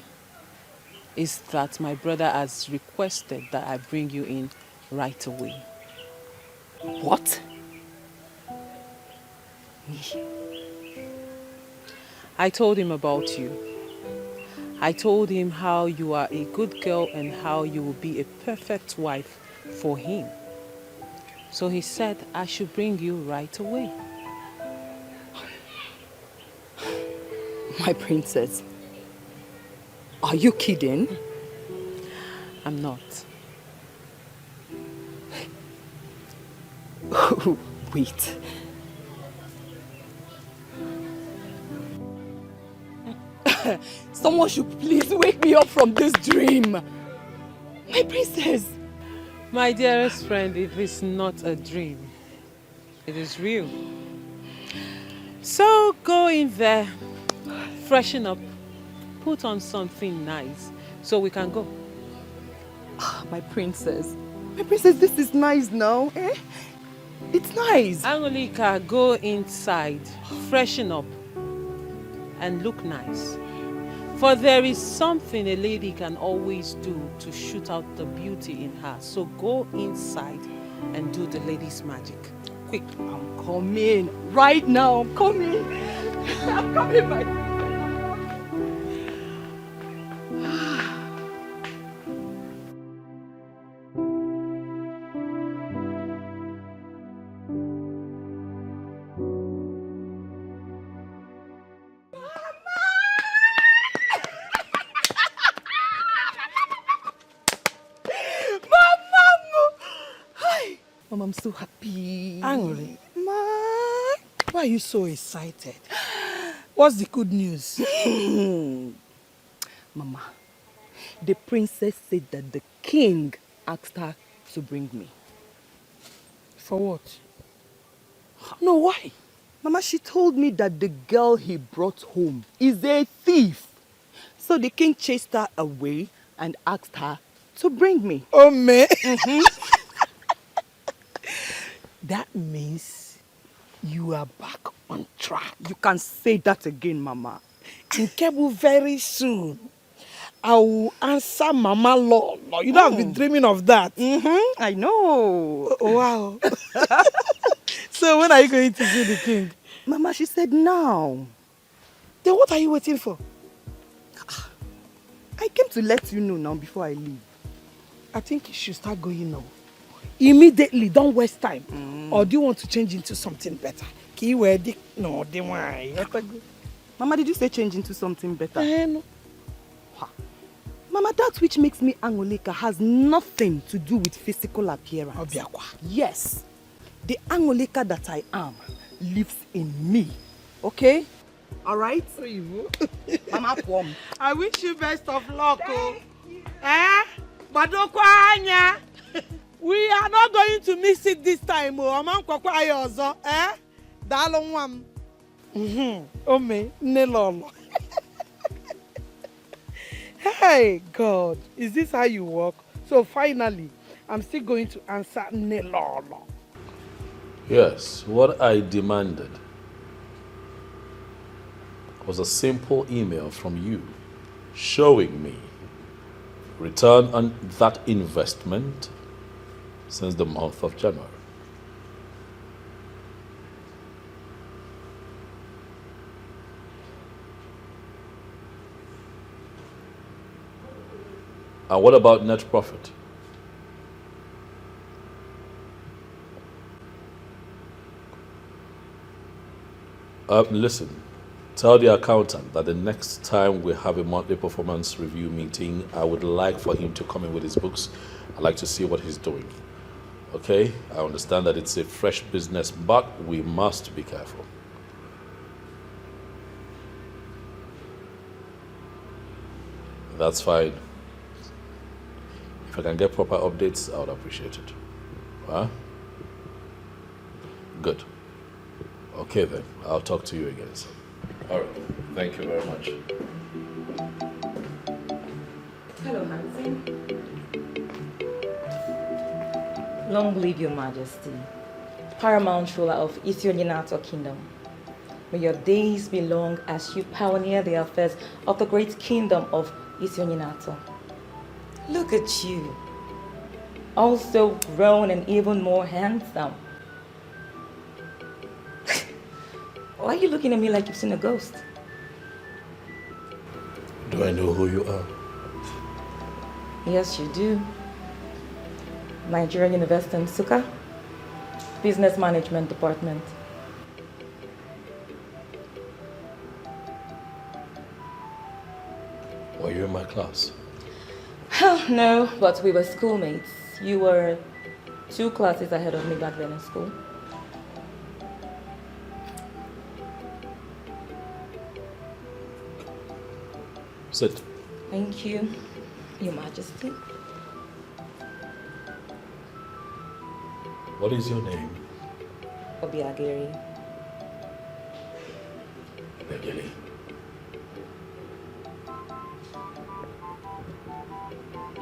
is that my brother has requested that I bring you in right away. What? I told him about you. I told him how you are a good girl and how you will be a perfect wife for him. So he said I should bring you right away. My princess, are you kidding? I'm not. Wait. Someone should please wake me up from this dream. My princess. My dearest friend, it is not a dream. It is real. So go in there, freshen up, put on something nice so we can go. My princess. My princess, this is nice now. Eh? It's nice. Angolika, go inside, freshen up, and look nice. For there is something a lady can always do to shoot out the beauty in her. So go inside and do the lady's magic. Quick. I'm coming. Right now, I'm coming. I'm coming, my princess. Mom, I'm so happy. Angry. Ma, why are you so excited? What's the good news? Mama, the princess said that the king asked her to bring me. For what? No, why? Mama, she told me that the girl he brought home is a thief. So the king chased her away and asked her to bring me. Oh, man. That means you are back on track. You can say that again, Mama. In Kebu, very soon, I will answer Mama Law. You know, I've been dreaming of that. I know. Wow. So when are you going to see the king? Mama, she said now. Then what are you waiting for? I came to let you know now before I leave. I think you should start going now. Immediately, don't waste time. Or do you want to change into something better? No, they want. Mama, did you say change into something better? No. Mama, that which makes me Angolika has nothing to do with physical appearance. Obiakwa. Yes. The Angolika that I am lives in me. Okay? Alright? Mama, Pom. I wish you best of luck. Badokwanya. We are not going to miss it this time. Dalonwam. Ome, Nelolo. Hey, God, is this how you walk? So finally, I'm still going to answer Nelolo. Yes, what I demanded was a simple email from you showing me return on that investment since the month of January. And what about net profit? Listen, tell the accountant that the next time we have a monthly performance review meeting, I would like for him to come in with his books. I'd like to see what he's doing. Okay? I understand that it's a fresh business, but we must be careful. That's fine. If I can get proper updates, I would appreciate it. Huh? Good. Okay then, I'll talk to you again soon. All right, thank you very much. Hello, Hansen. Long live your majesty, paramount ruler of Ethiopian Kingdom. May your days be long as you pioneer the affairs of the great kingdom of Ethiopian. Look at you, also grown and even more handsome. Why are you looking at me like you've seen a ghost? Do I know who you are? Yes, you do. Nigerian University in Nsukka, Business Management Department. Were you in my class? No, but we were schoolmates. You were 2 classes ahead of me back then in school. Sit. Thank you, Your Majesty. What is your name? Obiageri. Begili.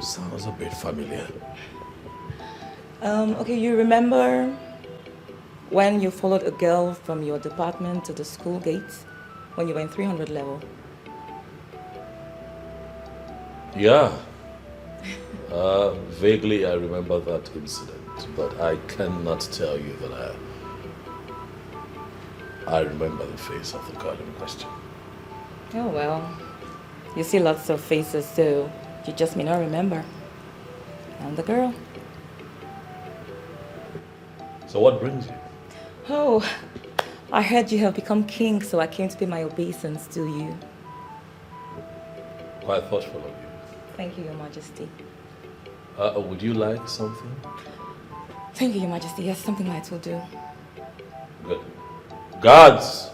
Sounds a bit familiar. Okay, you remember when you followed a girl from your department to the school gate when you were in 300 level? Yeah. Vaguely I remember that incident, but I cannot tell you that I remember the face of the girl in question. Oh well, you see lots of faces, so you just may not remember. I'm the girl. So what brings you? Oh, I heard you have become king, so I came to pay my obeisance to you. Quite thoughtful of you. Thank you, Your Majesty. Would you like something? Thank you, Your Majesty. Yes, something light will do. Good. Guards!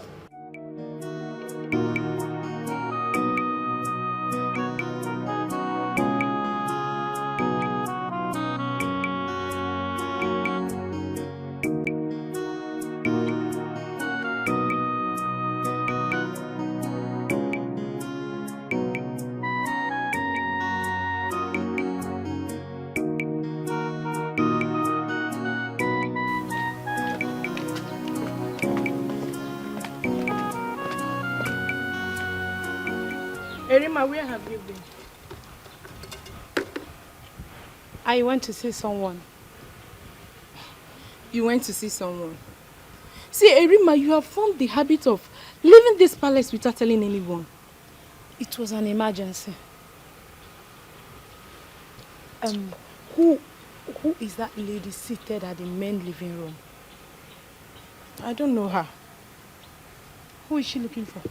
Erima, where have you been? I went to see someone. You went to see someone? See, Erima, you have formed the habit of leaving this palace without telling anyone. It was an emergency. Who is that lady seated at the main living room? I don't know her. Who is she looking for?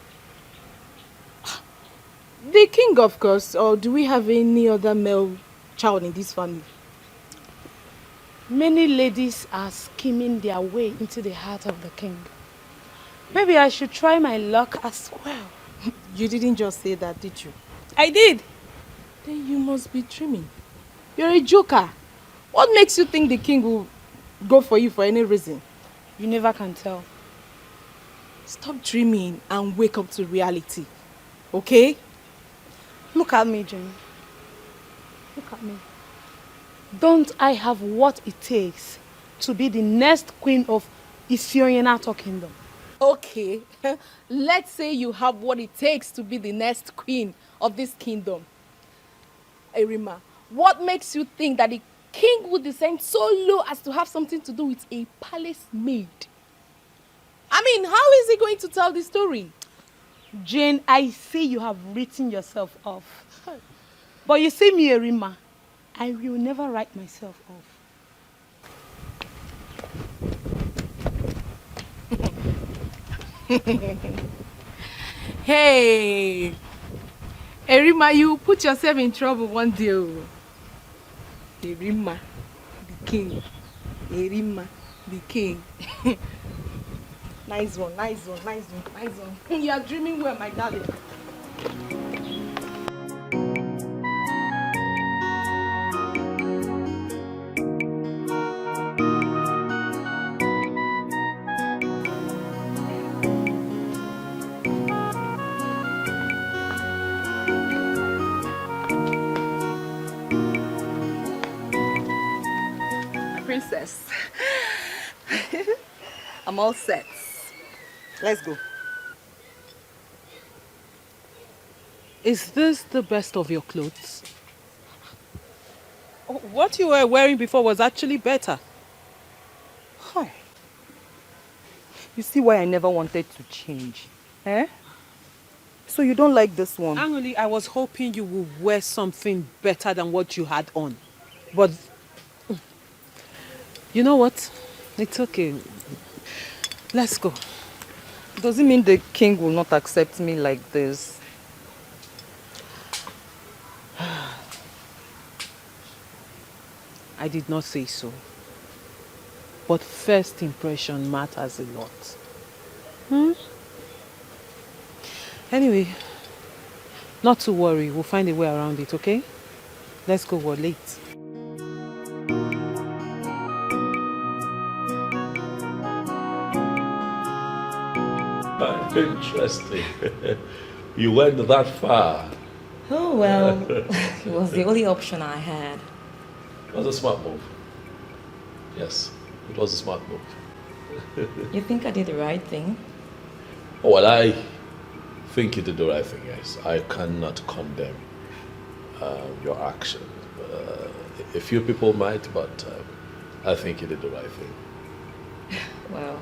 The king, of course. Or do we have any other male child in this family? Many ladies are skimming their way into the heart of the king. Maybe I should try my luck as well. You didn't just say that, did you? I did. Then you must be dreaming. You're a joker. What makes you think the king will go for you for any reason? You never can tell. Stop dreaming and wake up to reality. Okay? Look at me, Jane. Look at me. Don't I have what it takes to be the next queen of Ethiopian Kingdom? Okay. Let's say you have what it takes to be the next queen of this kingdom. Erima, what makes you think that the king would descend so low as to have something to do with a palace maid? I mean, how is he going to tell the story? Jane, I see you have written yourself off. But you see me, Erima, I will never write myself off. Hey, Erima, you put yourself in trouble one day. Erima, the king. Erima, the king. Nice one, nice one, nice one, nice one. You are dreaming well, my darling. Princess. I'm all set. Let's go. Is this the best of your clothes? What you were wearing before was actually better. Hi. You see why I never wanted to change, eh? So you don't like this one? Angoli, I was hoping you would wear something better than what you had on. But, you know what? It's okay. Let's go. Does it mean the king will not accept me like this? I did not say so. But first impression matters a lot. Anyway, not to worry. We'll find a way around it, okay? Let's go, we're late. Interesting. You went that far. Oh, well, it was the only option I had. It was a smart move. Yes, it was a smart move. You think I did the right thing? Oh, well, I think you did the right thing, yes. I cannot condemn your action. A few people might, but I think you did the right thing. Well,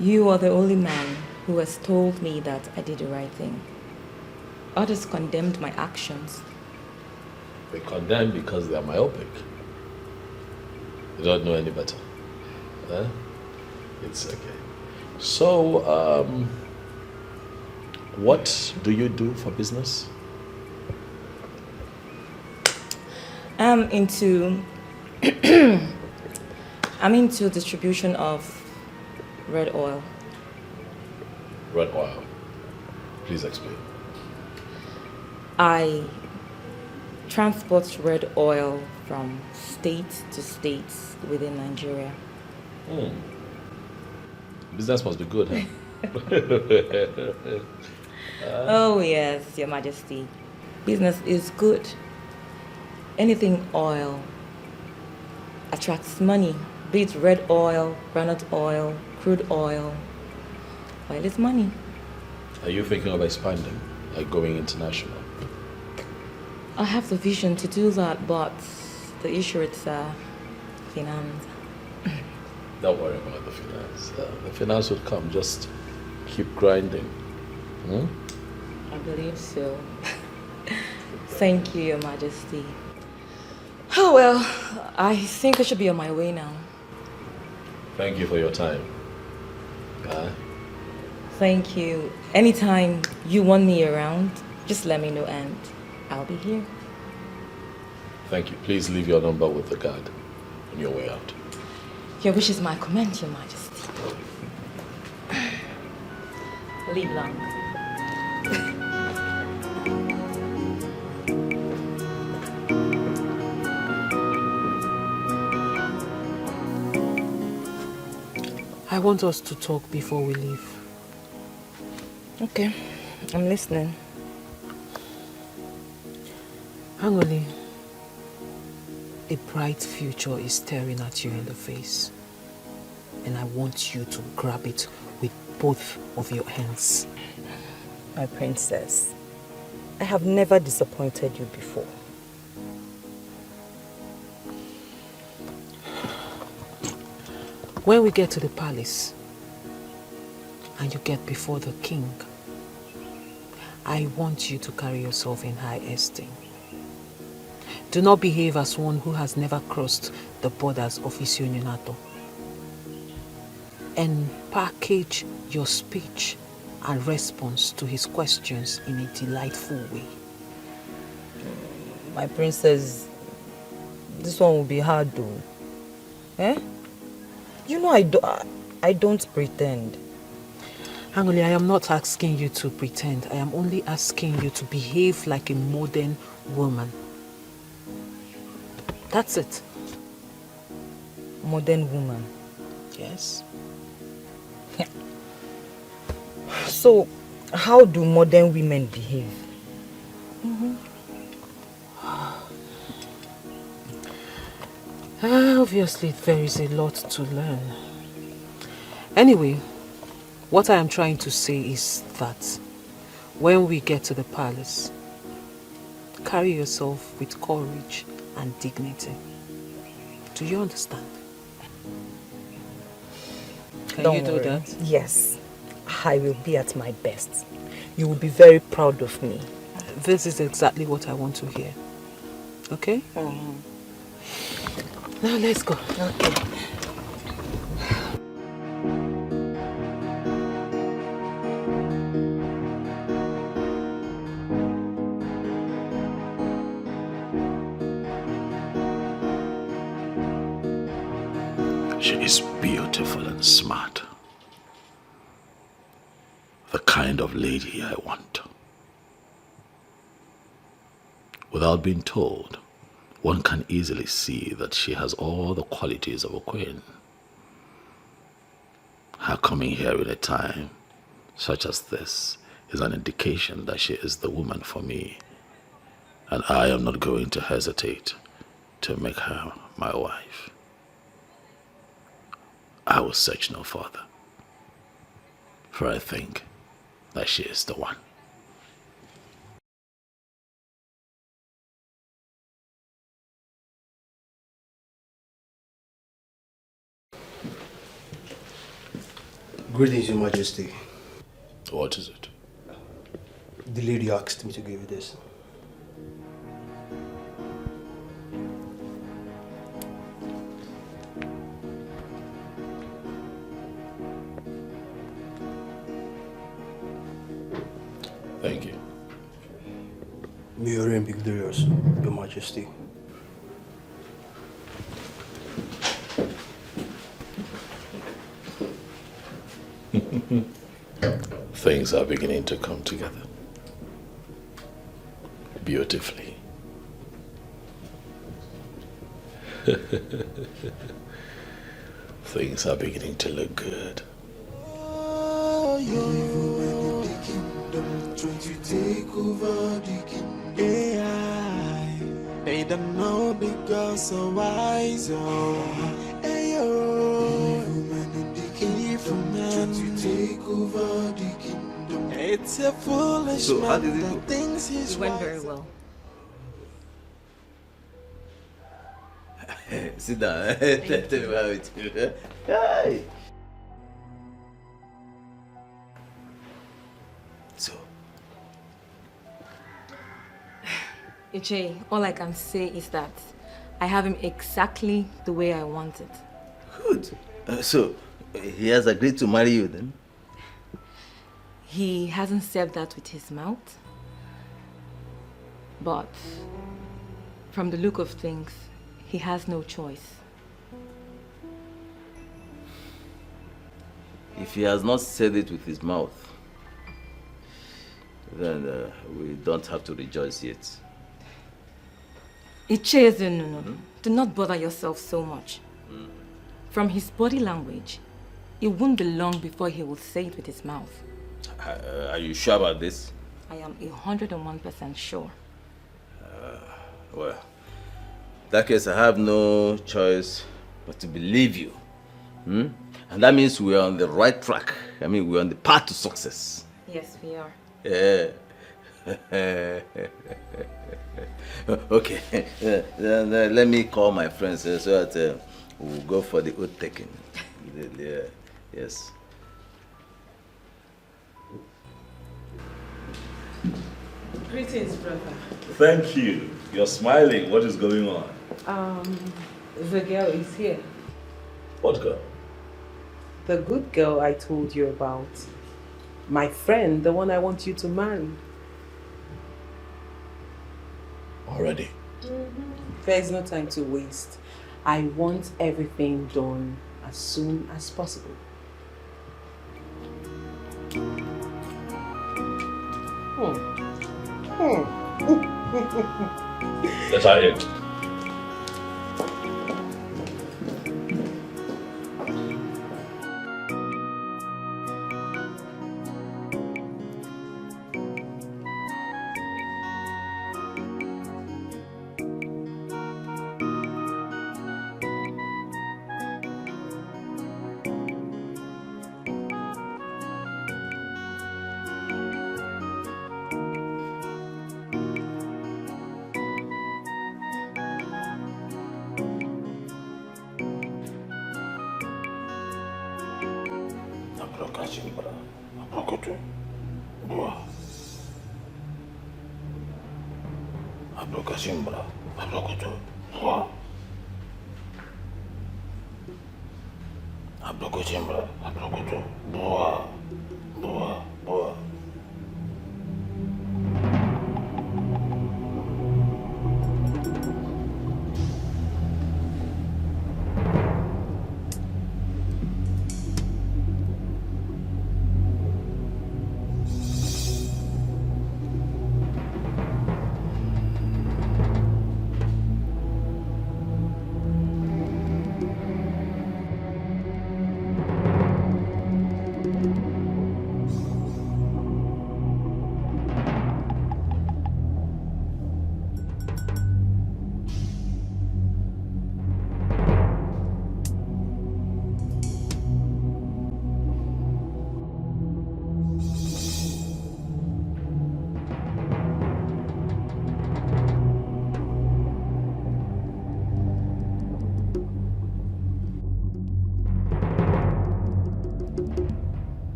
you are the only man who has told me that I did the right thing. Others condemned my actions. They condemn because they are myopic. They don't know any better. It's okay. So, what do you do for business? I'm into distribution of red oil. Red oil. Please explain. I transport red oil from state to state within Nigeria. Business must be good, huh? Oh yes, Your Majesty. Business is good. Anything oil attracts money, be it red oil, granite oil, crude oil. Oil is money. Are you thinking of expanding, like going international? I have the vision to do that, but the issue is finance. Don't worry about the finance. The finance will come. Just keep grinding. I believe so. Thank you, Your Majesty. Oh, well, I think I should be on my way now. Thank you for your time. Thank you. Anytime you want me around, just let me know and I'll be here. Thank you. Please leave your number with the guard on your way out. Your wish is my command, Your Majesty. Live long. I want us to talk before we leave. Okay, I'm listening. Angoli, a bright future is staring at you in the face. And I want you to grab it with both of your hands. My princess, I have never disappointed you before. When we get to the palace and you get before the king, I want you to carry yourself in high esteem. Do not behave as one who has never crossed the borders of Isionyinato. And package your speech and response to his questions in a delightful way. My princess, this one will be hard though. Eh? You know I don't pretend. Angoli, I am not asking you to pretend. I am only asking you to behave like a modern woman. That's it. Modern woman? Yes. So, how do modern women behave? Obviously, there is a lot to learn. Anyway, what I am trying to say is that when we get to the palace, carry yourself with courage and dignity. Do you understand? Can you do that? Yes, I will be at my best. You will be very proud of me. This is exactly what I want to hear. Okay? Now let's go. Okay. She is beautiful and smart. The kind of lady I want. Without being told, one can easily see that she has all the qualities of a queen. Her coming here in a time such as this is an indication that she is the woman for me, and I am not going to hesitate to make her my wife. I will search no further, for I think that she is the one. Greetings, Your Majesty. What is it? The lady asked me to give you this. Thank you. May your reign be glorious, Your Majesty. Things are beginning to come together beautifully. Things are beginning to look good. Trying to take over the kingdom. AI, they don't know the girls so wise. Ayo, evil man, trying to take over the kingdom. It's a foolish So, how did man it go? that thinks he's It went wise. very well. Sit down. Tell me about it. Hi. So, Iche, all I can say is that I have him exactly the way I want it. good. So, he has agreed to marry you then? He hasn't said that with his mouth, but from the look of things, he has no choice. If he has not said it with his mouth, then we don't have to rejoice yet. Iche, no. Do not bother yourself so much. From his body language, it won't be long before he will say it with his mouth. Are you sure about this? I am 101% sure. Well, in that case, I have no choice but to believe you. And that means we are on the right track. I mean, we're on the path to success. Yes, we are. Yeah. Okay. Then, let me call my friends so that we'll go for the oath taking. Yes. Greetings, brother. Thank you. You're smiling. What is going on? The girl is here. What girl? The good girl I told you about. My friend, the one I want you to marry. Already? There's no time to waste. I want everything done as soon as possible. Let's hide it.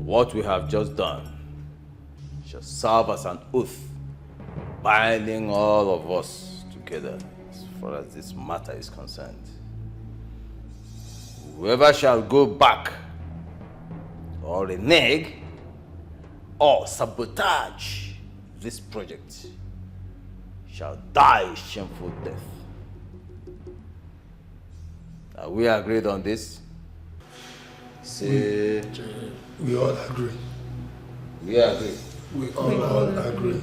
What we have just done shall serve as an oath, binding all of us together as far as this matter is concerned. Whoever shall go back or renege or sabotage this project shall die a shameful death. Are we agreed on this? Say... We all agree. We agree. We all agree.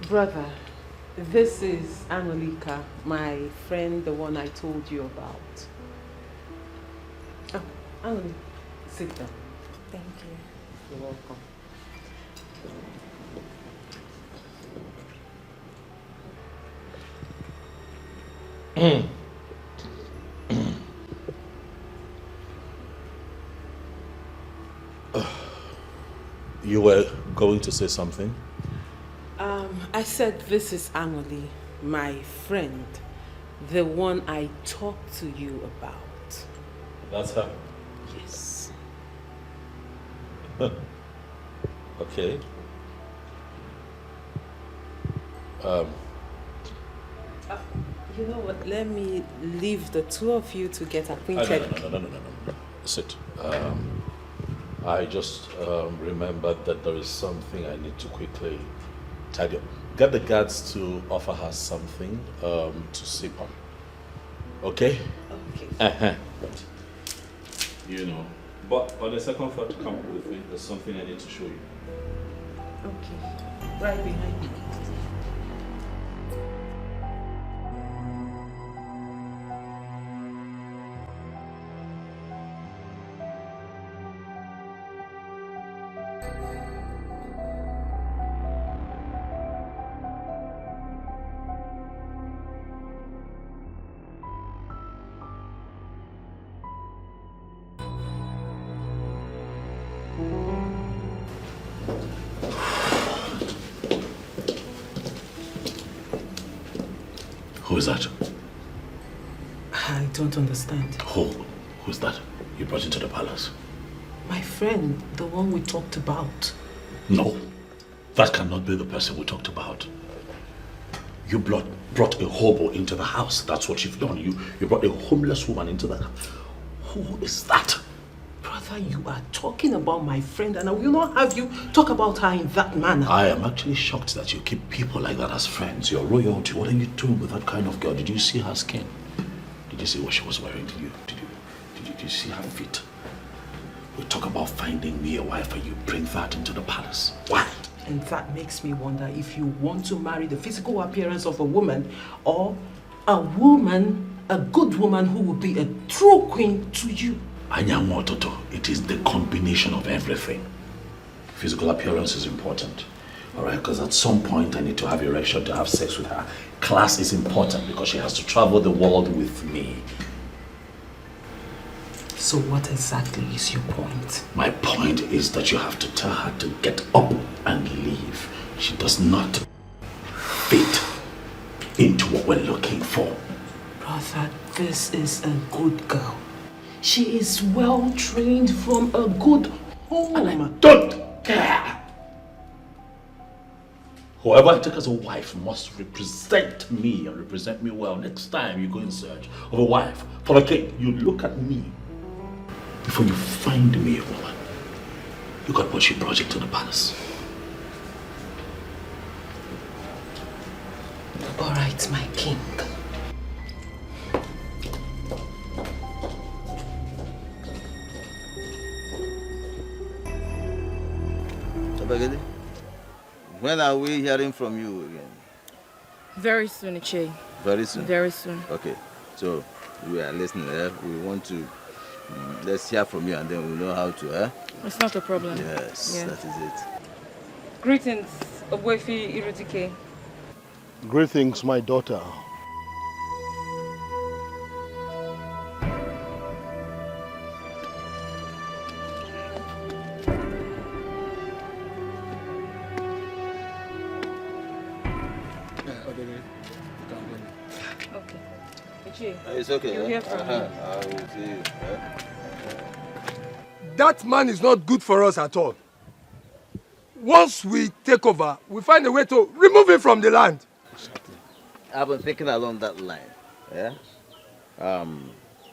Brother, this is Anolika, my friend, the one I told you about. Oh, Anolika, sit down. Thank you. You're welcome. You were going to say something? I said this is Anoli, my friend, the one I talked to you about. That's her? Yes. Okay. You know what, let me leave the two of you to get acquainted. No. Sit. I just remembered that there is something I need to quickly tidy up. Get the guards to offer her something to sip on. Okay? Okay. You know. But on the second thought, come with me. There's something I need to show you. Okay. Right behind you. Who is that? I don't understand. Who's that you brought into the palace? My friend, the one we talked about. No, that cannot be the person we talked about. You brought a hobo into the house. That's what you've done. You brought a homeless woman into the house. Who is that? Brother, you are talking about my friend and I will not have you talk about her in that manner. I am actually shocked that you keep people like that as friends. You're royalty. What are you doing with that kind of girl? Did you see her skin? Did you see what she was wearing? Did you see her feet? We talk about finding me a wife and you bring that into the palace. Why? And that makes me wonder if you want to marry the physical appearance of a woman or a woman, a good woman who will be a true queen to you. Anyangototo, it is the combination of everything. Physical appearance is important. Alright, because at some point I need to have erection to have sex with her. Class is important because she has to travel the world with me. So what exactly is your point? My point is that you have to tell her to get up and leave. She does not fit into what we're looking for. Brother, this is a good girl. She is well trained from a good home. And I don't care. Whoever I take as a wife must represent me and represent me well. Next time you go in search of a wife for the king, you look at me before you find me a woman. Look at what she brought into the palace. All right, my king. When are we hearing from you again? Very soon, Iche. Very soon? Very soon. Okay, so we are listening. We want to, let's hear from you and then we'll know how to. It's not a problem. Yes, Yeah. that is it. Greetings, Obwefi Irudike. Greetings, my daughter. Okay. Iche, It's okay. you hear from me. I will see you. That man is not good for us at all. Once we take over, we find a way to remove him from the land. I've been thinking along that line. Yeah.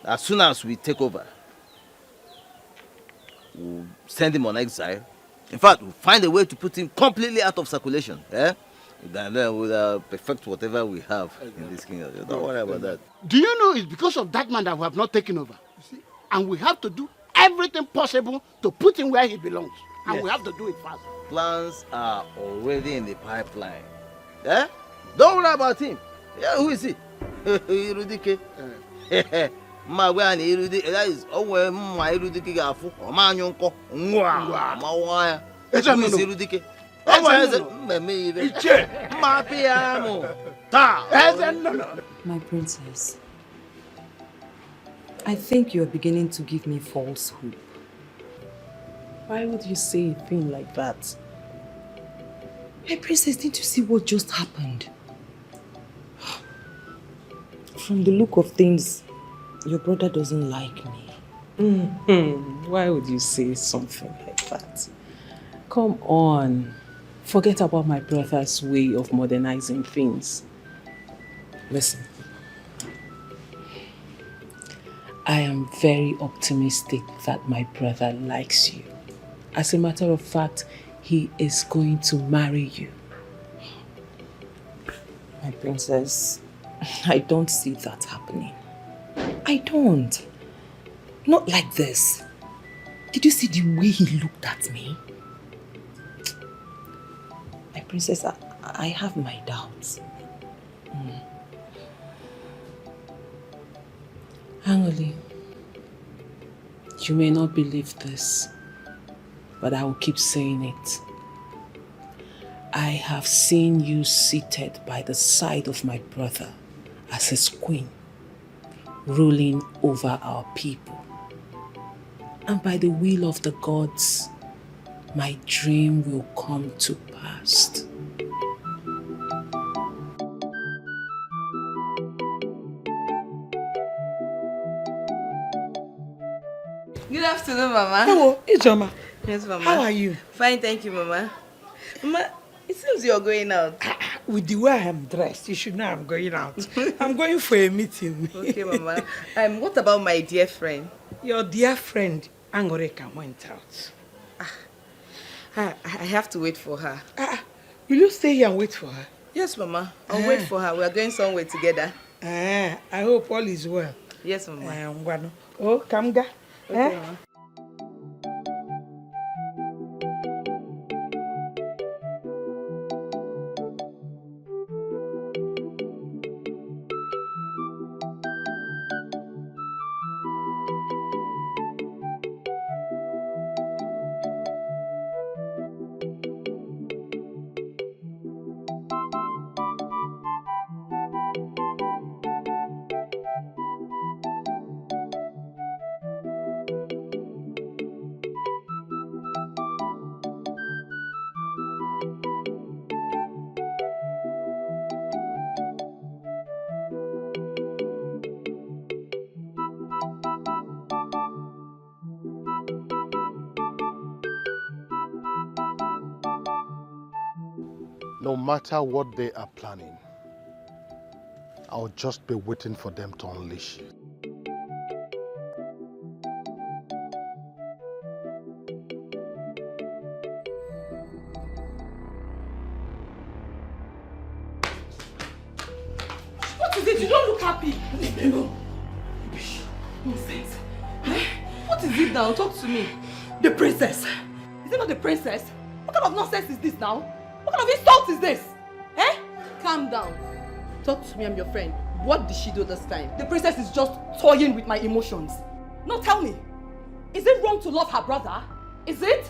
As soon as we take over, we'll send him on exile. In fact, we'll find a way to put him completely out of circulation. Yeah. And then we'll perfect whatever we have in this kingdom. Don't worry about that. Do you know it's because of that man that we have not taken over? And we have to do everything possible to put him where he belongs. And we have to do it fast. Plans are already in the pipeline. Yeah? Don't worry about him. Yeah, who is he? Irudike. That is Irudike gafu. Omanyonko. Mawaya. Who is Irudike? My princess, I think you are beginning to give me false hope. Why would you say a thing like that? My princess, didn't you see what just happened? From the look of things, your brother doesn't like me. Why would you say something like that? Come on. Forget about my brother's way of modernizing things. Listen. I am very optimistic that my brother likes you. As a matter of fact, he is going to marry you. My princess, I don't see that happening. I don't. Not like this. Did you see the way he looked at me? Princess, I have my doubts. Angoli, you may not believe this, but I will keep saying it. I have seen you seated by the side of my brother as his queen, ruling over our people. And by the will of the gods, my dream will come to pass. Good afternoon, Mama. Hello, Ijoma. Yes, Mama. How are you? Fine, thank you, Mama. Mama, it seems you're going out. With the way I am dressed, you should know I'm going out. I'm going for a meeting. Okay, Mama. What about my dear friend? Your dear friend, Angoreka, went out. I have to wait for her. Will you stay here and wait for her? Yes, Mama. I'll wait for her. We are going somewhere together. I hope all is well. Yes, Mama. Oh, Kamga. Okay, Mama. No matter what they are planning, I'll just be waiting for them to unleash it. What is it? You don't look happy. No. Nonsense. What is it now? Talk to me. The princess. Is it not the princess? What kind of nonsense is this now? What kind of insult is this? Eh? Calm down. Talk to me, I'm your friend. What did she do this time? The princess is just toying with my emotions. Now tell me, is it wrong to love her brother? Is it?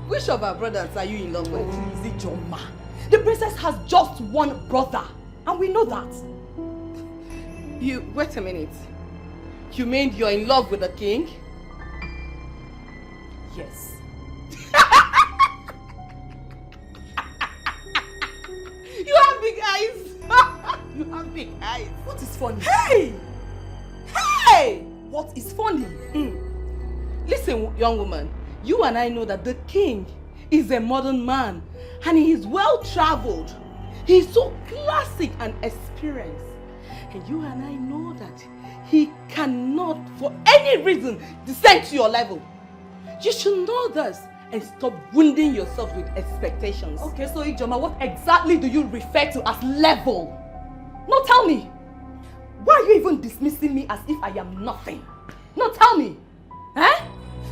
Which of our brothers are you in love with? Is it Joma? The princess has just one brother, and we know that. Wait a minute. You mean you're in love with the king? Yes. You have big eyes. You have big eyes. What is funny? Hey! Hey! What is funny? Listen, young woman. You and I know that the king is a modern man and he is well traveled. He is so classic and experienced. And you and I know that he cannot, for any reason, descend to your level. You should know this and stop wounding yourself with expectations. Okay, so Ijoma, what exactly do you refer to as level? No, tell me. Why are you even dismissing me as if I am nothing? No, tell me. Eh?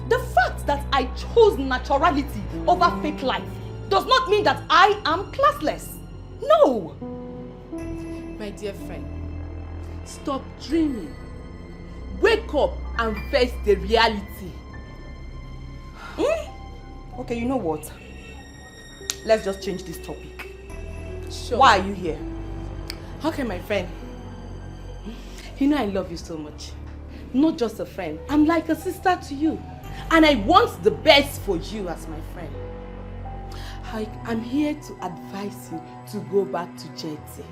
The fact that I chose naturality over fake life does not mean that I am classless. No. My dear friend, stop dreaming. Wake up and face the reality. Okay, you know what? Let's just change this topic. Sure. Why are you here? Okay, my friend. You know I love you so much. Not just a friend. I'm like a sister to you. And I want the best for you as my friend. I'm here to advise you to go back to JT.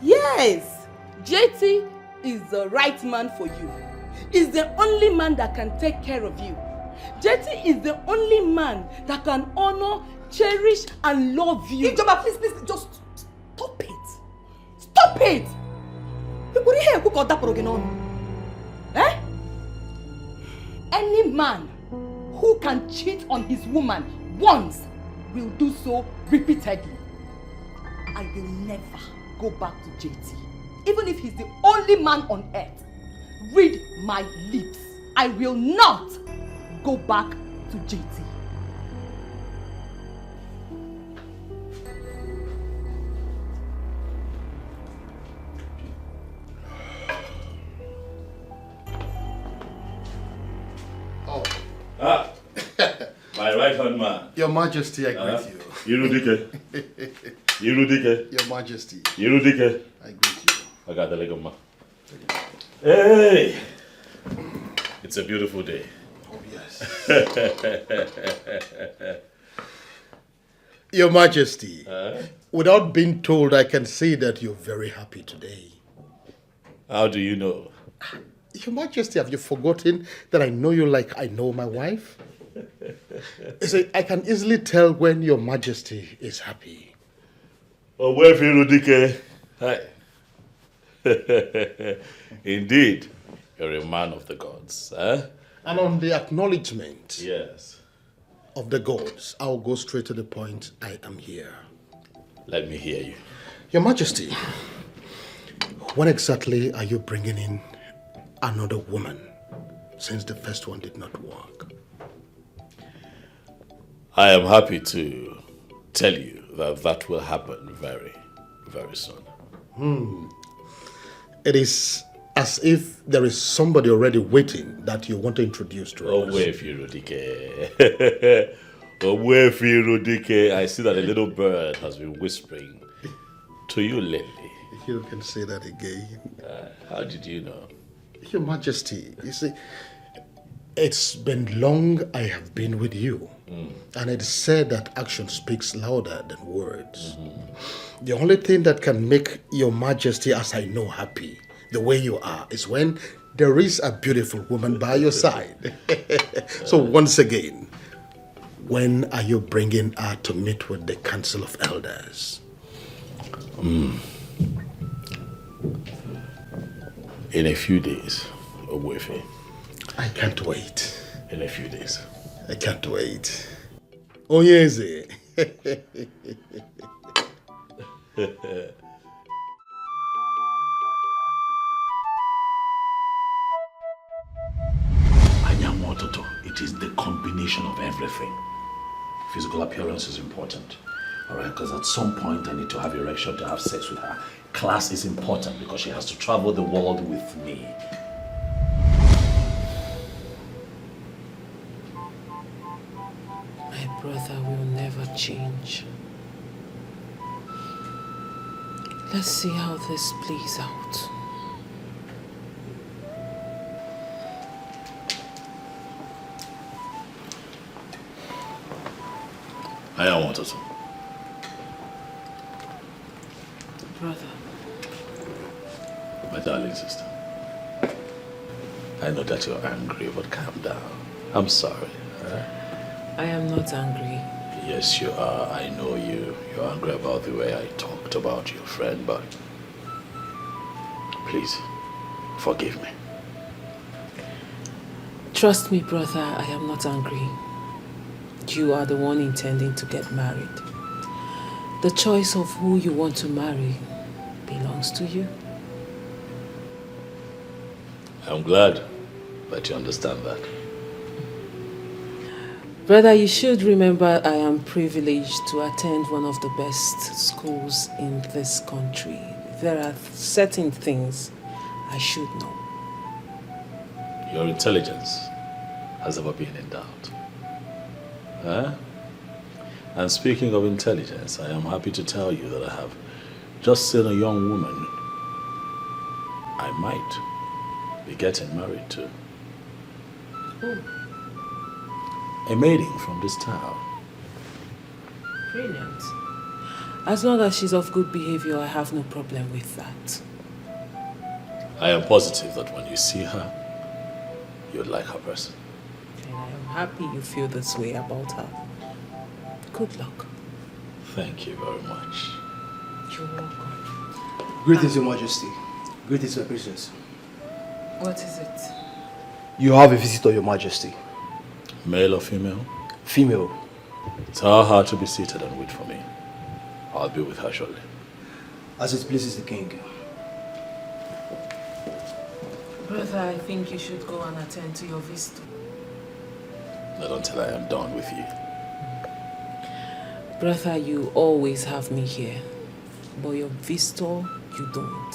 Yes! JT is the right man for you. He's the only man that can take care of you. JT is the only man that can honor, cherish, and love you. Ijoma, please, just stop it. Stop it! Eh? Any man who can cheat on his woman once will do so repeatedly. I will never go back to JT. Even if he's the only man on earth. Read my lips. I will not go back to JT. right-hand man. Your Majesty, I greet you. Irudike. Irudike. Your Majesty. Irudike. I greet you. I got the leg of ma. Hey! It's a beautiful day. Oh, yes. Your Majesty, without being told, I can see that you're very happy today. How do you know? Your Majesty, have you forgotten that I know you like I know my wife? You see, I can easily tell when Your Majesty is happy. Oh, where Irudike? Hi. Indeed, you're a man of the gods. Eh? And on the acknowledgement yes. of the gods, I'll go straight to the point. I am here. Let me hear you. Your Majesty, when exactly are you bringing in another woman, since the first one did not work? I am happy to tell you that that will happen very, very soon. It is as if there is somebody already waiting that you want to introduce to us. Oh, where Irudike? Oh, where Irudike? I see that a little bird has been whispering to you lately. You can say that again. How did you know? Your Majesty, you see, it's been long I have been with you. And it's said that action speaks louder than words. The only thing that can make Your Majesty, as I know, happy, the way you are, is when there is a beautiful woman by your side. So once again, when are you bringing her to meet with the Council of Elders? In a few days, Ogwefe. I can't wait. In a few days. I can't wait. Oh, yes. Anyamototo, it is the combination of everything. Physical appearance is important. Alright, because at some point I need to have erection to have sex with her. Class is important because she has to travel the world with me. My brother will never change. Let's see how this plays out. Anyamototo. Brother. My darling sister. I know that you're angry, but calm down. I'm sorry. I am not angry. Yes, you are. I know you. You're angry about the way I talked about your friend, but please, forgive me. Trust me, brother, I am not angry. You are the one intending to get married. The choice of who you want to marry belongs to you. I'm glad that you understand that. Brother, you should remember I am privileged to attend one of the best schools in this country. There are certain things I should know. Your intelligence has never been in doubt. Huh? And speaking of intelligence, I am happy to tell you that I have just seen a young woman I might be getting married to. Oh, A maiden from this town. brilliant. As long as she's of good behavior, I have no problem with that. I am positive that when you see her, you'll like her person. And I am happy you feel this way about her. Good luck. Thank you very much. You're welcome. Greetings, Your Majesty. Greetings, my princess. What is it? You have a visitor, Your Majesty. Male or female? Female. Tell her to be seated and wait for me. I'll be with her shortly. As it pleases the king. Brother, I think you should go and attend to your visitor. Not until I am done with you. Brother, you always have me here. But your visitor, you don't.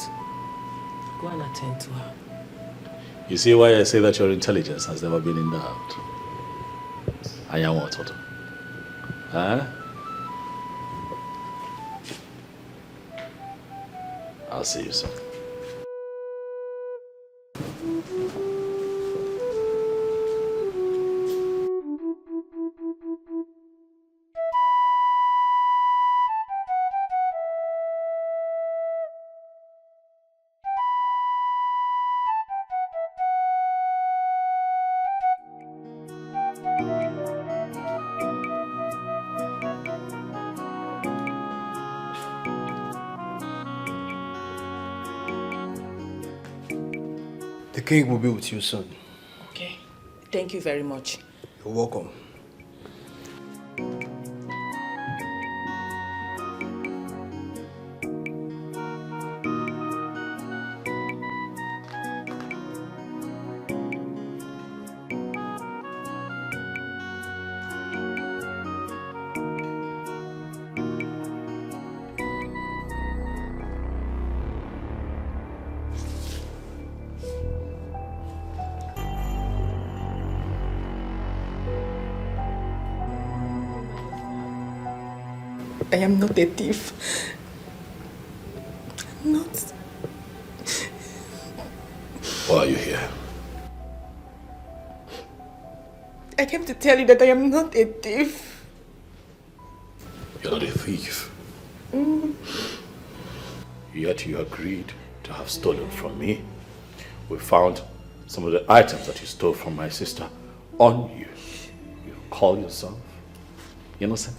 Go and attend to her. You see why I say that your intelligence has never been in doubt? Anyamototo. Huh? I'll see you soon. The king will be with you soon. Okay. Thank you very much. You're welcome. I am not a thief. I'm not. Why are you here? I came to tell you that I am not a thief. You're not a thief. Mm. Yet you agreed to have stolen from me. We found some of the items that you stole from my sister on you. You call yourself innocent?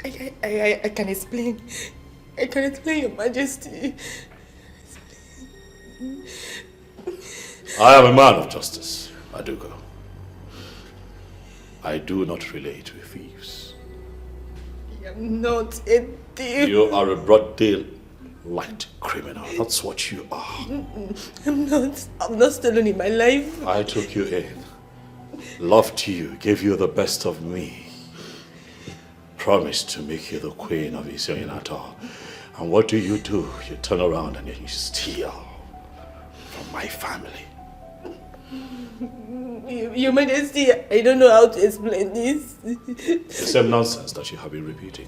I can explain. I can explain, Your Majesty. I am a man of justice, Adugo. I do not relate with thieves. I am not a thief. You are a broad daylight criminal. That's what you are. I'm not. I'm not stolen in my life. I took you in, loved you, gave you the best of me, promised to make you the queen of Isioyinato. And what do? You turn around and you steal from my family. Your Majesty, I don't know how to explain this. The same nonsense that you have been repeating.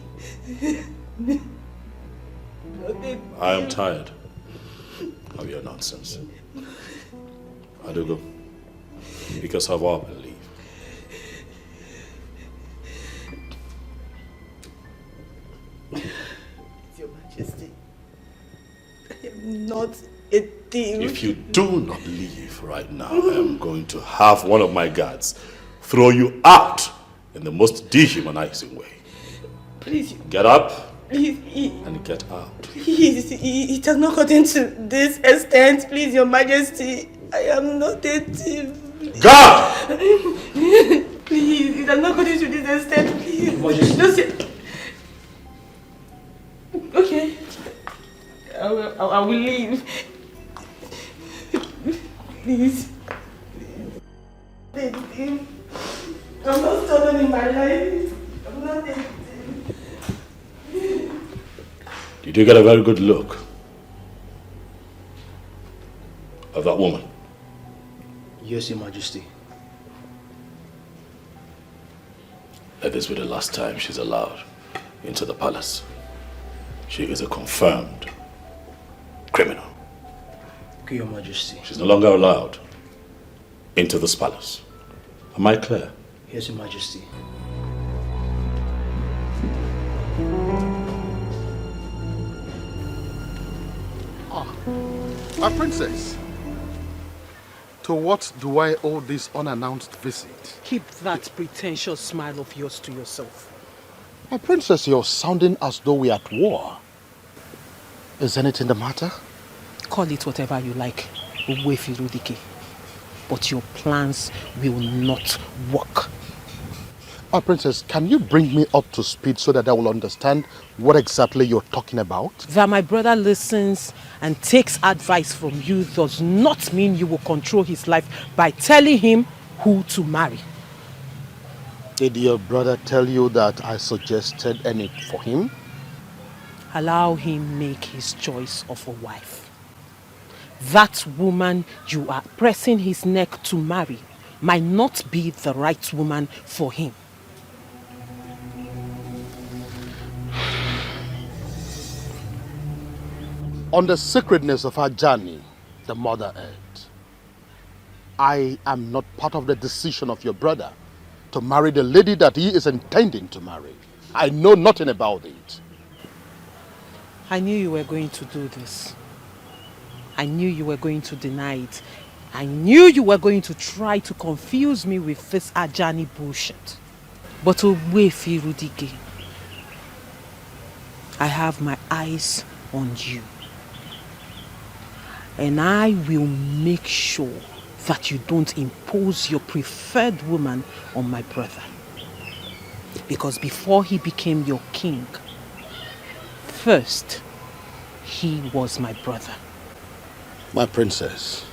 I am tired of your nonsense. Adugo, because of our belief. Your Majesty, I am not a thief. If you do not leave right now, I am going to have one of my guards throw you out in the most dehumanizing way. Please. Get up Please. and get out. Please, it has not gotten to this extent. Please, Your Majesty, I am not a thief. God! Please, it has not gotten to this extent. Please. Just okay. I will leave. Please. I'm not stolen in my life. I'm not a thief. Did you get a very good look of that woman? Yes, Your Majesty. Let this be the last time she's allowed into the palace. She is a confirmed criminal. Okay, Your Majesty. She's no longer allowed into this palace. Am I clear? Yes, Your Majesty. My princess, to what do I owe this unannounced visit? Keep that pretentious smile of yours to yourself. My princess, you're sounding as though we're at war. Is anything the matter? Call it whatever you like, Uwefirudike. But your plans will not work. Princess, can you bring me up to speed so that I will understand what exactly you're talking about? That my brother listens and takes advice from you does not mean you will control his life by telling him who to marry. Did your brother tell you that I suggested any for him? Allow him make his choice of a wife. That woman you are pressing his neck to marry might not be the right woman for him. On the sacredness of our journey, the Mother Earth, I am not part of the decision of your brother to marry the lady that he is intending to marry. I know nothing about it. I knew you were going to do this. I knew you were going to deny it. I knew you were going to try to confuse me with this Ajani bullshit. But Ogbuefi Rudike, I have my eyes on you. And I will make sure that you don't impose your preferred woman on my brother. Because before he became your king, first, he was my brother. My princess,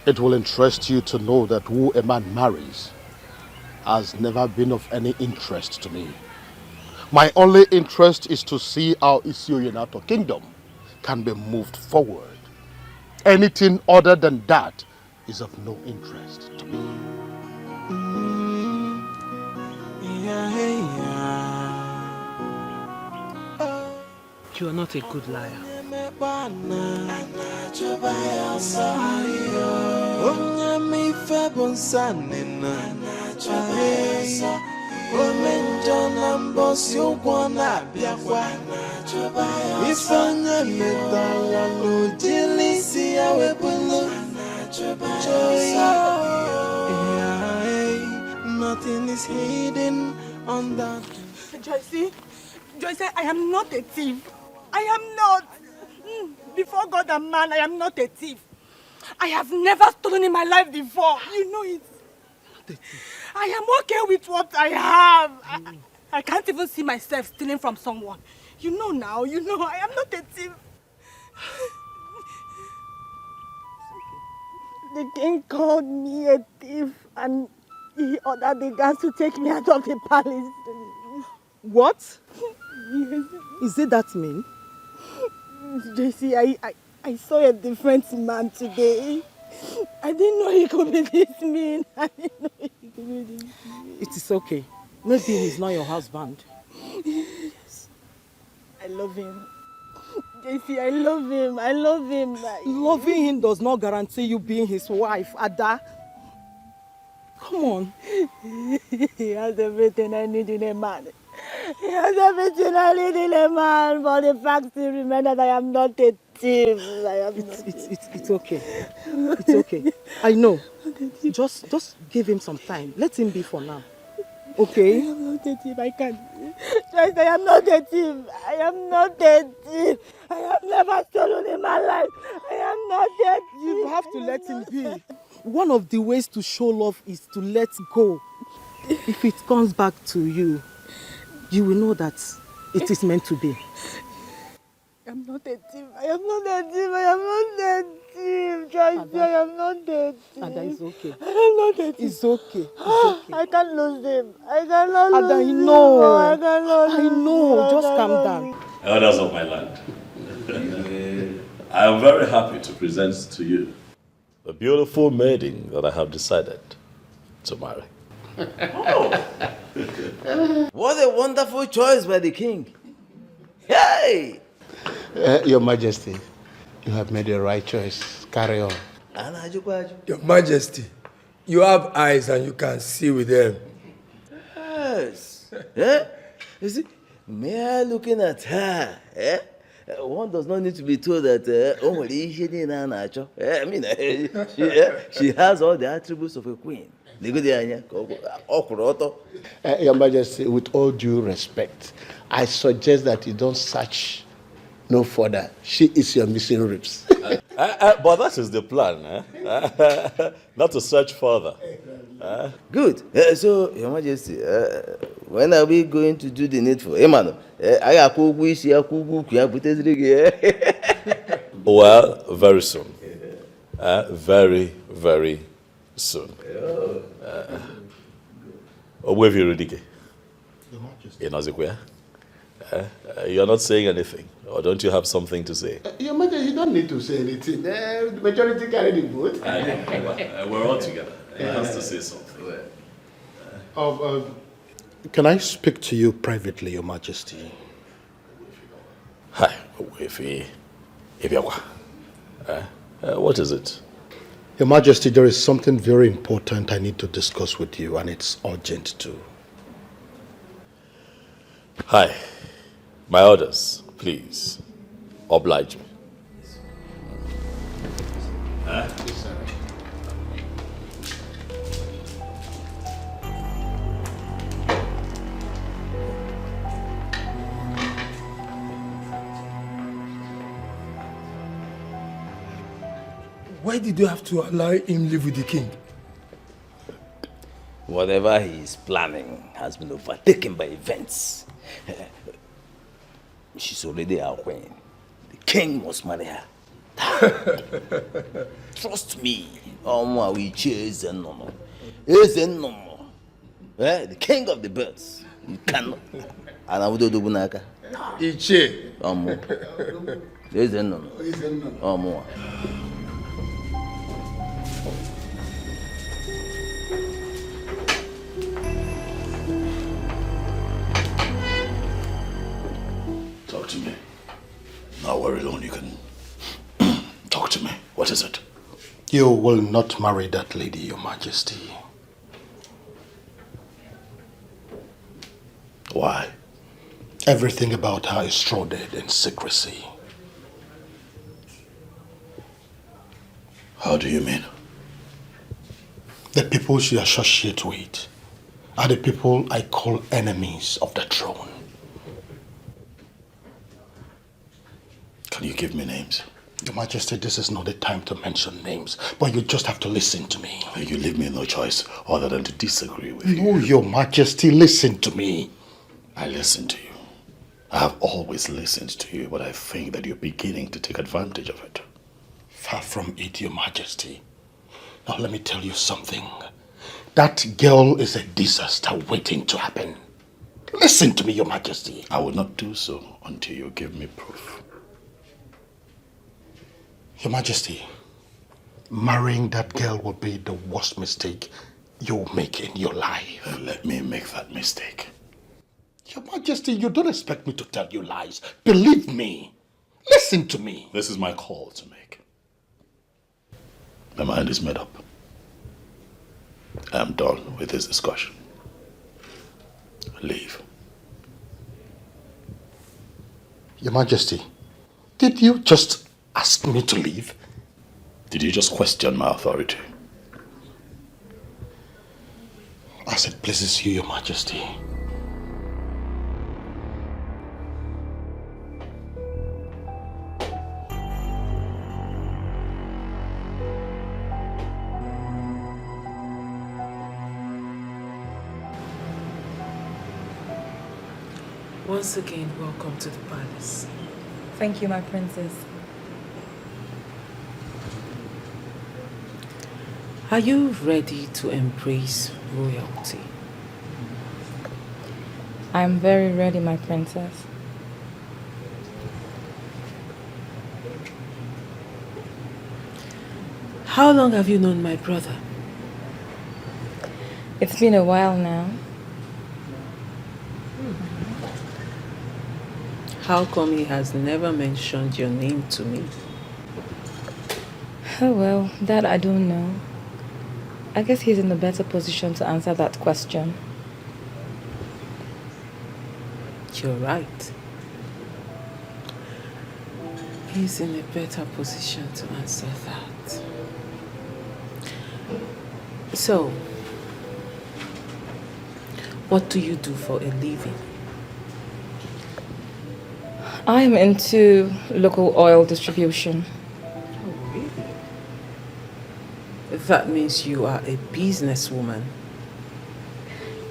it will interest you to know that who a man marries has never been of any interest to me. My only interest is to see how Isioyenato kingdom can be moved forward. Anything other than that is of no interest to me. You are not a good liar. Nothing is hidden on that. Joyce, I am not a thief. I am not. Before God and man, I am not a thief. I have never stolen in my life before. You know it. I am okay with what I have. I can't even see myself stealing from someone. You know now, I am not a thief. The king called me a thief and he ordered the guards to take me out of the palace. What? Yes. Is it that mean? JC, I saw a different man today. I didn't know he could be this mean. I didn't know he could be this mean. It is okay. Maybe he's not your husband. Yes. I love him. JC, I love him. I love him. Loving him does not guarantee you being his wife, Ada. Come on. He has everything I need in a man. He has everything I need in a man, but the fact still remains that I am not a thief. It's okay. It's okay. I know. Just give him some time. Let him be for now. Okay? I am not a thief. I can't. Just, I am not a thief. I am not a thief. I have never stolen in my life. I am not a thief. You have to let him be. One of the ways to show love is to let go. If it comes back to you, you will know that it is meant to be. I am not a thief. I am not a thief. I am not a thief. Just, I am not a thief. Ada, it's okay. I am not a thief. It's okay. It's okay. I can't lose him. I cannot lose Ada, I him. know. I cannot lose I know. him. Just calm down. Elders of my land, I am very happy to present to you the beautiful maiden that I have decided to marry. What a wonderful choice by the king. Hey! Your Majesty, you have made the right choice. Carry on. Your Majesty, you have eyes and you can see with them. Yes. Eh? You see, mere looking at her, one does not need to be told that she has all the attributes of a queen. Your Majesty, with all due respect, I suggest that you don't search no further. She is your missing ribs. But that is the plan, not to search further. Good. So, Your Majesty, when are we going to do the needful? Emmanuel, well, very soon. Very, very soon. EveryLady. You're not saying anything, or don't you have something to say? Your Majesty, you don't need to say anything. The majority carry the vote. We're all together. He has to say something. Can I speak to you privately, Your Majesty? Hi, Ibiawa. What is it? Your Majesty, there is something very important I need to discuss with you, and it's urgent too. Hi. My orders, please. Oblige me. Why did you have to allow him live with the king? Whatever he is planning has been overtaken by events. She's already our queen. The king must marry her. Trust me. We chase and no. The king of the birds. You cannot. And I would do bunaka. Iche. No. Talk to me. Now we're alone, you can talk to me. What is it? You will not marry that lady, Your Majesty. Why? Everything about her is shrouded in secrecy. How do you mean? The people she associates with are the people I call enemies of the throne. Can you give me names? Your Majesty, this is not the time to mention names, but you just have to listen to me. You leave me no choice other than to disagree with you. No, Your Majesty, listen to me. I listen to you. I have always listened to you, but I think that you're beginning to take advantage of it. Far from it, Your Majesty. Now let me tell you something. That girl is a disaster waiting to happen. Listen to me, Your Majesty. I will not do so until you give me proof. Your Majesty, marrying that girl will be the worst mistake you'll make in your life. Let me make that mistake. Your Majesty, you don't expect me to tell you lies. Believe me. Listen to me. This is my call to make. My mind is made up. I am done with this discussion. Leave. Your Majesty, did you just ask me to leave? Did you just question my authority? As it pleases you, Your Majesty. Once again, welcome to the palace. Thank you, my princess. Are you ready to embrace royalty? I'm very ready, my princess. How long have you known my brother? It's been a while now. How come he has never mentioned your name to me? Oh well, that I don't know. I guess he's in a better position to answer that question. You're right. He's in a better position to answer that. So, what do you do for a living? I'm into local oil distribution. Oh, really? That means you are a businesswoman.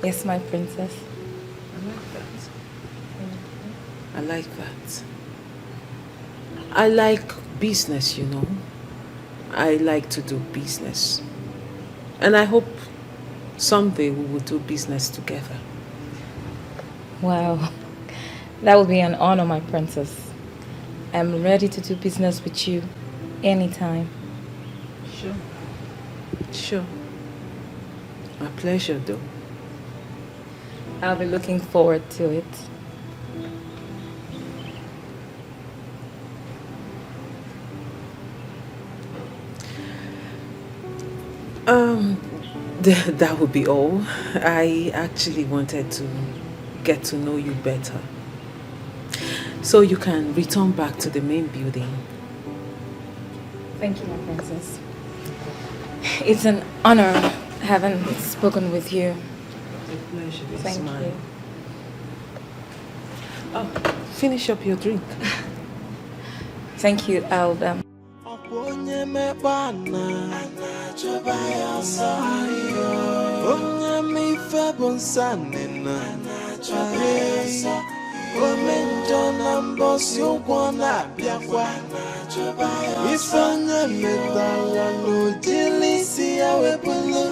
Yes, my princess. I like that. I like that. I like business, you know. I like to do business. And I hope someday we will do business together. Wow. That would be an honor, my princess. I'm ready to do business with you anytime. Sure. Sure. My pleasure, though. I'll be looking forward to it. That would be all. I actually wanted to get to know you better. So you can return back to the main building. Thank you, my princess. It's an honor having spoken with you. Thank you. Oh, finish up your drink. Thank you, I'll Onye mekpana chọba ya ọsọ onye mife bụ nsanina chọba ya ọsọ ome njọ na mbọsị ụgwọ na-abịakwa ife onye metala n'ojili isi ya wepụlụ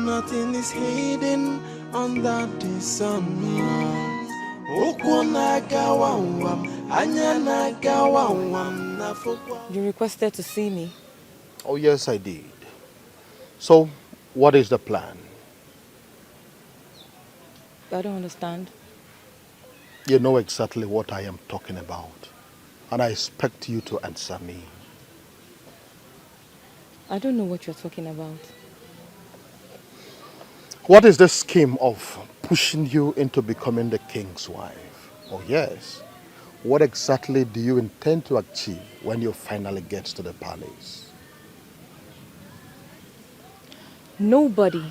nothing is hidden under the sun. You requested to see me. Oh, yes, I did. So, what is the plan? I don't understand. You know exactly what I am talking about, and I expect you to answer me. I don't know what you're talking about. What is the scheme of pushing you into becoming the king's wife? Oh, yes. What exactly do you intend to achieve when you finally get to the palace? Nobody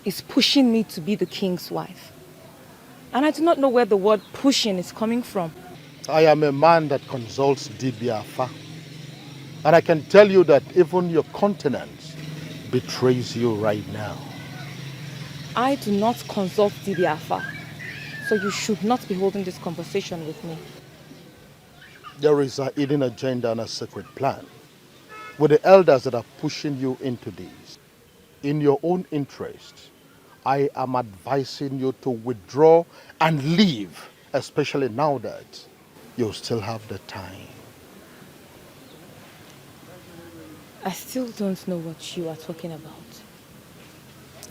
is pushing me to be the king's wife. And I do not know where the word pushing is coming from. I am a man that consults Dibiafa. And I can tell you that even your countenance betrays you right now. I do not consult Dibiafa, so you should not be holding this conversation with me. There is a hidden agenda and a secret plan with the elders that are pushing you into this. In your own interest, I am advising you to withdraw and leave, especially now that you still have the time. I still don't know what you are talking about.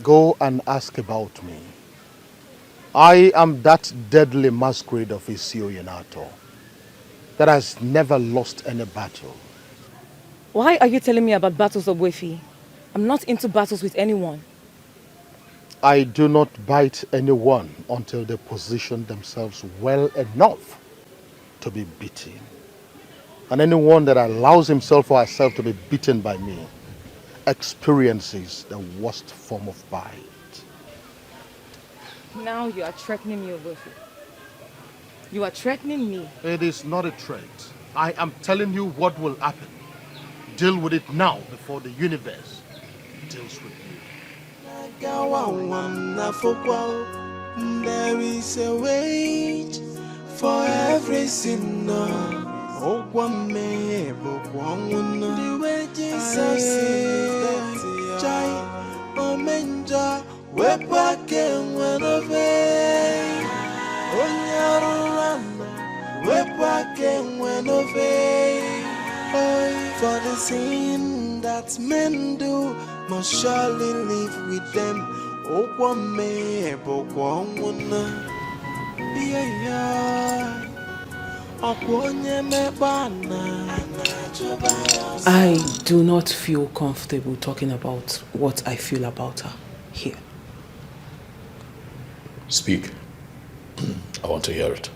Go and ask about me. I am that deadly masquerade of Isio Yanato that has never lost any battle. Why are you telling me about battles of Wefi? I'm not into battles with anyone. I do not bite anyone until they position themselves well enough to be beaten. And anyone that allows himself or herself to be beaten by me experiences the worst form of bite. Now you are threatening me, Wefi. You are threatening me. It is not a threat. I am telling you what will happen. Deal with it now before the universe deals with you. There is a wait for every sinner. Oh, one may the way Jesus is that oh, menja, we're back in one of it. Oh, we're back in one of it. Oh, for the sin that men do must surely live with them. Oh, one may yeah. I do not feel comfortable talking about what I feel about her here. Speak. I want to hear it.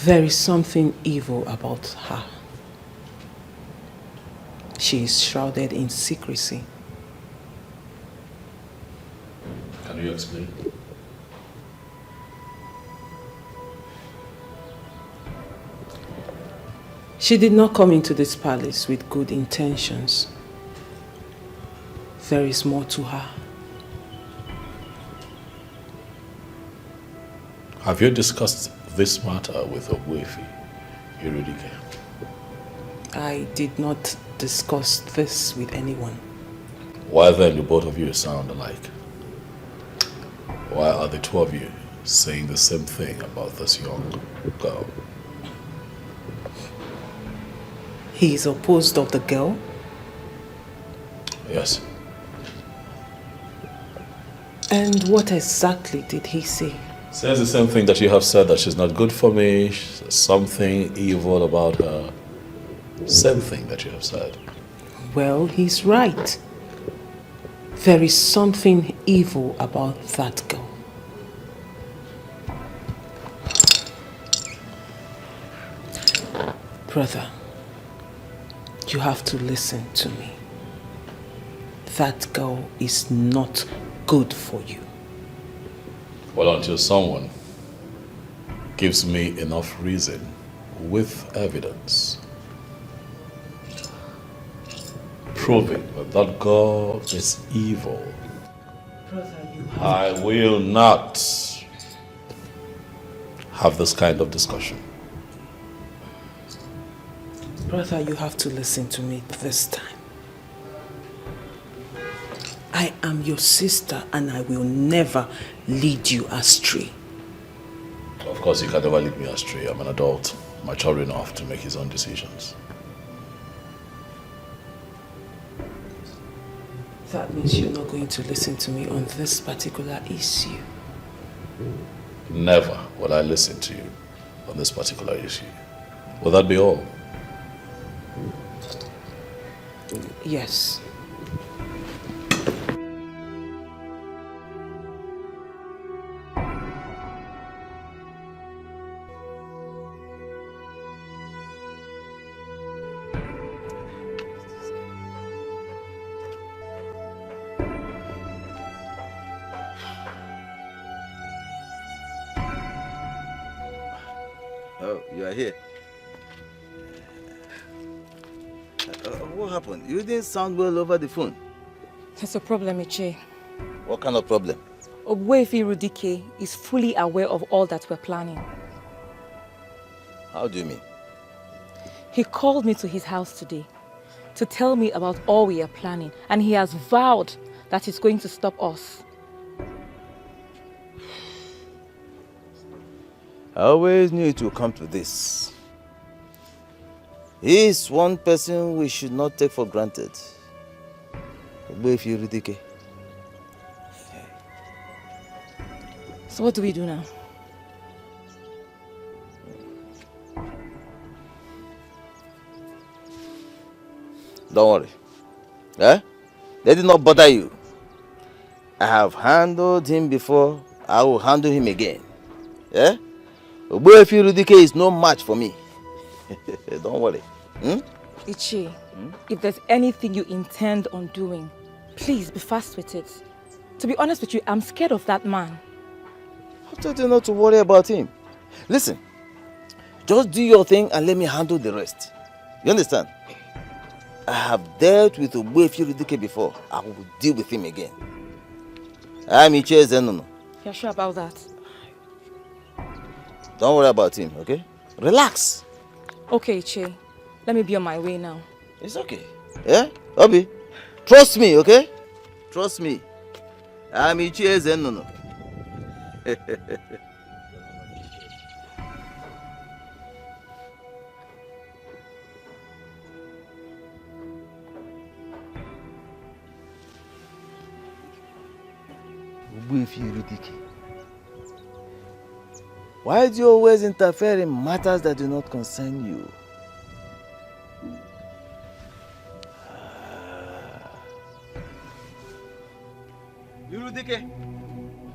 There is something evil about her. She is shrouded in secrecy. Can you explain? She did not come into this palace with good intentions. There is more to her. Have you discussed this matter with Ogwefi, Iridike? I did not discuss this with anyone. Why then do both of you sound alike? Why are the two of you saying the same thing about this young girl? He is opposed of the girl? Yes. And what exactly did he say? Says the same thing that you have said, that she's not good for me, something evil about her. Same thing that you have said. Well, he's right. There is something evil about that girl. Brother, you have to listen to me. That girl is not good for you. Well, until someone gives me enough reason with evidence proving that that girl is evil, Brother, I will not have this kind of discussion. Brother, you have to listen to me this time. I am your sister and I will never lead you astray. Of course, you can never lead me astray. I'm an adult, mature enough to make his own decisions. That means you're not going to listen to me on this particular issue. Never will I listen to you on this particular issue. Will that be all? Yes. Oh, you are here. What happened? You didn't sound well over the phone. There's a problem, Iche. What kind of problem? Obwefi Rudike is fully aware of all that we're planning. How do you mean? He called me to his house today to tell me about all we are planning, and he has vowed that he's going to stop us. I always knew it would come to this. He is one person we should not take for granted. Obwefi Rudike. So what do we do now? Don't worry. Eh? Let it not bother you. I have handled him before. I will handle him again. Eh? Obwefi Rudike is no match for me. Don't worry. Ichi, if there's anything you intend on doing, please be fast with it. To be honest with you, I'm scared of that man. I told you not to worry about him. Listen, just do your thing and let me handle the rest. You understand? I have dealt with Obwefi Rudike before. I will deal with him again. I'm Iche Zenono. You're sure about that? Don't worry about him, okay? Relax. Okay, Iche. Let me be on my way now. It's okay. Yeah? Obi, trust me, okay? Trust me. I'm Iche Zenono. Obwefi Rudike. Why do you always interfere in matters that do not concern you?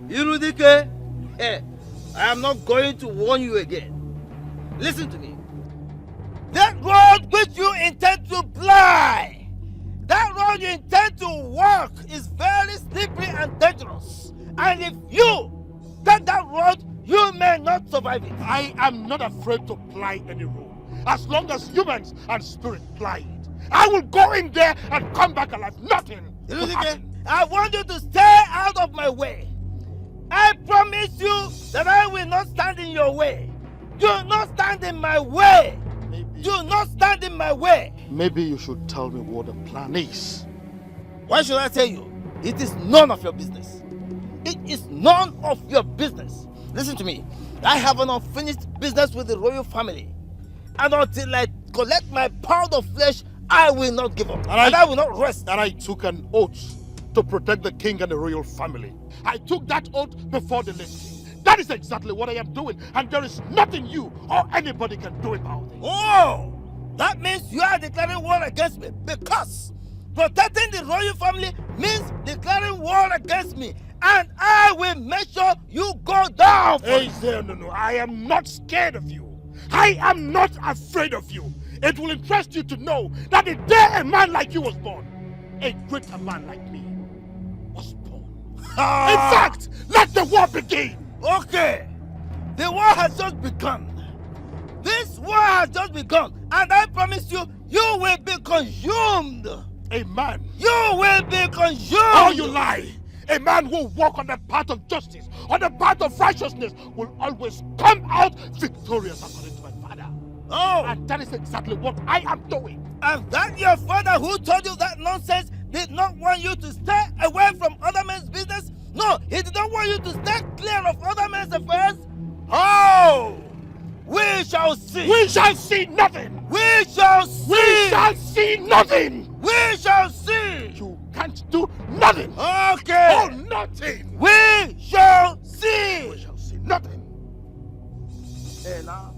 Irudike, I am not going to warn you again. Listen to me. That road which you intend to fly, that road you intend to walk is very slippery and dangerous. And if you take that road, you may not survive it. I am not afraid to ply any road. As long as humans and spirit ply it. I will go in there and come back alive. Nothing will happen. I want you to stay out of my way. I promise you that I will not stand in your way. Do not stand in my way. Do not stand in my way. Maybe you should tell me what the plan is. Why should I tell you? It is none of your business. It is none of your business. Listen to me. I have an unfinished business with the royal family. And until I collect my pound of flesh, I will not give up. And I will not rest. And I took an oath to protect the king and the royal family. I took that oath before the late king. That is exactly what I am doing, and there is nothing you or anybody can do about it. Oh! That means you are declaring war against me, because protecting the royal family means declaring war against me, and I will make sure you go down. Hey, no, I am not scared of you. I am not afraid of you. It will interest you to know that the day a man like you was born, a greater man like me was born. In fact, let the war begin. Okay, the war has just begun. This war has just begun, and I promise you, you will be consumed. A man? You will be consumed. Oh, you lie. A man who walk on the path of justice, on the path of righteousness, will always come out victorious according to my father. Oh. And that is exactly what I am doing. And that your father who told you that nonsense did not want you to stay away from other men's business? No, he did not want you to stay clear of other men's affairs? Oh! We shall see. We shall see nothing. We shall see. We shall see nothing. We shall see. You can't do nothing. Okay. Oh, nothing. We shall see. We shall see nothing. Hey, now.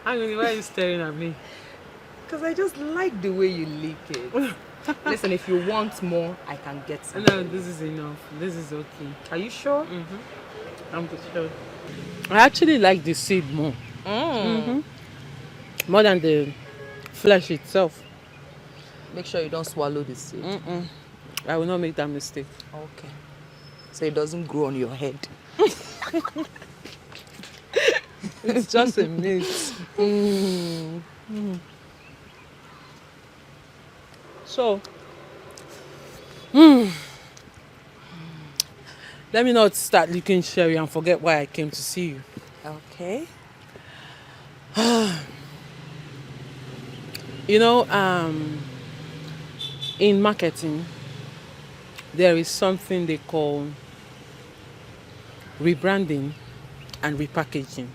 Angry, why are you staring at me? Because I just like the way you lick it. Listen, if you want more, I can get some. No, this is enough. This is okay. Are you sure? Mm-hmm. I'm sure. I actually like the seed more. More than the flesh itself. Make sure you don't swallow the seed. I will not make that mistake. Okay. So it doesn't grow on your head. It's just a myth. So, let me not start licking Sherry and forget why I came to see you. Okay. You know, in marketing, there is something they call rebranding and repackaging.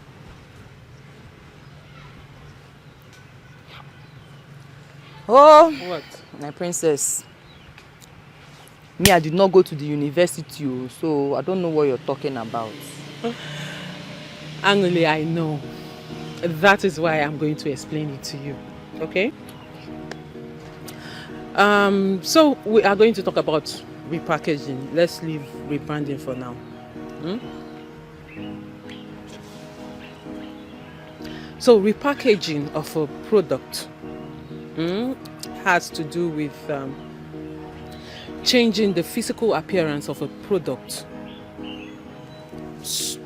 Oh, what? My princess. Me, I did not go to the university, so I don't know what you're talking about. Angly, I know. That is why I'm going to explain it to you. Okay? So we are going to talk about repackaging. Let's leave rebranding for now. So repackaging of a product has to do with changing the physical appearance of a product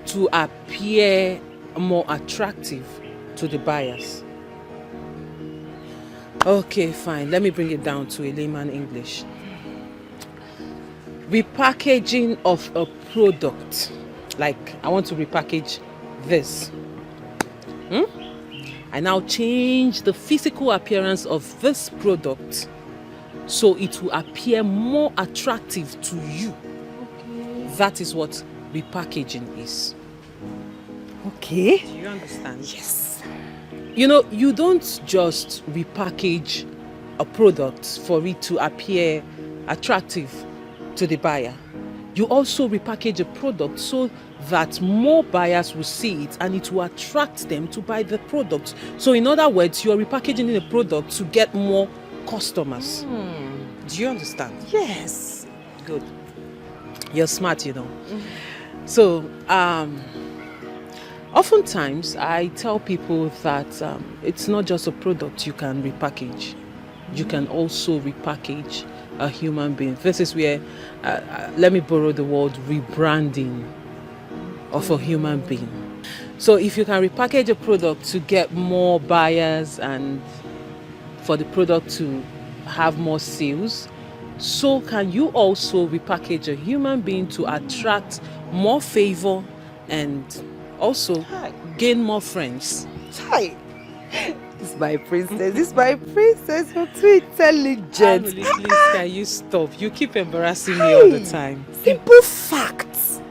to appear more attractive to the buyers. Okay, fine. Let me bring it down to a layman English. Repackaging of a product. Like, I want to repackage this. I now change the physical appearance of this product so it will appear more attractive to you. Okay. That is what repackaging is. Okay. Do you understand? Yes. You know, you don't just repackage a product for it to appear attractive to the buyer. You also repackage a product so that more buyers will see it and it will attract them to buy the product. So in other words, you are repackaging a product to get more customers. Do you understand? Yes. Good. You're smart, you know. So, oftentimes I tell people that it's not just a product you can repackage. You can also repackage a human being. This is where, let me borrow the word rebranding of a human being. So if you can repackage a product to get more buyers and for the product to have more sales, so can you also repackage a human being to attract more favor and also gain more friends. Hi. This is my princess. This is my princess. You're too intelligent. Emily, please, can you stop? You keep embarrassing me all the time. Simple facts.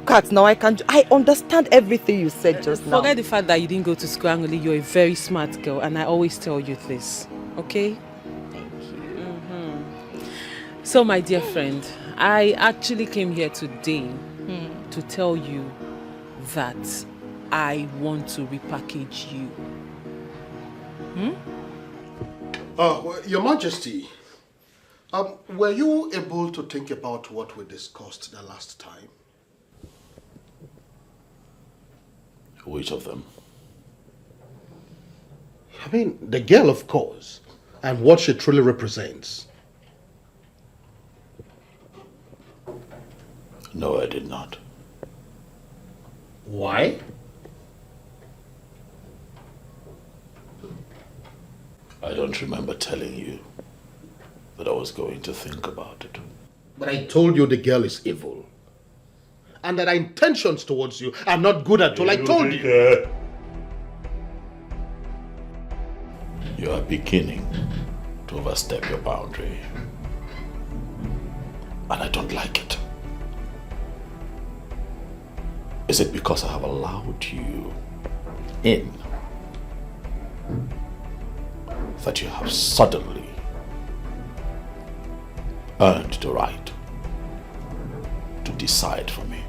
Look at now, I understand everything you said just now. Forget the fact that you didn't go to school, Angoli. You're a very smart girl, and I always tell you this, okay? Thank you. So, my dear friend, I actually came here today to tell you that I want to repackage you. Well, Your Majesty, were you able to think about what we discussed the last time? Which of them? I mean, the girl, of course, and what she truly represents. No, I did not. Why? I don't remember telling you that I was going to think about it. But I told you the girl is evil. And that our intentions towards you are not good at all. I told you. You are beginning to overstep your boundary. And I don't like it. Is it because I have allowed you in that you have suddenly earned the right to decide for me?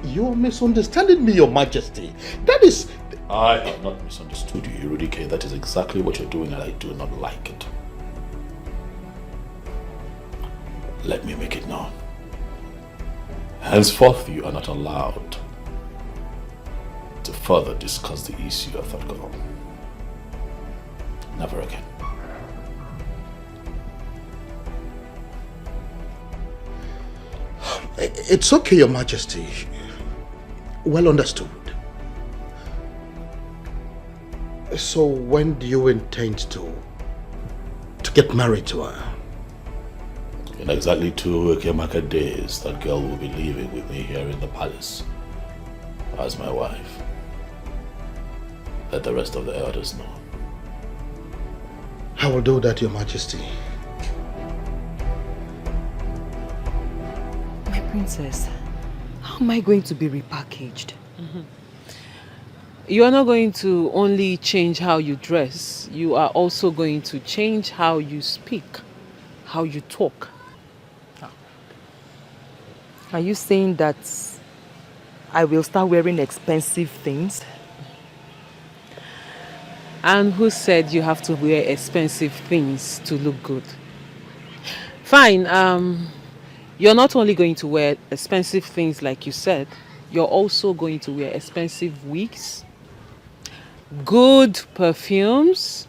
You're misunderstanding me, Your Majesty. That is... I have not misunderstood you, Irudike. That is exactly what you're doing, and I do not like it. Let me make it known. Henceforth, you are not allowed to further discuss the issue of that girl. Never again. It's okay, Your Majesty. Well understood. So when do you intend to get married to her? In exactly 2 Ekemaka days, that girl will be living with me here in the palace as my wife. Let the rest of the elders know. I will do that, Your Majesty. My princess, how am I going to be repackaged? You are not going to only change how you dress, you are also going to change how you speak, how you talk. Are you saying that I will start wearing expensive things? And who said you have to wear expensive things to look good? Fine, you're not only going to wear expensive things like you said, you're also going to wear expensive wigs, good perfumes,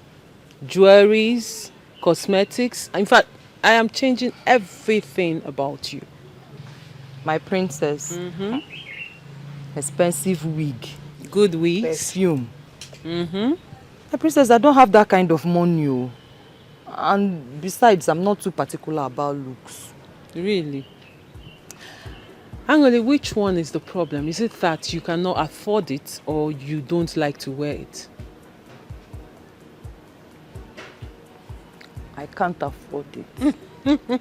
jewelries, cosmetics. In fact, I am changing everything about you. My princess. Expensive wig. Good wigs. Perfume. My princess, I don't have that kind of money. And besides, I'm not too particular about looks. Really? Angoli, which one is the problem? Is it that you cannot afford it or you don't like to wear it? I can't afford it.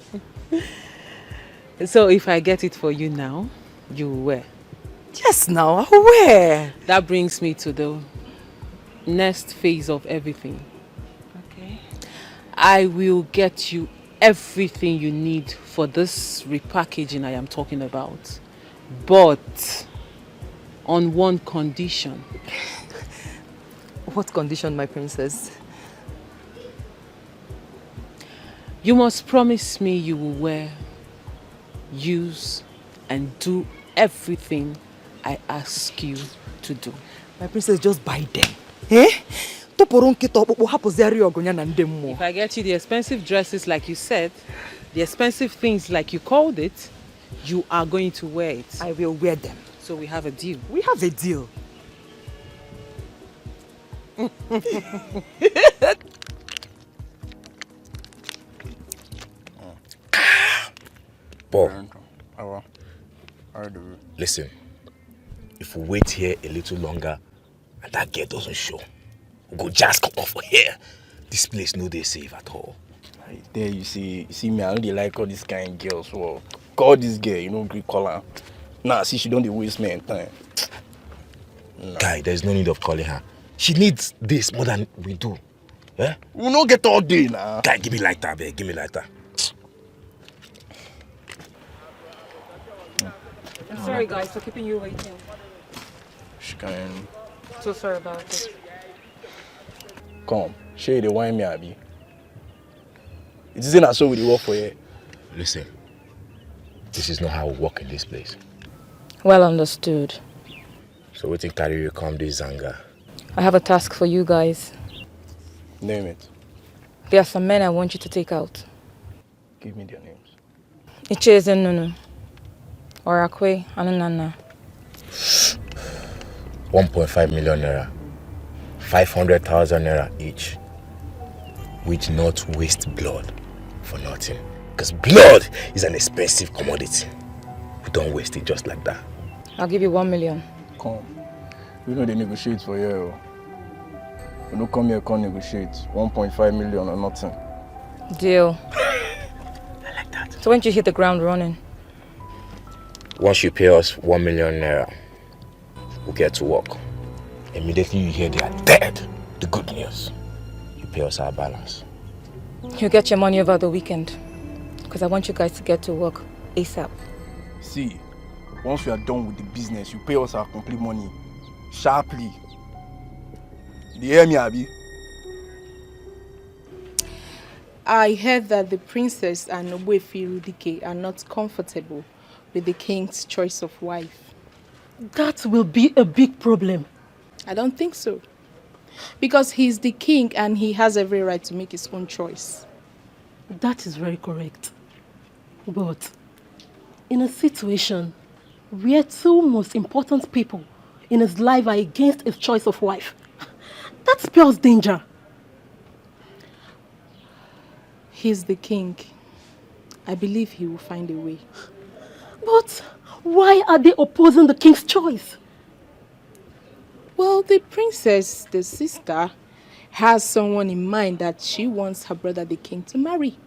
So if I get it for you now, you will wear? Yes, now I'll wear. That brings me to the next phase of everything. Okay. I will get you everything you need for this repackaging I am talking about. But on one condition. What condition, my princess? You must promise me you will wear, use, and do everything I ask you to do. My princess, just buy them. Eh? If I get you the expensive dresses like you said, the expensive things like you called it, you are going to wear it. I will wear them. So we have a deal. We have a deal. Paul, listen, if we wait here a little longer and that girl doesn't show, we'll go just come off here. This place no dey safe at all. There you see me, I don't like all these kind of girls. So call this girl, you know, Greek color. Nah, see, she don't waste me time. Nah. Guy, there's no need of calling her. She needs this more than we do. Eh? We will not get all day now. Guy, give me lighter, babe. Give me lighter. I'm sorry, guys, for keeping you waiting. She can. So sorry about it. Come, share the wine me, Abby. It isn't as so with the work for you. Listen, this is not how we work in this place. Well understood. So waiting carry you come this Zanga. I have a task for you guys. Name it. There are some men I want you to take out. Give me their names. Icheze Nunu, Orakwe, Anunana. 1.5 million naira. 500,000 naira each. We do not waste blood for nothing. Because blood is an expensive commodity. We don't waste it just like that. I'll give you 1 million. Come. We know they negotiate for you. We don't come here and negotiate. 1.5 million or nothing. Deal. I like that. So when do you hit the ground running? Once you pay us 1 million naira, we'll get to work. Immediately you hear they are dead, the good news, you pay us our balance. You'll get your money over the weekend. Because I want you guys to get to work ASAP. See, once we are done with the business, you pay us our complete money. Sharply. Do you hear me, Abby? I heard that the princess and Ogbuefi Rudike are not comfortable with the king's choice of wife. That will be a big problem. I don't think so. Because he's the king and he has every right to make his own choice. That is very correct. But in a situation where two most important people in his life are against his choice of wife, that spells danger. He's the king. I believe he will find a way. But why are they opposing the king's choice? Well, the princess, the sister, has someone in mind that she wants her brother the king to marry.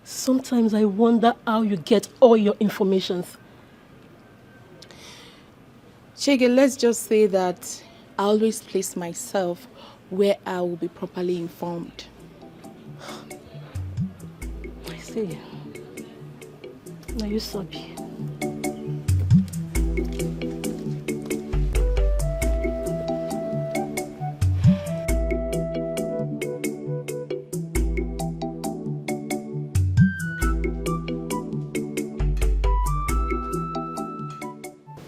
Sometimes I wonder how you get all your informations. Chege, let's just say that I always place myself where I will be properly informed. I see. Now you sabi.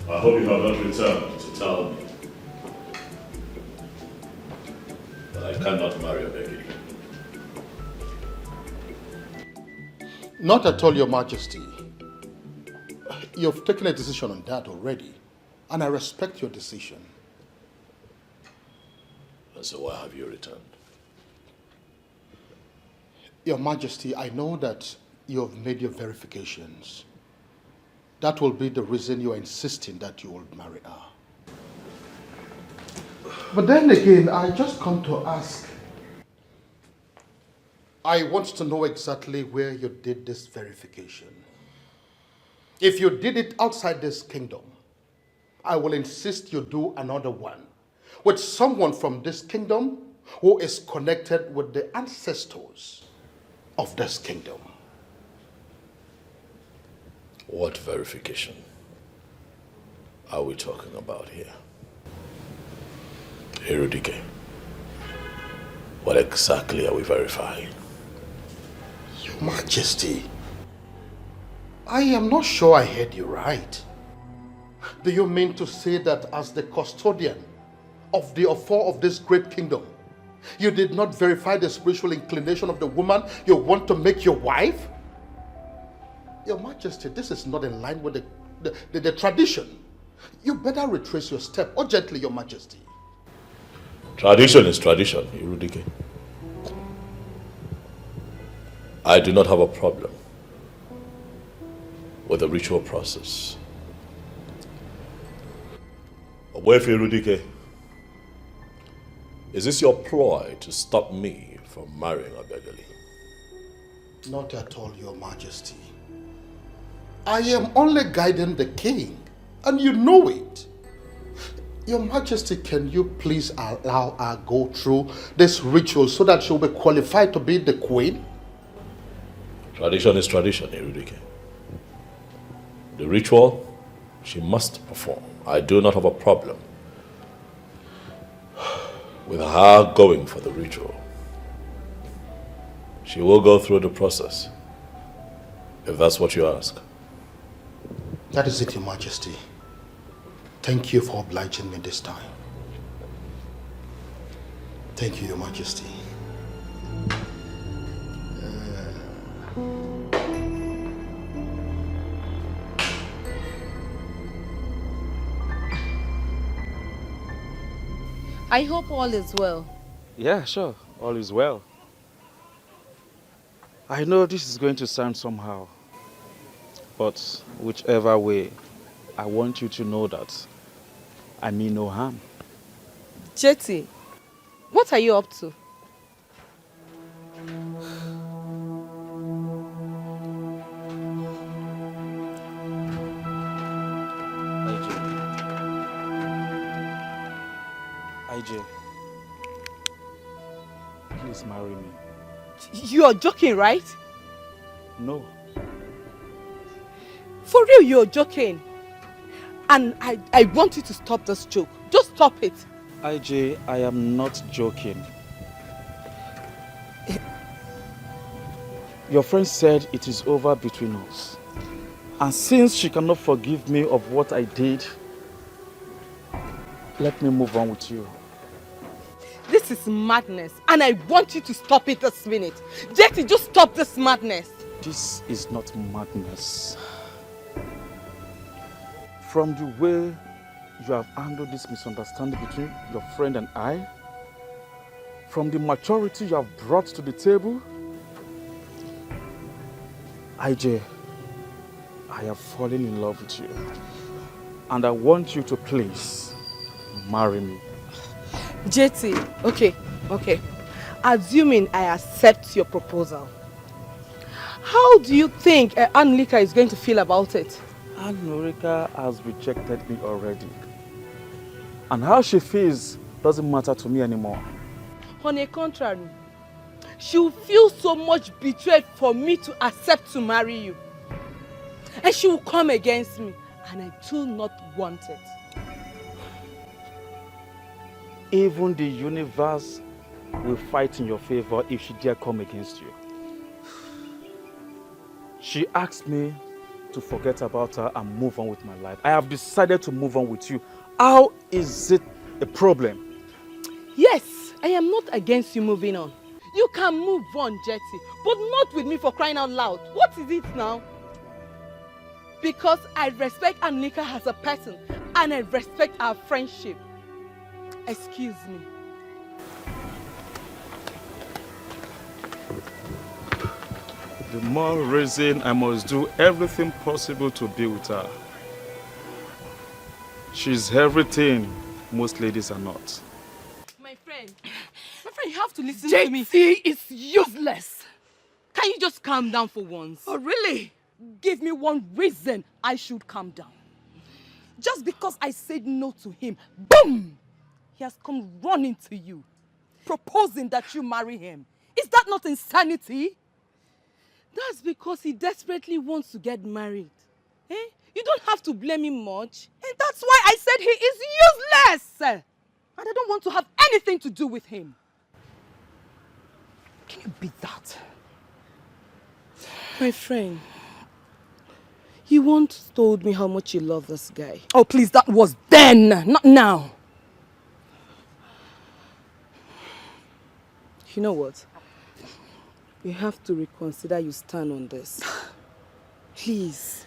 I hope you have not returned to tell me that I cannot marry Becky. Not at all, Your Majesty. You've taken a decision on that already, and I respect your decision. And so why have you returned? Your Majesty, I know that you have made your verifications. That will be the reason you are insisting that you will marry her. But then again, I just come to ask. I want to know exactly where you did this verification. If you did it outside this kingdom, I will insist you do another one with someone from this kingdom who is connected with the ancestors of this kingdom. What verification are we talking about here? Erudike, what exactly are we verifying? Your Majesty, I am not sure I heard you right. Do you mean to say that as the custodian of the affair of this great kingdom, you did not verify the spiritual inclination of the woman you want to make your wife? Your Majesty, this is not in line with the tradition. You better retrace your step urgently, Your Majesty. Tradition is tradition, Erudike. I do not have a problem with the ritual process. Obuefi Erudike, is this your ploy to stop me from marrying Obegali. Not at all, Your Majesty. I am only guiding the king, and you know it. Your Majesty, can you please allow her go through this ritual so that she'll be qualified to be the queen? Tradition is tradition, Erudike. The ritual, she must perform. I do not have a problem with her going for the ritual. She will go through the process, if that's what you ask. That is it, Your Majesty. Thank you for obliging me this time. Thank you, Your Majesty. I hope all is well. Yeah, sure. All is well. I know this is going to sound somehow, but whichever way, I want you to know that I mean no harm. Jetty, what are you up to? IJ, please marry me. You are joking, right? No. For real, you're joking. And I want you to stop this joke. Just stop it. IJ, I am not joking. Your friend said it is over between us. And since she cannot forgive me of what I did, let me move on with you. This is madness, and I want you to stop it this minute. Jetty, just stop this madness. This is not madness. From the way you have handled this misunderstanding between your friend and I, from the maturity you have brought to the table, IJ, I have fallen in love with you. And I want you to please marry me. Jetty, okay. Assuming I accept your proposal, how do you think Anlika is going to feel about it? Anurika has rejected me already. And how she feels doesn't matter to me anymore. On the contrary, she will feel so much betrayed for me to accept to marry you. And she will come against me, and I do not want it. Even the universe will fight in your favor if she dare come against you. She asked me to forget about her and move on with my life. I have decided to move on with you. How is it a problem? Yes, I am not against you moving on. You can move on, Jetty, but not with me, for crying out loud. What is it now? Because I respect Anlika as a person, and I respect our friendship. Excuse me. The more reason I must do everything possible to be with her. She's everything most ladies are not. My friend, you have to listen to me. JT is useless. Can you just calm down for once? Oh, really? Give me one reason I should calm down. Just because I said no to him, boom! He has come running to you, proposing that you marry him. Is that not insanity? That's because he desperately wants to get married. Eh? You don't have to blame him much. And that's why I said he is useless. And I don't want to have anything to do with him. Can you beat that? My friend, you once told me how much you love this guy. Oh, please, that was then, not now. You know what? You have to reconsider your stand on this. Please.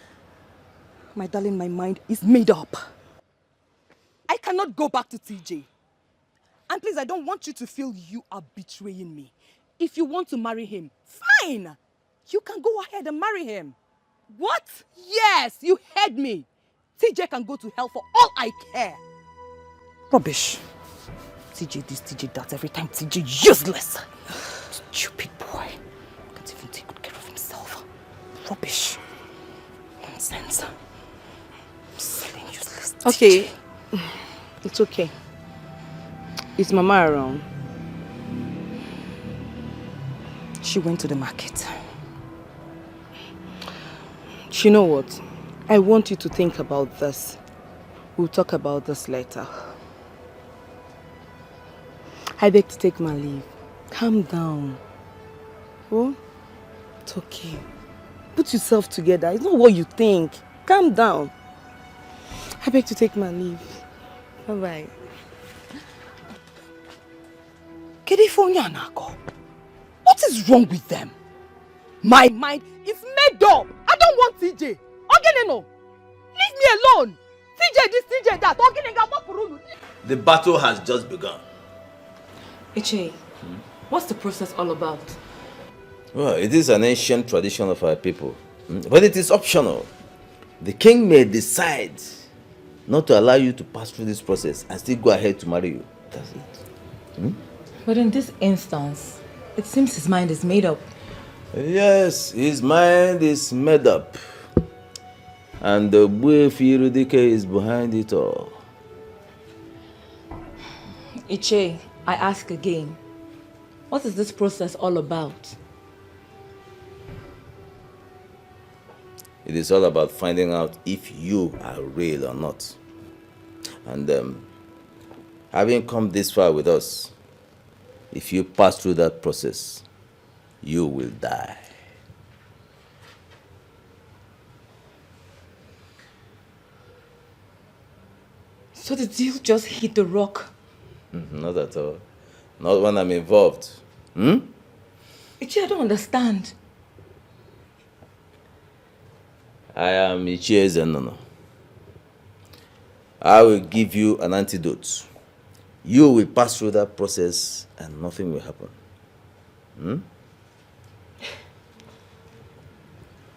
My darling, my mind is made up. I cannot go back to TJ. And please, I don't want you to feel you are betraying me. If you want to marry him, fine. You can go ahead and marry him. What? Yes, you heard me. TJ can go to hell for all I care. Rubbish. TJ this, TJ that, every time TJ useless. Stupid boy. Can't even take good care of himself. Rubbish. Nonsense. Silly, useless. Okay. It's okay. Is Mama around? She went to the market. You know what? I want you to think about this. We'll talk about this later. I beg to take my leave. Calm down. Oh? It's okay. Put yourself together. It's not what you think. Calm down. I beg to take my leave. Bye-bye. What is wrong with them? My mind is made up. I don't want TJ. Leave me alone. TJ this, TJ that. The battle has just begun. Iche, what's the process all about? Well, it is an ancient tradition of our people, but it is optional. The king may decide not to allow you to pass through this process and still go ahead to marry you. That's it. But in this instance, it seems his mind is made up. Yes, his mind is made up. And the EveryLady is behind it all. Iche, I ask again, what is this process all about? It is all about finding out if you are real or not. And having come this far with us, if you pass through that process, you will die. So the deal just hit the rock? Not at all. Not when I'm involved. Ichi, I don't understand. I am Ichie Zenono. I will give you an antidote. You will pass through that process and nothing will happen.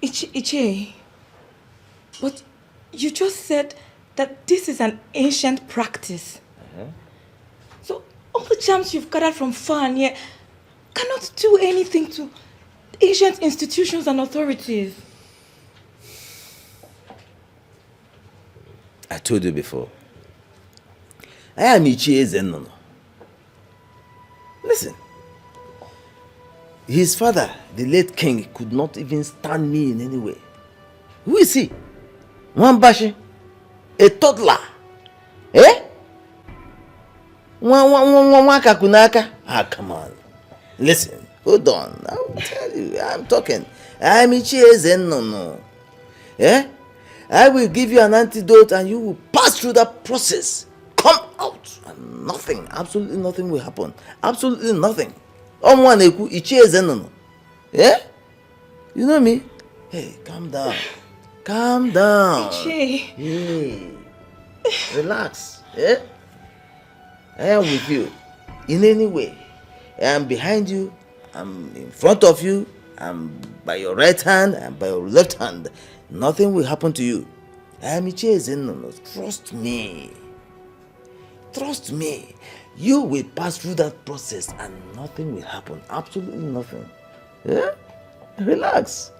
Ichi, but you just said that this is an ancient practice. So all the charms you've gathered from far and near cannot do anything to ancient institutions and authorities. I told you before. I am Ichie Zenono. Listen. His father, the late king, could not even stand me in any way. Who is he? Mwambashi? A toddler? Eh? Kakunaka? Ah, come on. Listen, hold on. I will tell you. I'm talking. I'm Ichie Zenono. Eh? I will give you an antidote and you will pass through that process. Come out and nothing, absolutely nothing will happen. Absolutely nothing. Ichie Zenono. Yeah? You know me? Hey, calm down. Calm down. Ichie. Hey. Relax. Yeah? I am with you. In any way. I am behind you. I'm in front of you. I'm by your right hand and by your left hand. Nothing will happen to you. I am Ichie Zenono. Trust me. Trust me. You will pass through that process and nothing will happen. Absolutely nothing. Yeah? Relax.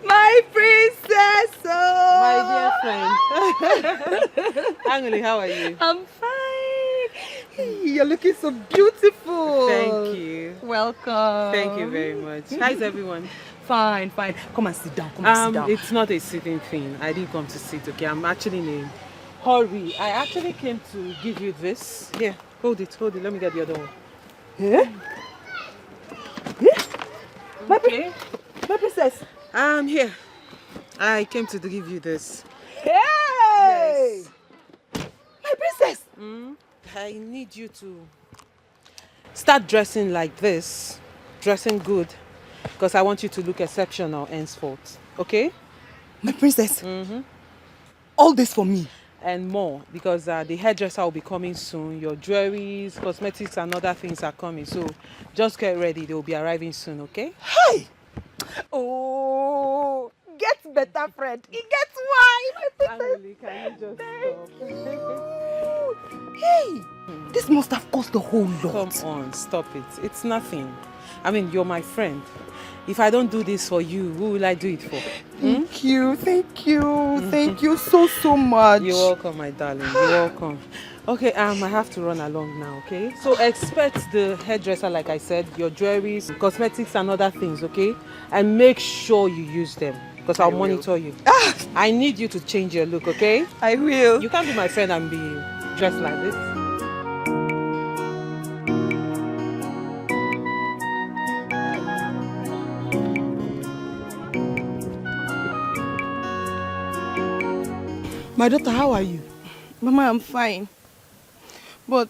My princess! My dear friend. Angeli, how are you? I'm fine. You're looking so beautiful. Thank you. Welcome. Thank you very much. How's everyone? Fine, fine. Come and sit down. Come and sit down. It's not a sitting thing. I didn't come to sit, okay? I'm actually in a hurry. I actually came to give you this. Here, hold it. Let me get the other one. Yeah? My princess. Here. I came to give you this. Hey! Yes. My princess. I need you to Start dressing like this, dressing good, because I want you to look exceptional henceforth, okay? My princess? All this for me? And more, because the hairdresser will be coming soon. Your jewelries, cosmetics and other things are coming. So just get ready. They will be arriving soon, okay? Hey! Oh, get better, friend. He gets why, my princess. Can you just stop? Hey! This must have cost a whole lot. Come on, stop it. It's nothing. I mean, you're my friend. If I don't do this for you, who will I do it for? Thank you. Thank you so much. You're welcome, my darling. You're welcome. Okay, I have to run along now, okay? So expect the hairdresser, like I said, your jewelries, cosmetics and other things, okay? And make sure you use them, because I'll monitor you. I need you to change your look, okay? I will. You can't be my friend and be dressed like this. My daughter, how are you? Mama, I'm fine. But,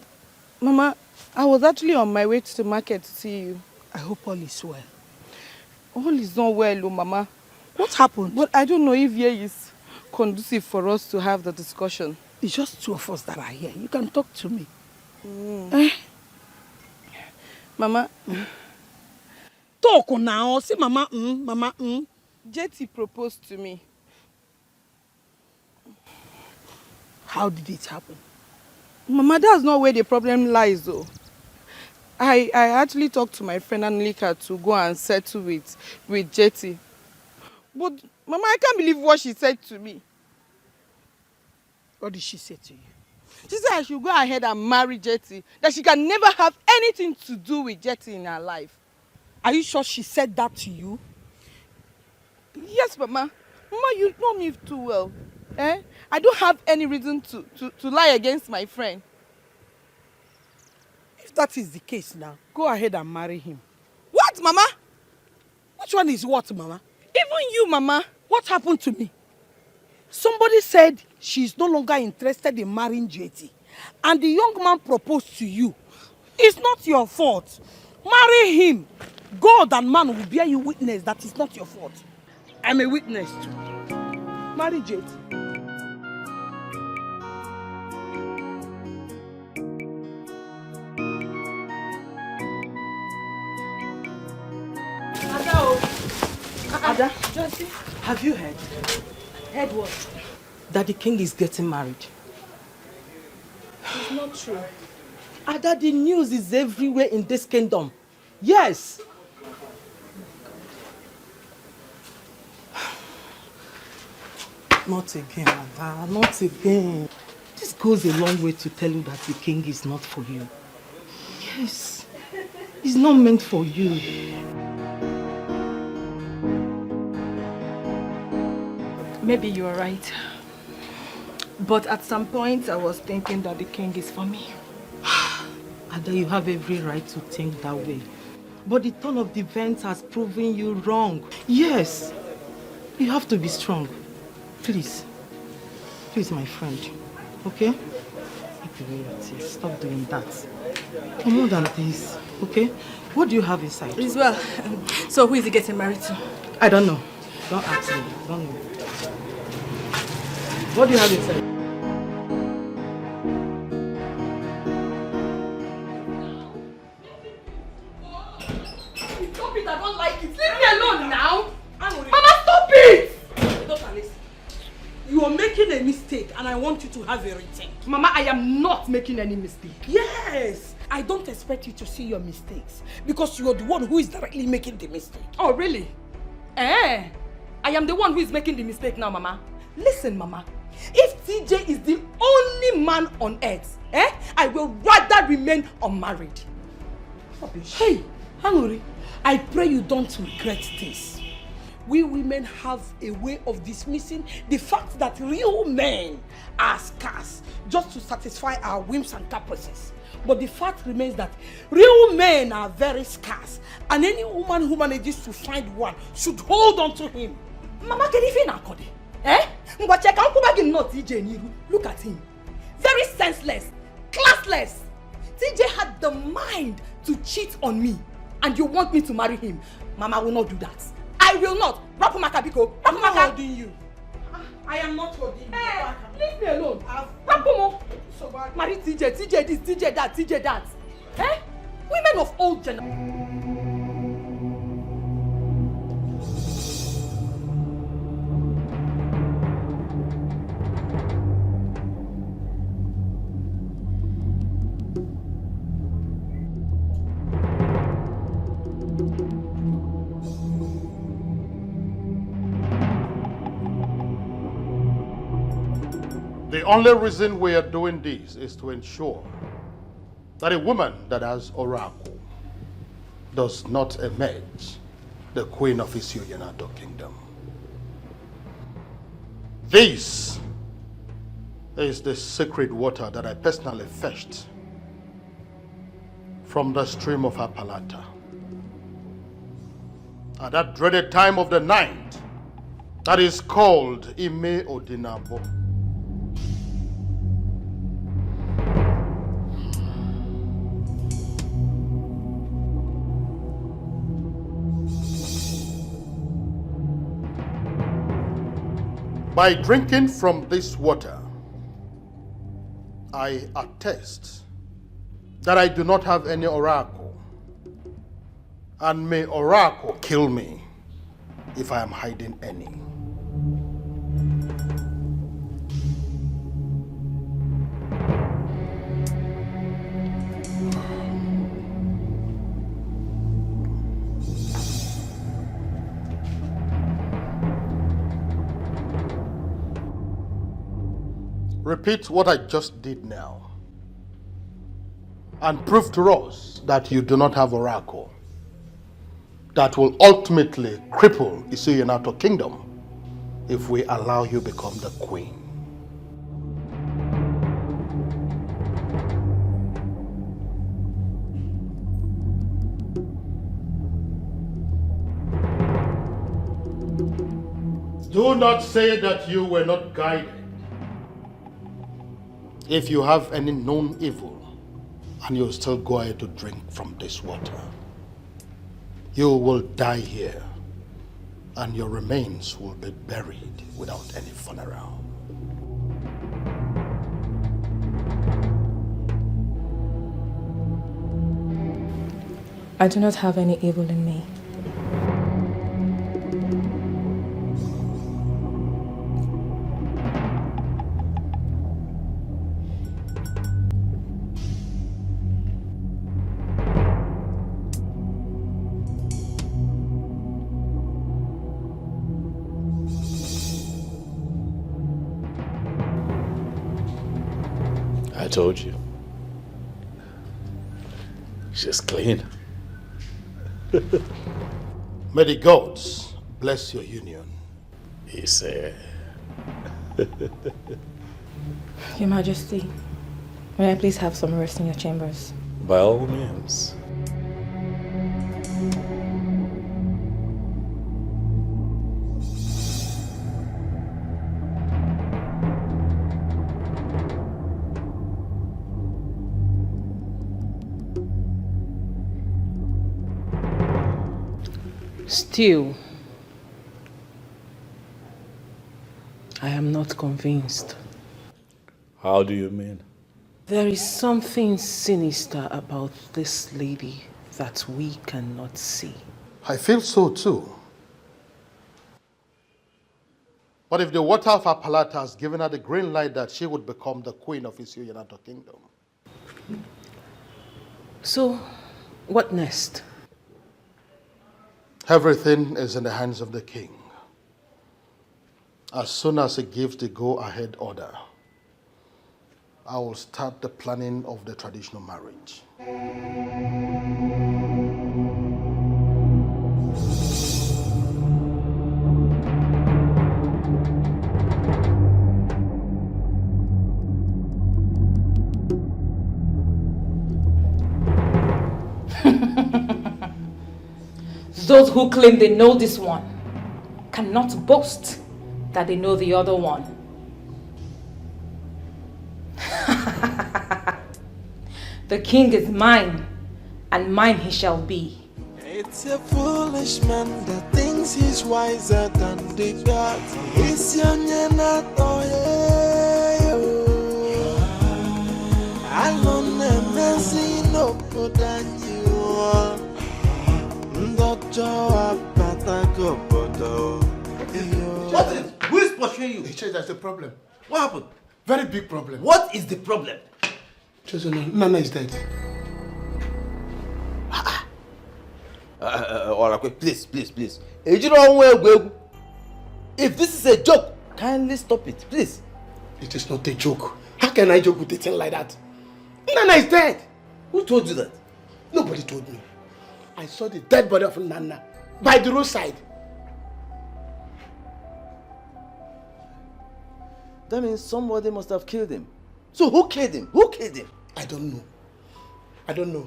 Mama, I was actually on my way to the market to see you. I hope all is well. All is not well, oh, Mama. What happened? But I don't know if here is conducive for us to have the discussion. It's just two of us that are here. You can talk to me. Mama. Talk now. Say Mama, Mama, Jetty proposed to me. How did it happen? Mama, that's not where the problem lies, though. I actually talked to my friend Anlika to go and settle with Jetty. But, Mama, I can't believe what she said to me. What did she say to you? She said I should go ahead and marry Jetty. That she can never have anything to do with Jetty in her life. Are you sure she said that to you? Yes, Mama. Mama, you know me too well. I don't have any reason to lie against my friend. If that is the case now, go ahead and marry him. What, Mama? Which one is what, Mama? Even you, Mama. What happened to me? Somebody said she's no longer interested in marrying JT. And the young man proposed to you. It's not your fault. Marry him. God and man will bear you witness that it's not your fault. I'm a witness too. Marry JT. Ada, Josie, have you heard? Heard what? That the king is getting married. It's not true. Ada, the news is everywhere in this kingdom. Yes. Not again, Ada, not again. This goes a long way to tell you that the king is not for you. Yes, he's not meant for you. Maybe you're right. But at some point, I was thinking that the king is for me. Ada, you have every right to think that way. But the turn of the events has proven you wrong. Yes, you have to be strong. Please. Please, my friend. Okay? Stop doing that. For more than this, okay? What do you have inside? As well. So who is he getting married to? I don't know. Don't ask me. Don't know. What do you have inside? Stop it, I don't like it. Leave me alone now. Mama, stop it! You are making a mistake and I want you to have a retake. Mama, I am not making any mistake. Yes! I don't expect you to see your mistakes because you are the one who is directly making the mistake. Oh, really? I am the one who is making the mistake now, Mama. Listen, Mama. If TJ is the only man on earth, I will rather remain unmarried. Hey, Hanuri, I pray you don't regret this. We women have a way of dismissing the fact that real men are scarce just to satisfy our whims and caprices. But the fact remains that real men are very scarce, and any woman who manages to find one should hold on to him. Mama, can you feel Nakode? Look at him. Very senseless, classless. TJ had the mind to cheat on me, and you want me to marry him. Mama will not do that. I will not. Rapumaka Biko. I'm not holding you. I am not holding you. Hey, leave me alone. Rapumo. Marry TJ, TJ this, TJ that, TJ that. Eh? Women of old generation. The only reason we are doing this is to ensure that a woman that has oracle does not emerge the queen of Isioyanato kingdom. This is the sacred water that I personally fetched from the stream of Apalata. At that dreaded time of the night, that is called Ime Odinabo. By drinking from this water, I attest that I do not have any oracle, and may oracle kill me if I am hiding any. Repeat what I just did now and prove to us that you do not have oracle that will ultimately cripple Isioyanato kingdom if we allow you become the queen. Do not say that you were not guided. If you have any known evil and you still go ahead to drink from this water, you will die here and your remains will be buried without any funeral. I do not have any evil in me. I told you. She's clean. May the gods bless your union. He said. Your Majesty, may I please have some rest in your chambers? By all means. Still, I am not convinced. How do you mean? There is something sinister about this lady that we cannot see. I feel so too. But if the water of Apalata has given her the green light that she would become the queen of Isioyanato kingdom. So, what next? Everything is in the hands of the king. As soon as he gives the go-ahead order, I will start the planning of the traditional marriage. Those who claim they know this one cannot boast that they know the other one. The king is mine, and mine he shall be. It's a foolish man that thinks he's wiser than the gods. It's young and not alone and messy no good than you are. What is? Who is pursuing you? There's a problem. What happened? Very big problem. What is the problem? Nana is dead. Please. If this is a joke, kindly stop it, please. It is not a joke. How can I joke with a thing like that? Nana is dead. Who told you that? Nobody told me. I saw the dead body of Nana by the roadside. That means somebody must have killed him. So who killed him? Who killed him? I don't know.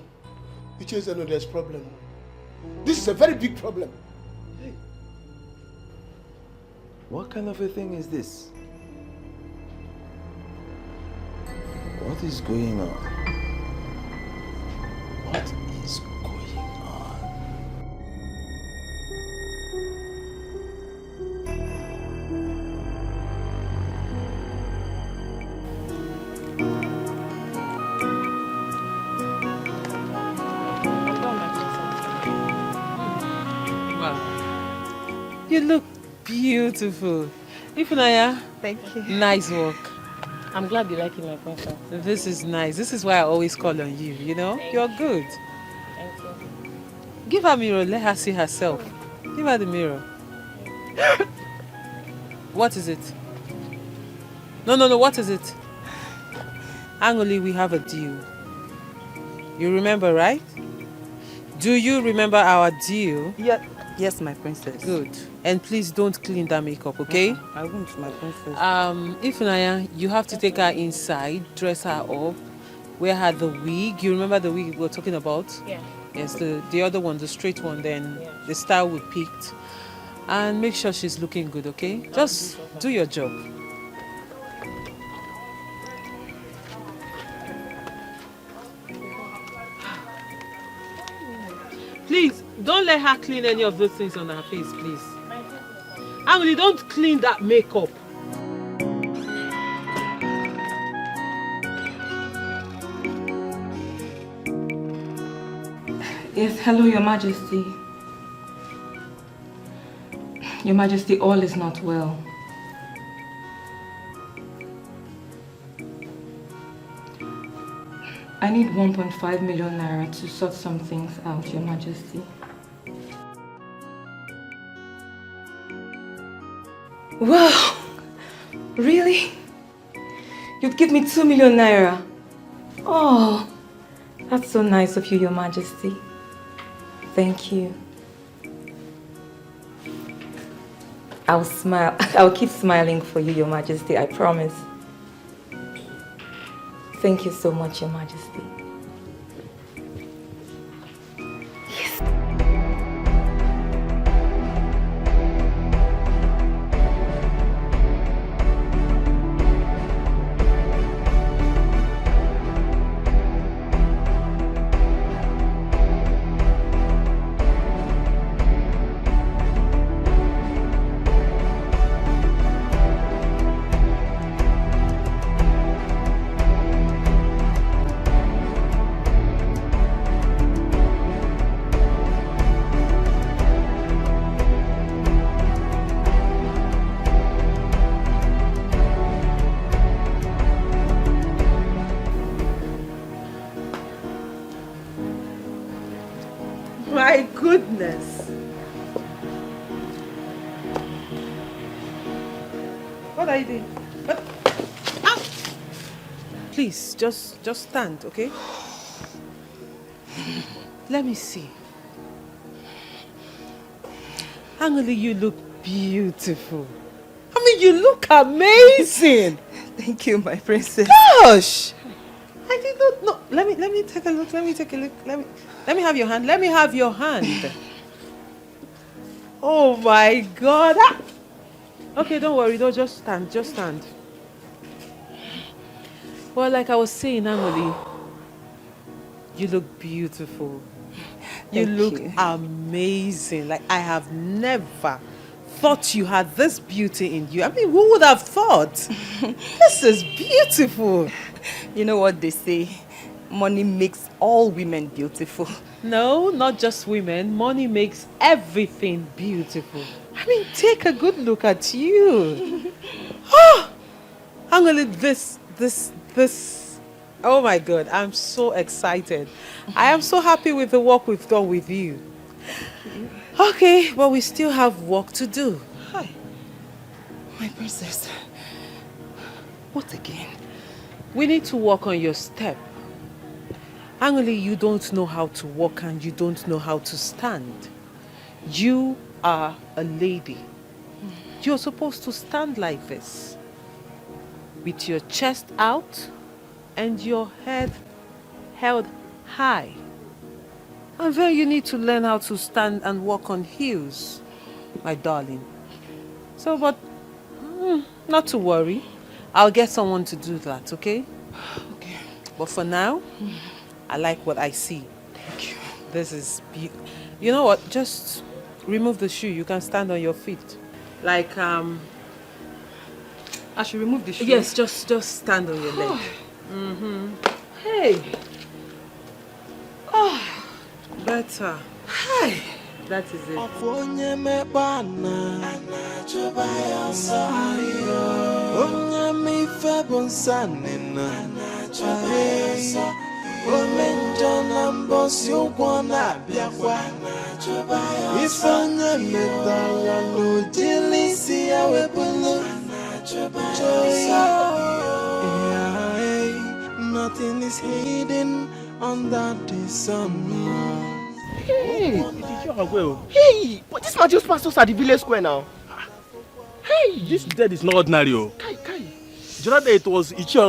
You just know there's problem. This is a very big problem. Hey. What kind of a thing is this? What is going on? What is going on? Wow. You look beautiful. Ifunanya. Thank you. Nice work. I'm glad you like it, my princess. This is nice. This is why I always call on you, you know? You're good. Thank you. Give her a mirror. Let her see herself. Give her the mirror. What is it? No. What is it? Angoli, we have a deal. You remember, right? Do you remember our deal? Yeah. Yes, my princess. Good. And please don't clean that makeup, okay? I won't, my princess. Ifunanya, you have to take her inside, dress her up, wear her the wig. You remember the wig we were talking about? Yeah. Yes, the other one, the straight one, then the style we picked. And make sure she's looking good, okay? Just do your job. Please, don't let her clean any of those things on her face, please. Emily, don't clean that makeup. Yes, hello, Your Majesty. Your Majesty, all is not well. I need 1.5 million naira to sort some things out, Your Majesty. Wow! Really? You'd give me 2 million naira? Oh, that's so nice of you, Your Majesty. Thank you. I'll smile. I'll keep smiling for you, Your Majesty, I promise. Thank you so much, Your Majesty. Yes. My goodness. What are you doing? What? Ah! Please, just stand, okay? Let me see. Angeli, you look beautiful. I mean, you look amazing. Thank you, my princess. Gosh! I did not know. Let me take a look. Let me take a look. Let me have your hand. Let me have your hand. Oh my God. Ah! Okay, don't worry. Don't just stand. Just stand. Well, like I was saying, Angoli, You look beautiful. You look amazing. Like, I have never thought you had this beauty in you. I mean, who would have thought? This is beautiful. You know what they say? Money makes all women beautiful. No, not just women. Money makes everything beautiful. I mean, take a good look at you. Oh, I'm gonna this. Oh my God, I'm so excited. I am so happy with the work we've done with you. Okay, but we still have work to do. Hi. My princess. What again? We need to work on your step. Actually, you don't know how to walk and you don't know how to stand. You are a lady. You're supposed to stand like this, with your chest out and your head held high. And then you need to learn how to stand and walk on heels, my darling. So, but not to worry. I'll get someone to do that, okay? Okay. But for now, I like what I see. Thank you. This is you know what? Just remove the shoe. You can stand on your feet. Like, I should remove the shoe? Yes, just stand on your leg. Hey. Oh, better. Hi. That is it. Onye mekpana chụba ya ọsọ onye mife bụ nsanina chụba ya ọsọ ome njọ na mbọsị ụkwụ na-abịakwa chụba ya ọsọ ife onye metara n'ojili isi ya wepụlụ chụba ya ọsọ nothing is hidden under the sun. Hey, hey, but this man just passed us at the village square now. Hey, this dead is not ordinary. Kai. The other day it was Ichi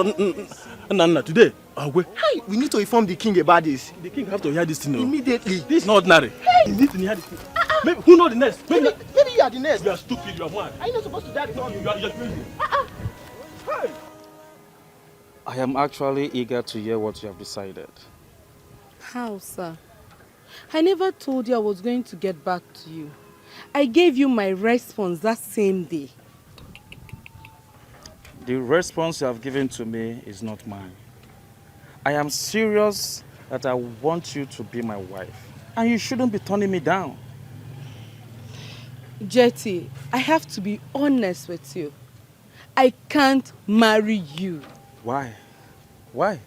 today. Hey, we need to inform the king about this. The king have to hear this thing now. Immediately. This is not ordinary. Hey. He needs to hear this thing. Maybe, who knows the next? Maybe you are the next. You are stupid, you are mad. Are you not supposed to die before you are crazy? Hey. I am actually eager to hear what you have decided. How, sir? I never told you I was going to get back to you. I gave you my response that same day. The response you have given to me is not mine. I am serious that I want you to be my wife. And you shouldn't be turning me down. Jetty, I have to be honest with you. I can't marry you. Why? Why?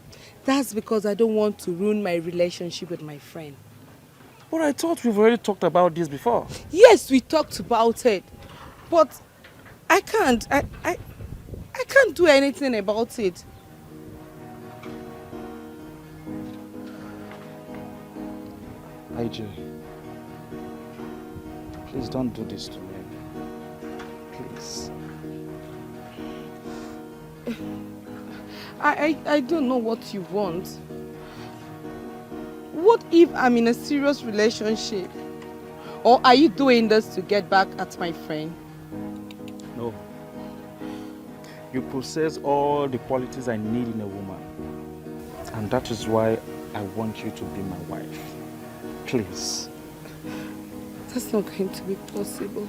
That's because I don't want to ruin my relationship with my friend. But I thought we've already talked about this before. Yes, we talked about it. But I can't. I can't do anything about it. IJ, please don't do this to me. Please. I don't know what you want. What if I'm in a serious relationship? Or are you doing this to get back at my friend? No. You possess all the qualities I need in a woman. And that is why I want you to be my wife. Please. That's not going to be possible.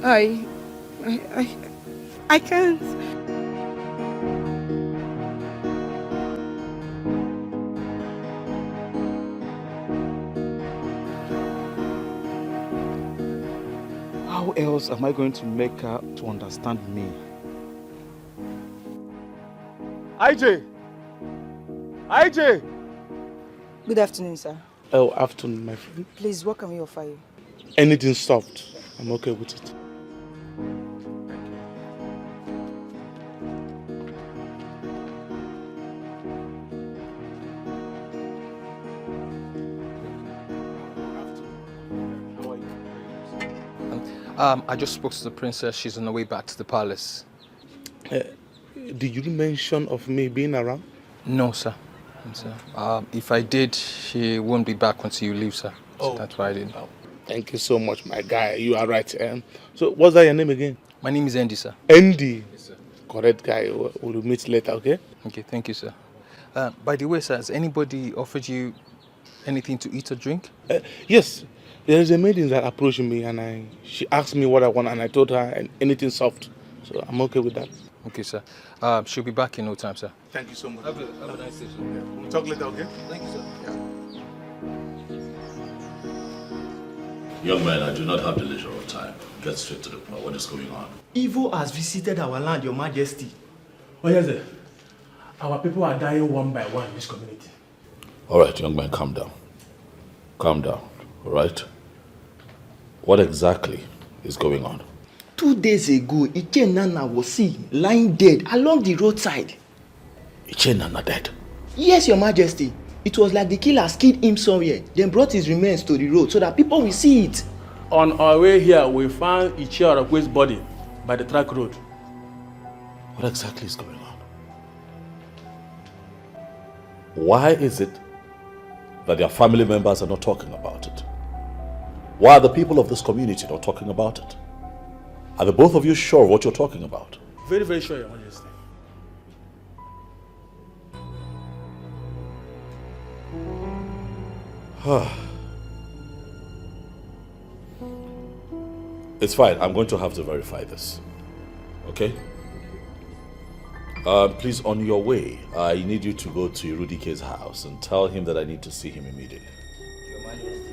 I can't. How else am I going to make her to understand me? IJ! IJ! Good afternoon, sir. Oh, afternoon, my friend. Please, what can we offer you? Anything soft. I'm okay with it. I just spoke to the princess. She's on her way back to the palace. Did you mention of me being around? No, sir. If I did, she won't be back until you leave, sir. So that's why I didn't. Thank you so much, my guy. You are right. So, what's that your name again? My name is Andy, sir. Andy? Yes, sir. Correct guy. We'll meet later, okay? Okay, thank you, sir. By the way, sir, has anybody offered you anything to eat or drink? Yes. There is a maiden that approached me and she asked me what I want and I told her anything soft. So I'm okay with that. Okay, sir. She'll be back in no time, sir. Thank you so much. Have a nice day, sir. We'll talk later, okay? Thank you, sir. Young man, I do not have the leisure of time. Get straight to the point. What is going on? Evil has visited our land, Your Majesty. Oh, yes, sir. Our people are dying one by one in this community. All right, young man, calm down. Calm down, all right? What exactly is going on? 2 days ago, Iche Nana was seen lying dead along the roadside. Iche Nana dead? Yes, Your Majesty. It was like the killers killed him somewhere, then brought his remains to the road so that people will see it. On our way here, we found Iche Orakwe's body by the track road. What exactly is going on? Why is it that their family members are not talking about it? Why are the people of this community not talking about it? Are the both of you sure of what you're talking about? Very, very sure, Your Majesty. It's fine. I'm going to have to verify this. Okay? Please, on your way, I need you to go to Irudike's house and tell him that I need to see him immediately. Your Majesty.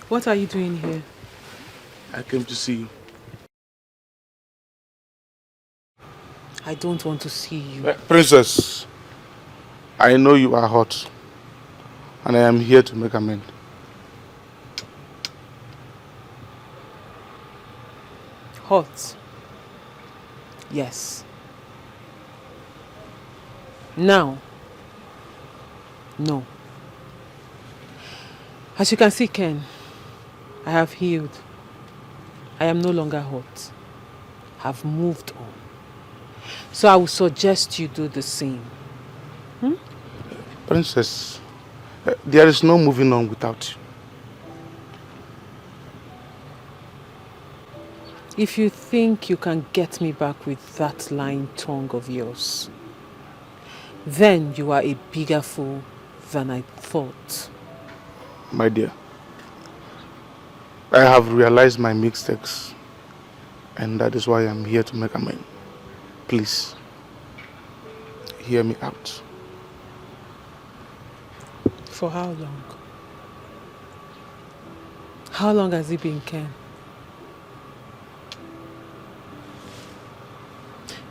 What are you doing here? I came to see you. I don't want to see you. Princess, I know you are hot, and I am here to make amends. Hot? Yes. Now? No. As you can see, Ken, I have healed. I am no longer hot. I've moved on. So I would suggest you do the same. Princess, there is no moving on without you. If you think you can get me back with that lying tongue of yours, then you are a bigger fool than I thought. My dear, I have realized my mistakes, and that is why I'm here to make amends. Please, hear me out. For how long? How long has it been, Ken?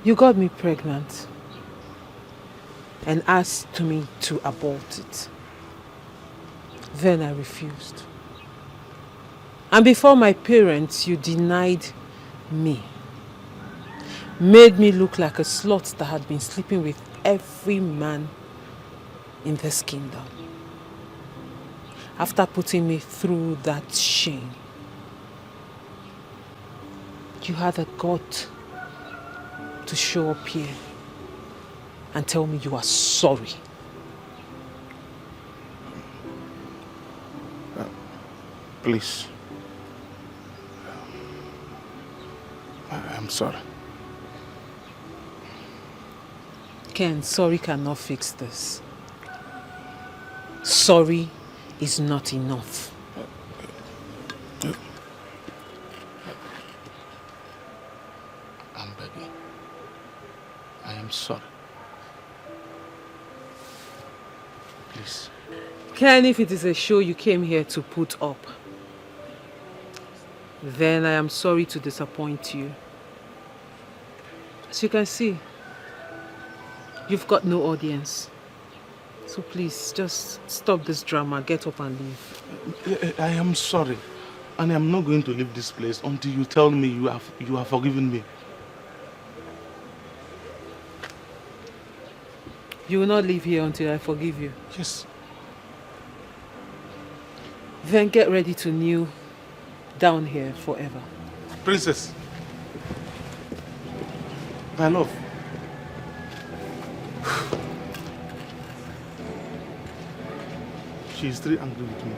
You got me pregnant and asked me to abort it. Then I refused. And before my parents, you denied me. Made me look like a slut that had been sleeping with every man in this kingdom. After putting me through that shame, you had the gut to show up here and tell me you are sorry. Please. I'm sorry. Ken, sorry cannot fix this. Sorry is not enough. I'm begging. I am sorry. Please. Ken, if it is a show you came here to put up, then I am sorry to disappoint you. As you can see, you've got no audience. So please, just stop this drama, get up and leave. I am sorry. And I'm not going to leave this place until you tell me you have forgiven me. You will not leave here until I forgive you. Yes. Then get ready to kneel down here forever. Princess. My love. She is still angry with me.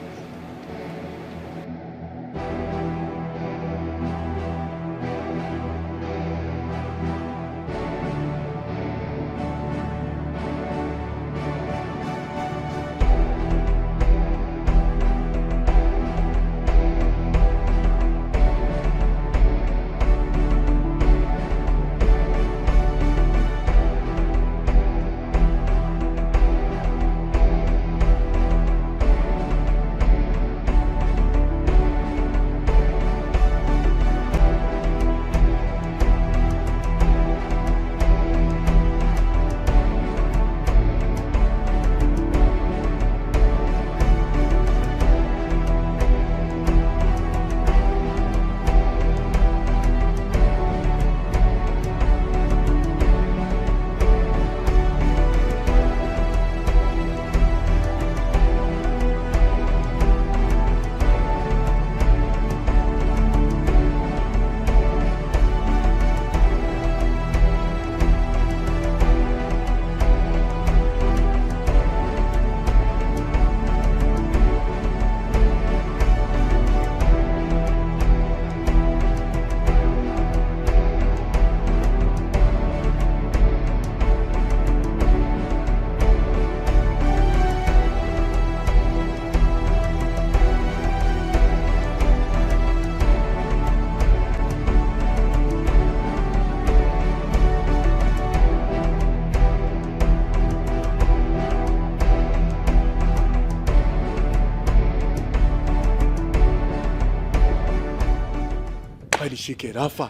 Shake Alpha.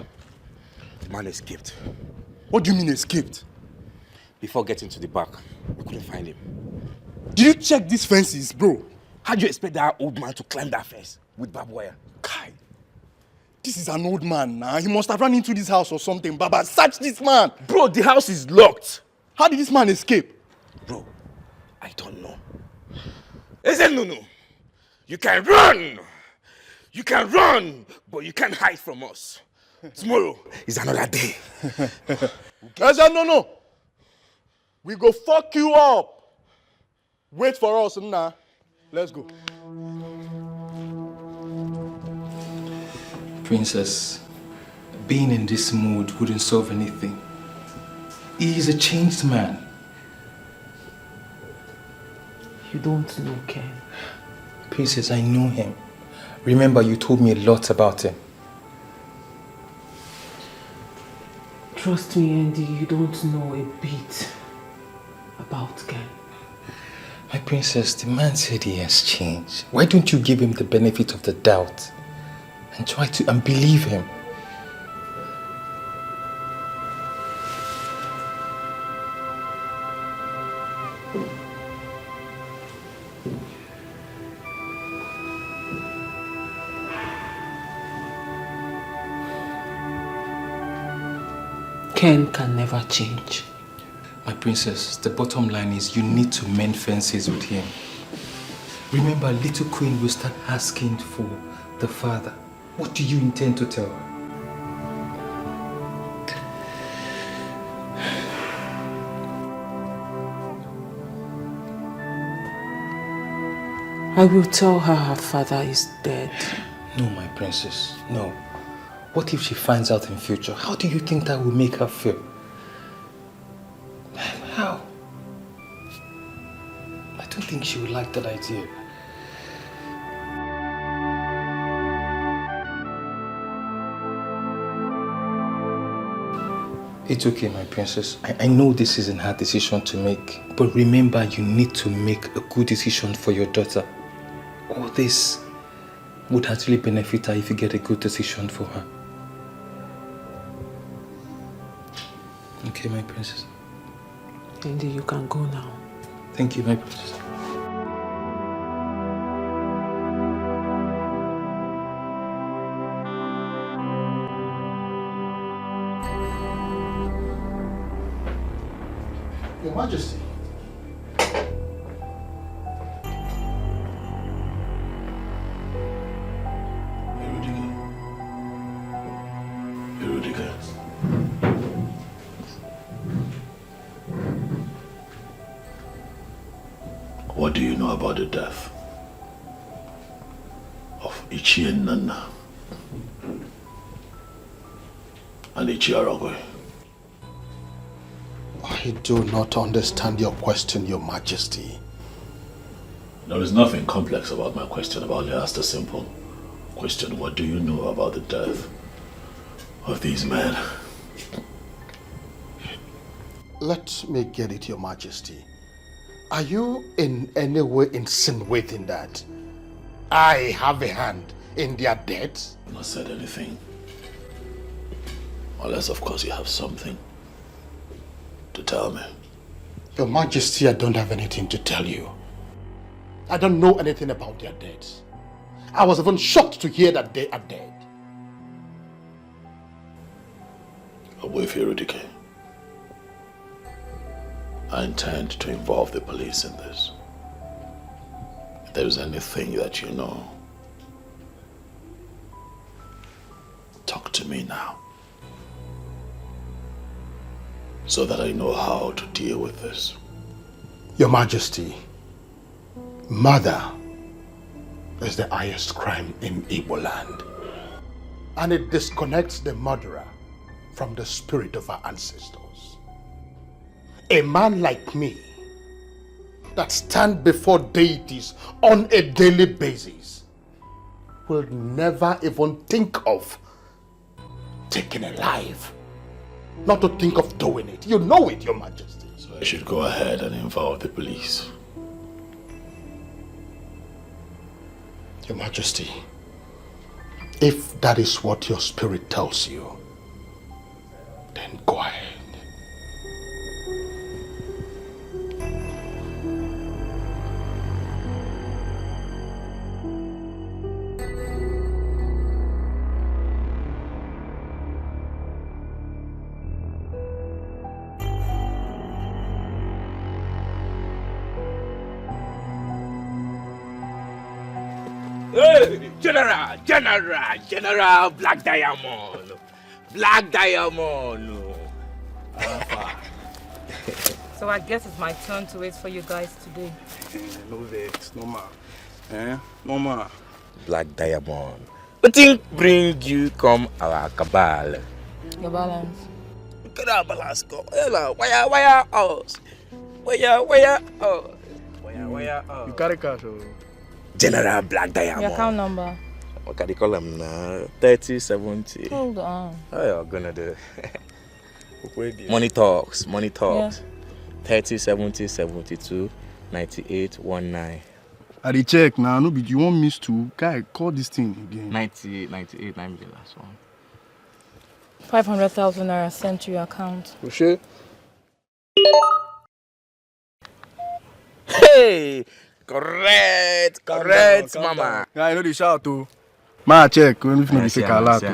The man escaped. What do you mean escaped? Before getting to the back, we couldn't find him. Did you check these fences, bro? How do you expect that old man to climb that fence with barbed wire? Kai, this is an old man now. He must have run into this house or something. Baba, search this man. Bro, the house is locked. How did this man escape? Bro, I don't know. Listen, Nunu. You can run. You can run, but you can't hide from us. Tomorrow is another day. No. We go fuck you up. Wait for us, nah. Let's go. Princess, being in this mood wouldn't solve anything. He is a changed man. You don't know Ken. Princess, I know him. Remember, you told me a lot about him. Trust me, Andy, you don't know a bit about Ken. My princess, the man said he has changed. Why don't you give him the benefit of the doubt and try to believe him? Ken can never change. My princess, the bottom line is you need to mend fences with him. Remember, little queen will start asking for the father. What do you intend to tell her? I will tell her her father is dead. No, my princess, no. What if she finds out in future? How do you think that will make her feel? How? I don't think she would like that idea. It's okay, my princess. I know this is a hard decision to make, but remember, you need to make a good decision for your daughter. All this would actually benefit her if you get a good decision for her. Okay, my princess. Andy, you can go now. Thank you, my princess. Your Majesty. What do you know about the death of Ichie Nana and Ichie Aragwe? I do not understand your question, Your Majesty. There is nothing complex about my question. I've only asked a simple question. What do you know about the death of these men? Let me get it, Your Majesty. Are you in any way insinuating that I have a hand in their deaths? I've not said anything. Unless, of course, you have something to tell me. Your Majesty, I don't have anything to tell you. I don't know anything about their deaths. I was even shocked to hear that they are dead. Away for Erudike. I intend to involve the police in this. If there's anything that you know, talk to me now, so that I know how to deal with this. Your Majesty, murder is the highest crime in Igbo land. And it disconnects the murderer from the spirit of our ancestors. A man like me that stand before deities on a daily basis will never even think of taking a life. Not to think of doing it. You know it, Your Majesty. So I should go ahead and involve the police. Your Majesty, if that is what your spirit tells you, then go ahead. Hey, General Black Diamond. Black Diamond. So I guess it's my turn to wait for you guys today. No vex, no ma. No ma. Black Diamond. What thing bring you come our cabal? Your balance. Look at our balance go. Where us? Where us? You carry cash or? General Black Diamond. Your account number. What can you call him now? 3070. Hold on. How you gonna do? Money talks. Yeah. 3070 72 98 19. I dey check now. No, but you want miss to guy call this thing again. 98 98 9 the last one. 500,000 naira sent to your account. For sure. Hey, correct, mama. Yeah, I know the shout too. Ma check when if no be say kala too.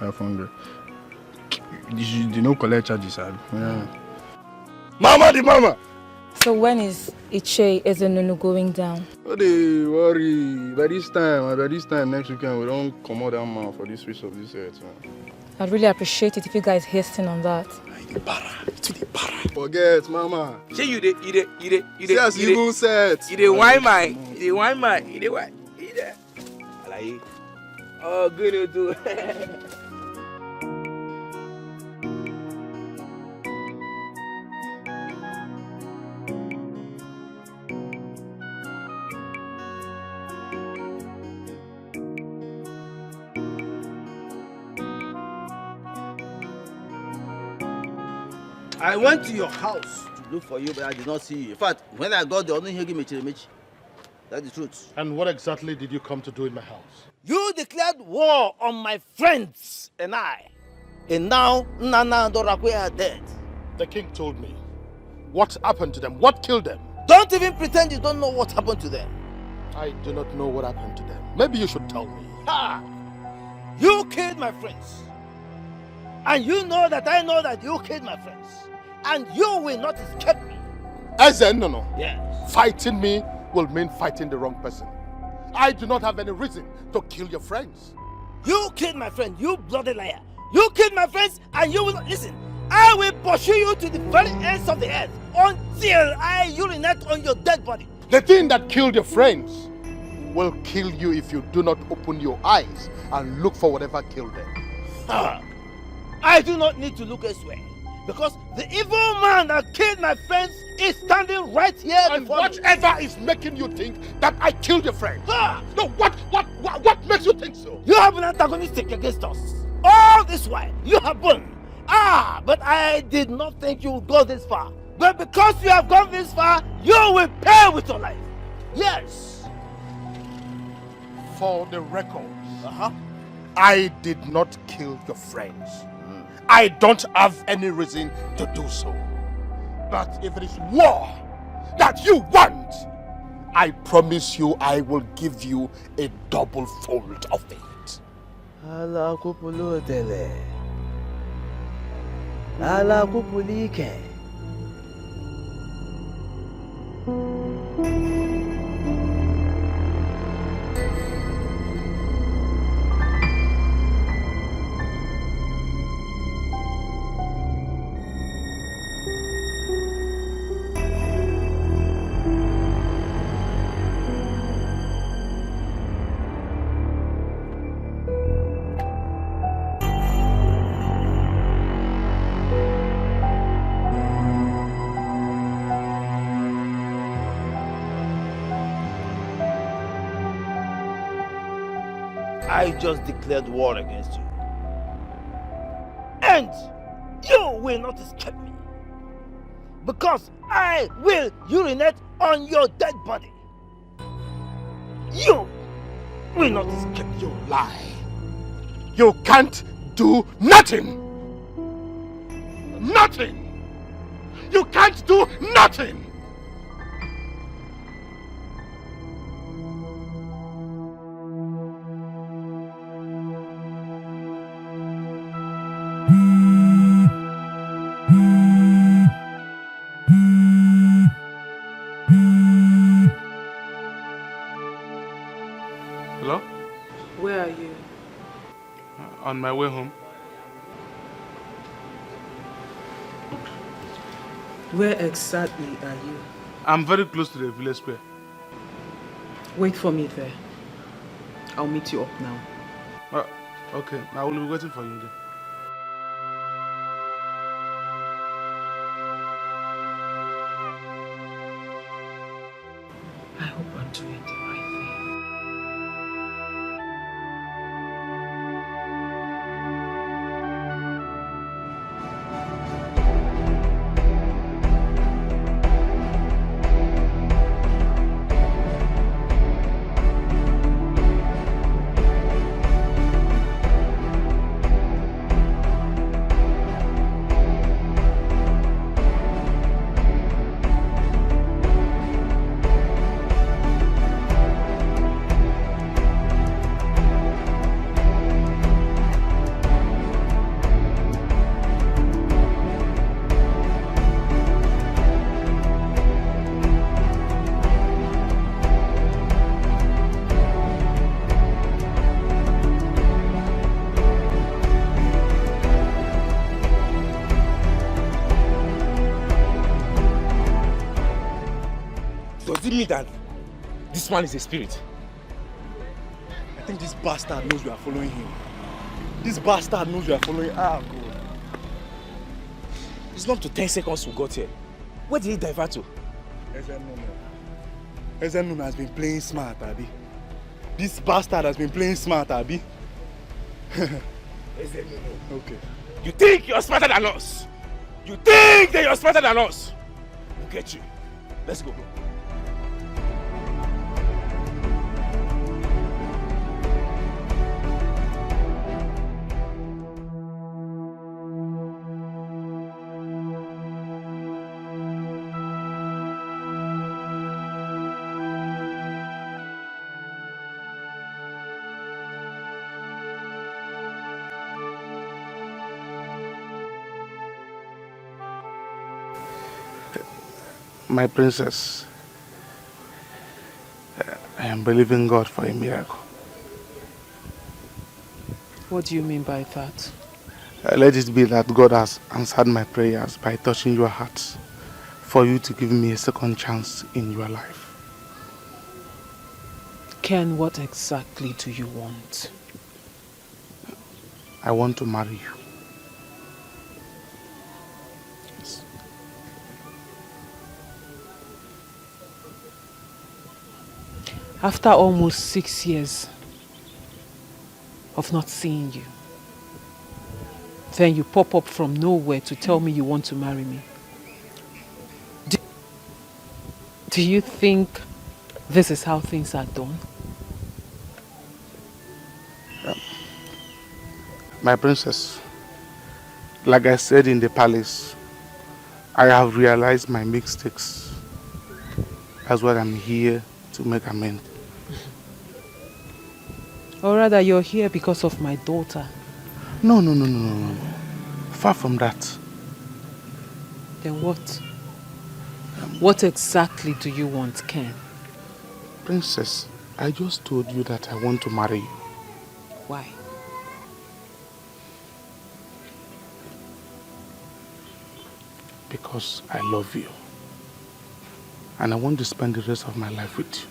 500. You no collect charges, yeah. Mama the mama. So when is Iche Ezenunu going down? No dey worry. By this time next weekend we don't come out that man for this switch of this earth, man. I'd really appreciate it if you guys hasten on that. Forget, mama. Say you dey. See as you even set. You dey wine my. Alaye. Oh, good too. I went to your house to look for you, but I did not see you. In fact, when I got there, I didn't hear you. That's the truth. And what exactly did you come to do in my house? You declared war on my friends and I. And now, Nana and Dorakwe are dead. The king told me. What happened to them? What killed them? Don't even pretend you don't know what happened to them. I do not know what happened to them. Maybe you should tell me. Ha! You killed my friends. And you know that I know that you killed my friends. and you will not escape me. No. Yes. Fighting me will mean fighting the wrong person. I do not have any reason to kill your friends. You killed my friend, you bloody liar. You killed my friends and you will not listen. I will pursue you to the very ends of the earth until I urinate on your dead body. The thing that killed your friends will kill you if you do not open your eyes and look for whatever killed them. I do not need to look elsewhere because the evil man that killed my friends is standing right here and before whatever me. is making you think that I killed your friends? No, what makes you think so? You have been antagonistic against us. All this while, you have been. But I did not think you would go this far. But because you have gone this far, you will pay with your life. Yes. For the record, I did not kill your friends. I don't have any reason to do so. But if it is war that you want, I promise you I will give you a double fold of it. Ala kupulu tele. Ala kupulike. I just declared war against you. And you will not escape me. Because I will urinate on your dead body. You will not escape. You lie. You can't do nothing. Nothing. You can't do nothing. Hello? Where are you? On my way home. Where exactly are you? I'm very close to the village square. Wait for me there. I'll meet you up now. Okay, I will be waiting for you then. I hope I'm doing the right thing. Does it mean that this man is a spirit? I think this bastard knows we are following him. This bastard knows we are following. God. It's not up to 10 seconds we got here. Where did he divert to? Ezenunu has been playing smart, Abi. This bastard has been playing smart, Abi. Okay. You think you're smarter than us? You think that you're smarter than us? We'll get you. Let's go, bro. My princess, I am believing God for a miracle. What do you mean by that? Let it be that God has answered my prayers by touching your heart for you to give me a second chance in your life. Ken, what exactly do you want? I want to marry you. After almost 6 years of not seeing you, then you pop up from nowhere to tell me you want to marry me. Do you think this is how things are done? My princess, like I said in the palace, I have realized my mistakes. That's why I'm here to make amends. Or rather, you're here because of my daughter. No. Far from that. Then what? What exactly do you want, Ken? Princess, I just told you that I want to marry you. Why? Because I love you. And I want to spend the rest of my life with you.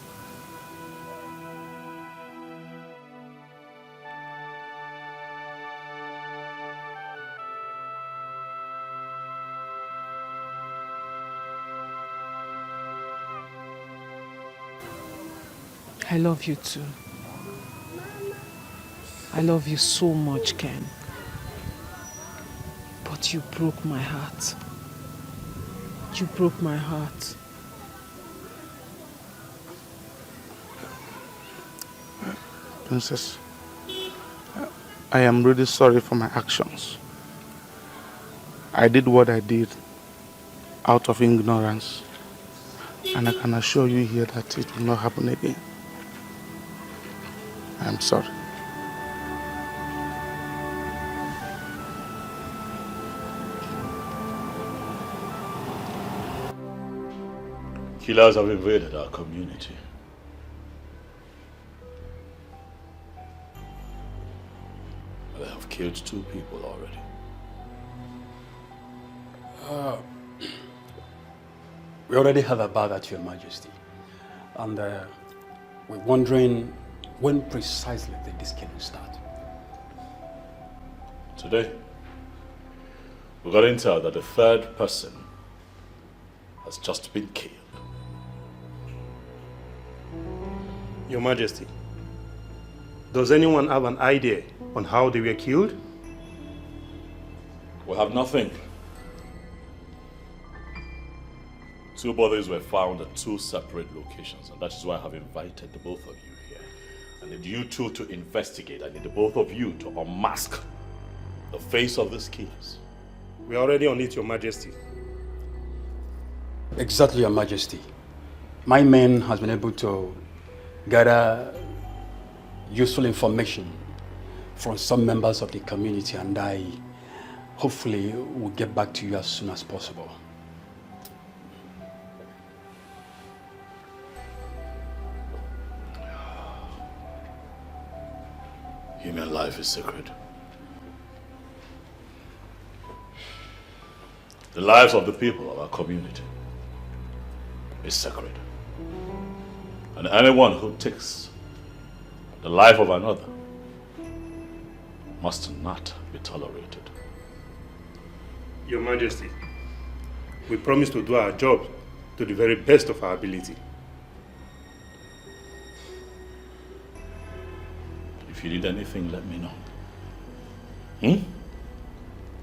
I love you too. I love you so much, Ken. But you broke my heart. You broke my heart. Princess, I am really sorry for my actions. I did what I did out of ignorance. And I can assure you here that it will not happen again. I am sorry. Killers have invaded our community. They have killed 2 people already. We already have about that, Your Majesty. And we're wondering when precisely did this killing start? Today, we got intel that the 3rd person has just been killed. Your Majesty, does anyone have an idea on how they were killed? We have nothing. 2 bodies were found at 2 separate locations, and that is why I have invited the both of you here. I need you two to investigate. I need the both of you to unmask the face of these killers. We're already on it, Your Majesty. Exactly, Your Majesty. My men has been able to gather useful information from some members of the community, and I hopefully will get back to you as soon as possible. Human life is sacred. The lives of the people of our community is sacred. And anyone who takes the life of another must not be tolerated. Your Majesty, we promise to do our job to the very best of our ability. If you need anything, let me know.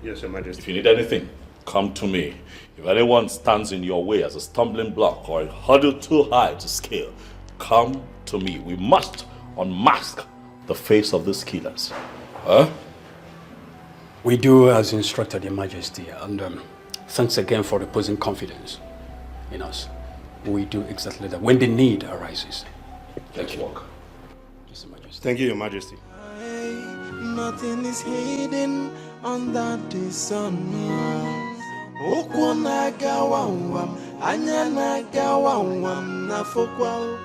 Yes, Your Majesty. If you need anything, come to me. If anyone stands in your way as a stumbling block or a hurdle too high to scale, come to me. We must unmask the face of these killers. Huh? We do as instructed, Your Majesty, and thanks again for reposing confidence in us. We do exactly that when the need arises. Let's walk. Yes, Your Majesty. Thank you, Your Majesty. Nothing is hidden under the sun. Okwana gawa Anyana gawawam na fokwao.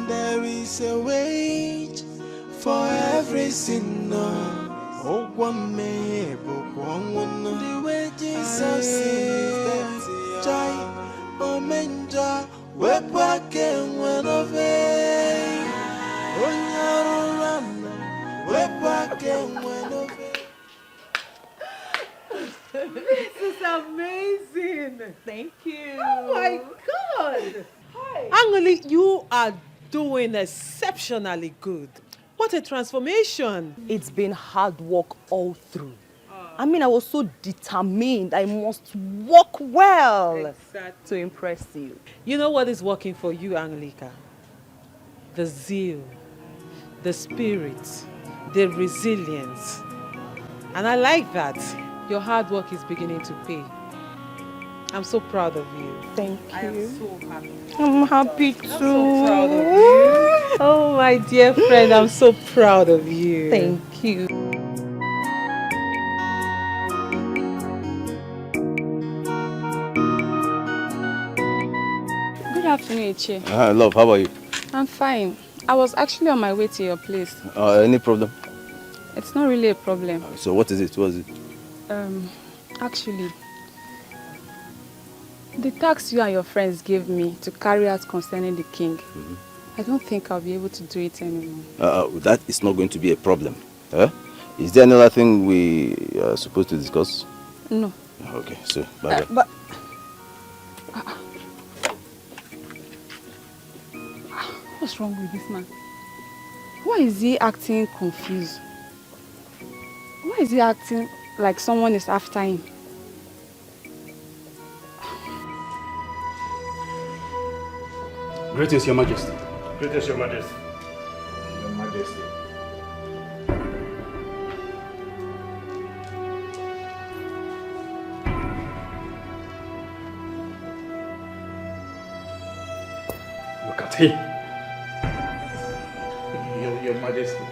There is a wage for every sinner. Oh, one may book one. The wages of sin is death. Joy, momenja, webwaken when of age. This is amazing. Thank you. Oh my God. Hi. Angeli, you are doing exceptionally good. What a transformation. It's been hard work all through. I mean, I was so determined. I must work well to impress you. You know what is working for you, Angelica? The zeal, the spirit, the resilience. And I like that. Your hard work is beginning to pay. I'm so proud of you. Thank you. I am so happy. I'm happy too. I'm so proud of you. Oh, my dear friend, I'm so proud of you. Thank you. Good afternoon, Ichi. Love, how are you? I'm fine. I was actually on my way to your place. Any problem? It's not really a problem. So what is it? What is it? Actually, the task you and your friends gave me to carry out concerning the king, I don't think I'll be able to do it anymore. That is not going to be a problem. Is there another thing we are supposed to discuss? No. Okay, so bye-bye. But what's wrong with this man? Why is he acting confused? Why is he acting like someone is after him? Greetings, Your Majesty. Greetings, Your Majesty. Your Majesty. Look at him. Your Majesty.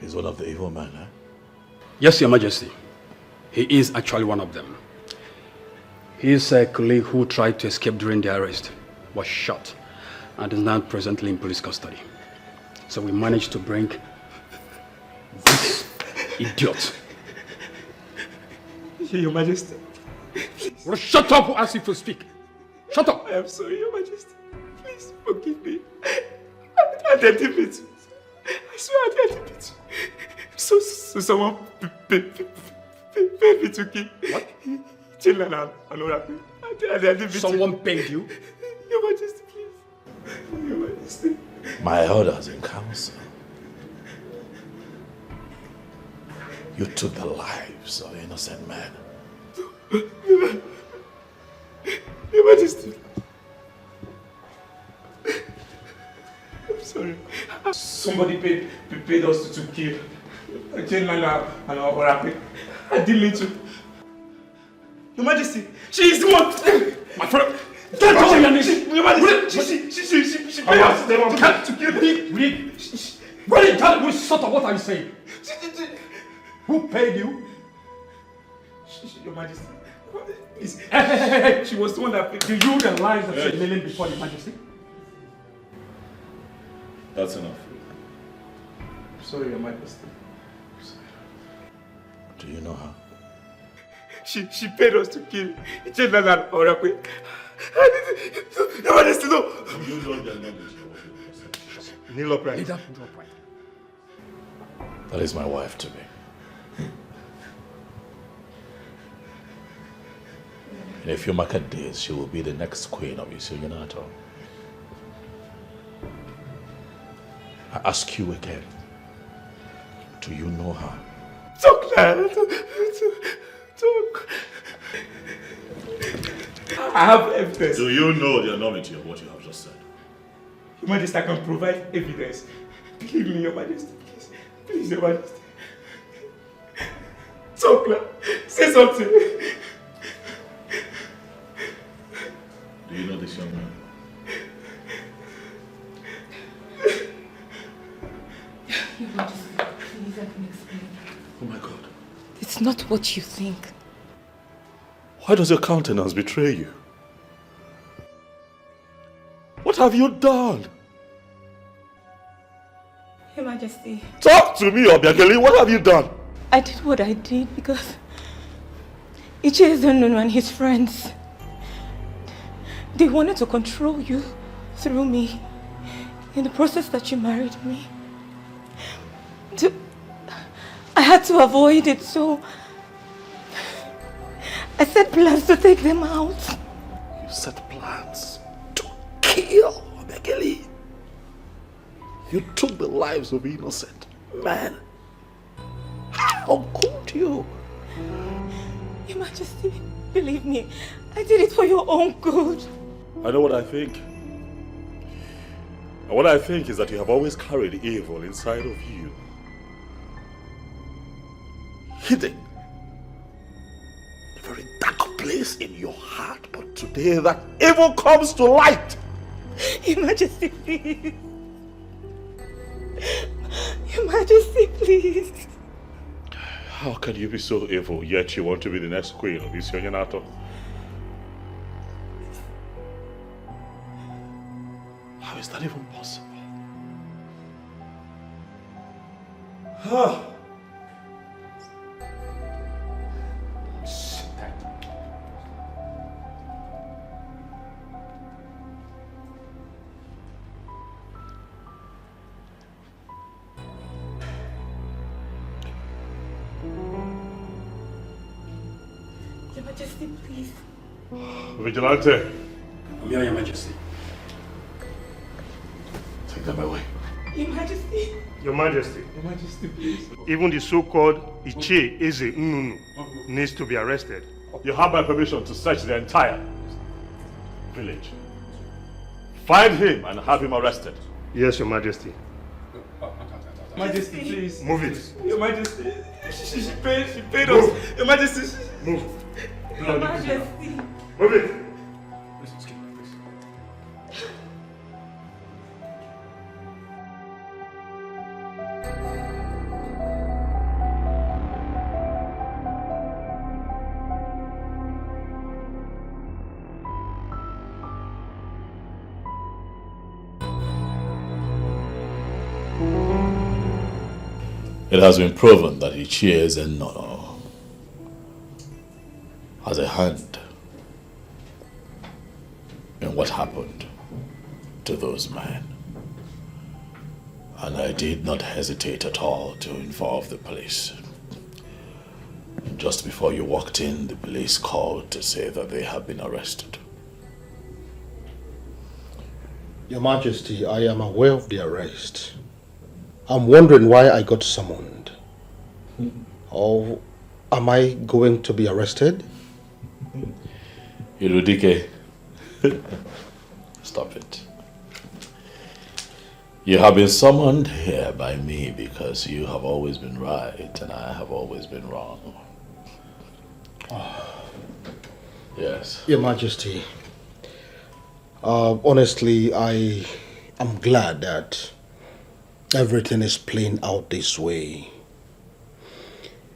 He's one of the evil men, eh? Yes, Your Majesty. He is actually one of them. His colleague who tried to escape during the arrest was shot and is now presently in police custody. So we managed to bring this idiot. Your Majesty. Well, shut up or ask you to speak. Shut up. I am sorry, Your Majesty. Please forgive me. I didn't it. I swear I didn't it. So someone paid me to kill. What? Children and Orphan. Someone paid you? Your Majesty, please. Your Majesty. My elders in council. You took the lives of innocent men. Your Majesty. I'm sorry. Somebody paid us to kill Children and Orphan. I didn't mean to. Your Majesty, she is the one. My friend, don't touch your knees. Your Majesty, she paid us to kill me. What are you saying? Who paid you? Your Majesty. Hey. She was the one that paid. Do you realize that you're kneeling before Your Majesty? That's enough. I'm sorry, Your Majesty. Do you know her? She paid us to kill Children and Orphan. Your Majesty, no. You know their knowledge. Kneel upright. Kneel upright. That is my wife to be. In a few market days, she will be the next queen of Isuyanato. I ask you again, do you know her? Talk, lad. Talk. I have evidence. Do you know the enormity of what you have just said? Your Majesty, I can provide evidence. Believe me, Your Majesty, please. Please, Your Majesty. Talk, lad. Say something. Do you know this young man? Your Majesty. Oh my God. It's not what you think. Why does your countenance betray you? What have you done? Your Majesty. Talk to me, Obiageli. What have you done? I did what I did because Ichezununu and his friends, they wanted to control you through me in the process that you married me. I had to avoid it, so I set plans to take them out. You set plans to kill Obiageli. You took the lives of innocent men. How could you? Your Majesty, believe me, I did it for your own good. I know what I think. And what I think is that you have always carried evil inside of you. Hidden. A very dark place in your heart. But today that evil comes to light. Your Majesty, please. Your Majesty, please. How can you be so evil, yet you want to be the next queen of Isionyanato? How is that even possible? Your Majesty, please. Vigilante, I'm here, Your Majesty. take them away. Your Majesty. Your Majesty. Your Majesty, please. Even the so-called Iche Eze Nnunu needs to be arrested. You have my permission to search the entire village. Find him and have him arrested. Yes, Your Majesty. Majesty, please. Move it. Your Majesty. She paid us. Your Majesty. Move. Your Majesty. Move it. It has been proven that Ichie Nnunu has a hand in what happened to those men. And I did not hesitate at all to involve the police. Just before you walked in, the police called to say that they have been arrested. Your Majesty, I am aware of the arrest. I'm wondering why I got summoned. Or am I going to be arrested? Irudike, stop it. You have been summoned here by me because you have always been right and I have always been wrong. Yes. Your Majesty, honestly, I am glad that everything is playing out this way.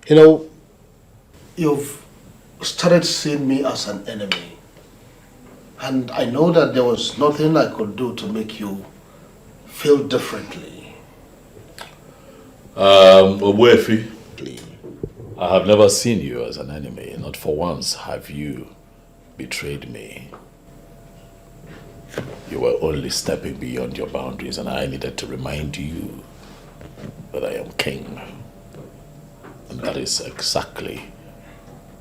You know, you've started seeing me as an enemy. And I know that there was nothing I could do to make you feel differently. Obwefi, I have never seen you as an enemy. Not for once have you betrayed me. You were only stepping beyond your boundaries and I needed to remind you that I am king. And that is exactly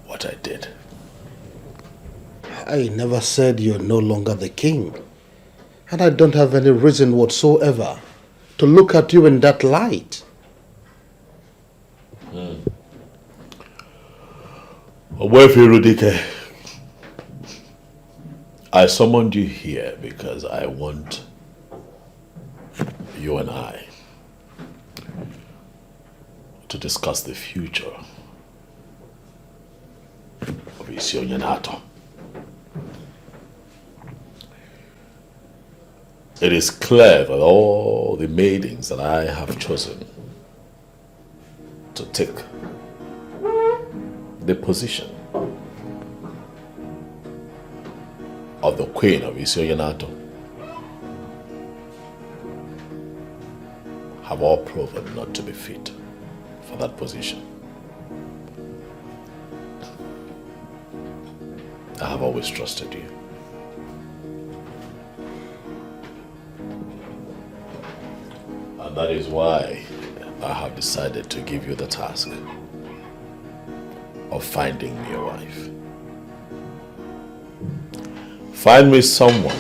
what I did. I never said you're no longer the king. And I don't have any reason whatsoever to look at you in that light. Obwefi Rudike, I summoned you here because I want you and I to discuss the future of Isionyanato. It is clear that all the maidens that I have chosen to take the position of the Queen of Isioyanato have all proven not to be fit for that position. I have always trusted you. And that is why I have decided to give you the task of finding me a wife. Find me someone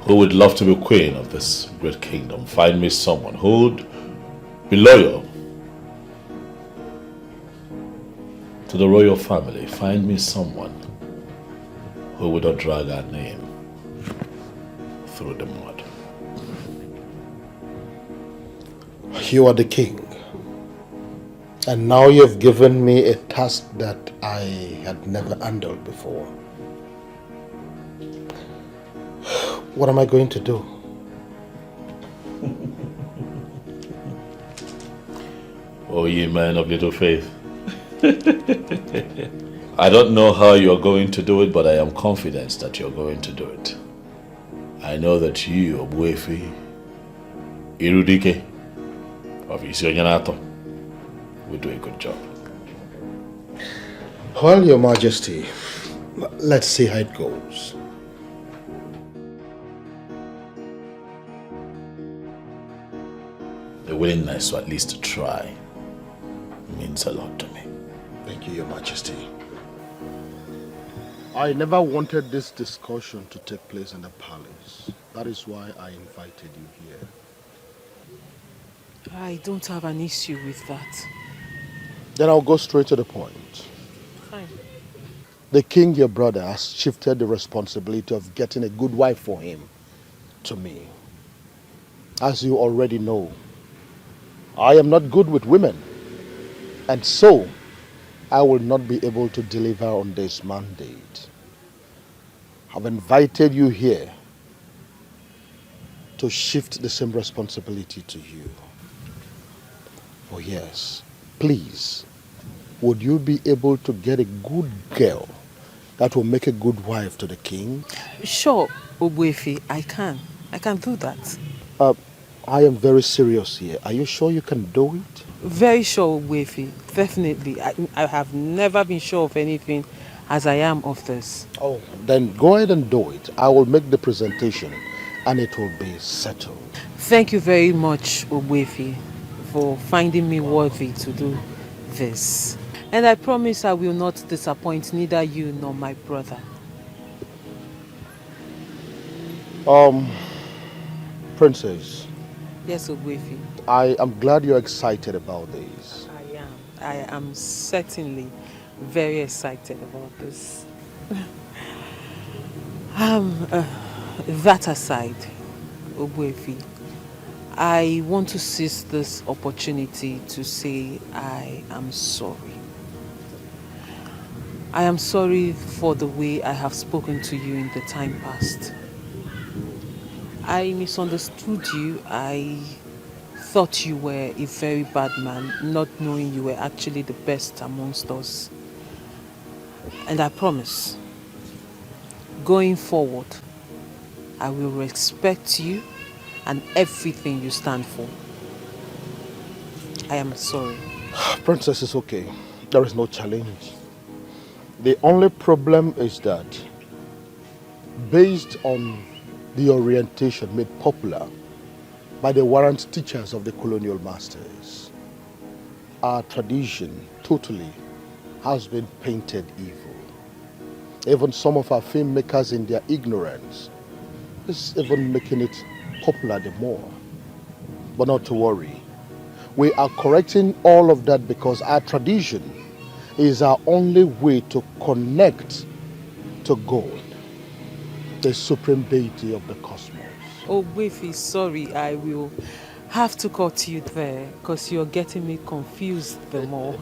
who would love to be queen of this great kingdom. Find me someone who would be loyal to the royal family. Find me someone who would not drag our name through the mud. You are the king. And now you've given me a task that I had never handled before. What am I going to do? Oh, ye men of little faith. I don't know how you're going to do it, but I am confident that you're going to do it. I know that you, Obuefi, Irudike, of Isioyanato, will do a good job. Well, Your Majesty, let's see how it goes. The willingness to at least try means a lot to me. Thank you, Your Majesty. I never wanted this discussion to take place in the palace. That is why I invited you here. I don't have an issue with that. Then I'll go straight to the point. Fine. The king, your brother, has shifted the responsibility of getting a good wife for him to me. As you already know, I am not good with women. And so, I will not be able to deliver on this mandate. I've invited you here to shift the same responsibility to you. Oh yes, please, would you be able to get a good girl that will make a good wife to the king? Sure, Obuefi, I can. I can do that. I am very serious here. Are you sure you can do it? Very sure, Obuefi. Definitely. I have never been sure of anything as I am of this. Oh, then go ahead and do it. I will make the presentation and it will be settled. Thank you very much, Obuefi, for finding me worthy to do this. And I promise I will not disappoint neither you nor my brother. Princess. Yes, Obuefi. I am glad you're excited about this. I am. I am certainly very excited about this. That aside, Obuefi, I want to seize this opportunity to say I am sorry. I am sorry for the way I have spoken to you in the time past. I misunderstood you. I thought you were a very bad man, not knowing you were actually the best amongst us. And I promise, going forward, I will respect you and everything you stand for. I am sorry. Princess, it's okay. There is no challenge. The only problem is that, based on the orientation made popular by the warrant teachers of the colonial masters, our tradition totally has been painted evil. Even some of our filmmakers in their ignorance is even making it popular the more. But not to worry. We are correcting all of that because our tradition is our only way to connect to God, the supreme deity of the cosmos. Oh, Wefi, sorry, I will have to cut you there because you're getting me confused the more.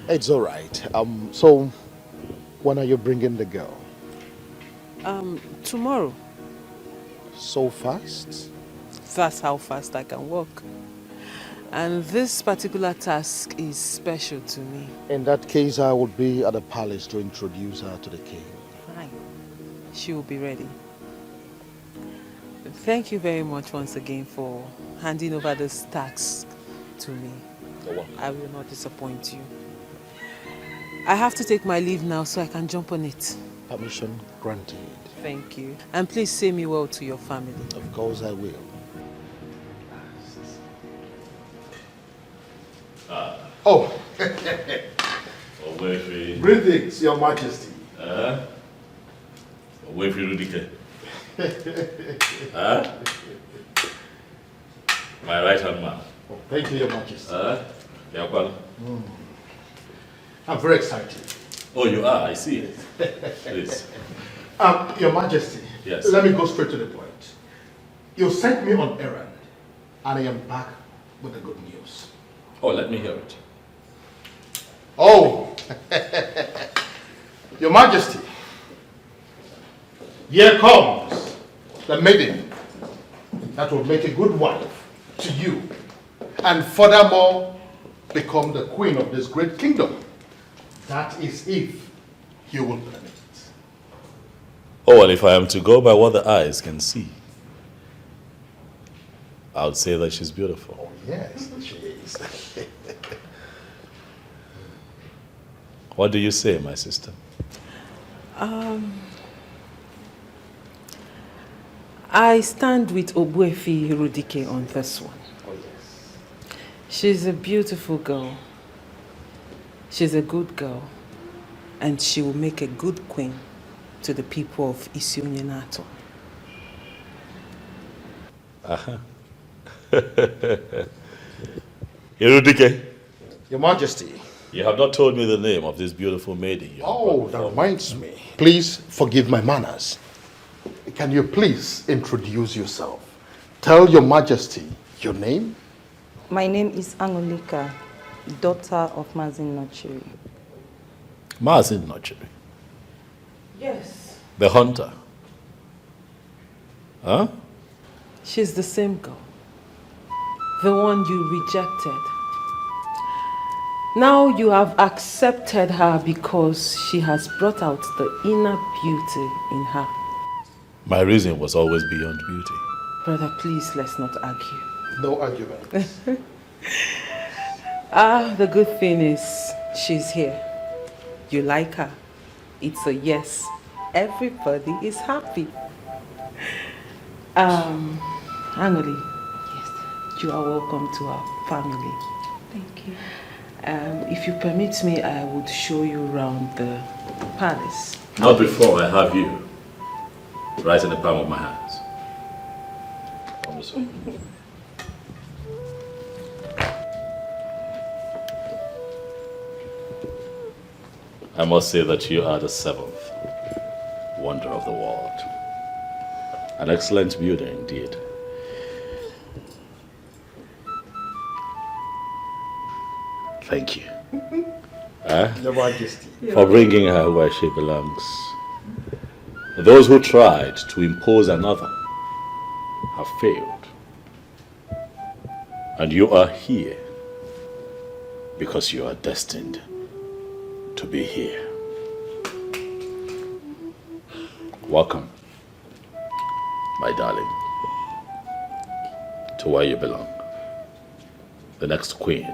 It's all right. So, when are you bringing the girl? Tomorrow. So fast? That's how fast I can walk. And this particular task is special to me. In that case, I would be at the palace to introduce her to the king. Fine. She will be ready. Thank you very much once again for handing over this task to me. I will not disappoint you. I have to take my leave now so I can jump on it. Permission granted. Thank you. And please say me well to your family. Of course I will. Oh. Greetings, Your Majesty. My right hand man. Oh, thank you, Your Majesty. Mm. I'm very excited. Oh, you are? I see it. Please. Your Majesty. Yes. Let me go straight to the point. You sent me on errand, and I am back with the good news. Oh, let me hear it. Oh, Your Majesty, here comes the maiden that will make a good wife to you, and furthermore become the queen of this great kingdom. That is if you will permit. Oh, well, if I am to go by what the eyes can see, I would say that she's beautiful. Oh, yes, she is. What do you say, my sister? I stand with Obuefi Rudike on this one. Oh, yes. She's a beautiful girl. She's a good girl. And she will make a good queen to the people of Isiunyenato. Aha. Irudike. Your Majesty. You have not told me the name of this beautiful maiden. Oh, that reminds me. Please forgive my manners. Can you please introduce yourself? Tell Your Majesty your name. My name is Angolika, daughter of Mazin Nochiri. Mazin Nochiri? Yes. The hunter? Huh? She's the same girl. The one you rejected. Now you have accepted her because she has brought out the inner beauty in her. My reason was always beyond beauty. Brother, please, let's not argue. No argument. The good thing is she's here. You like her. It's a yes. Everybody is happy. Anoli. Yes. You are welcome to our family. Thank you. If you permit me, I would show you around the palace. Not before I have you right in the palm of my hands. On this one. I must say that you are the seventh wonder of the world. An excellent builder indeed. Thank you. Your Majesty. For bringing her where she belongs. Those who tried to impose another have failed. And you are here because you are destined to be here. Welcome, my darling, to where you belong. The next queen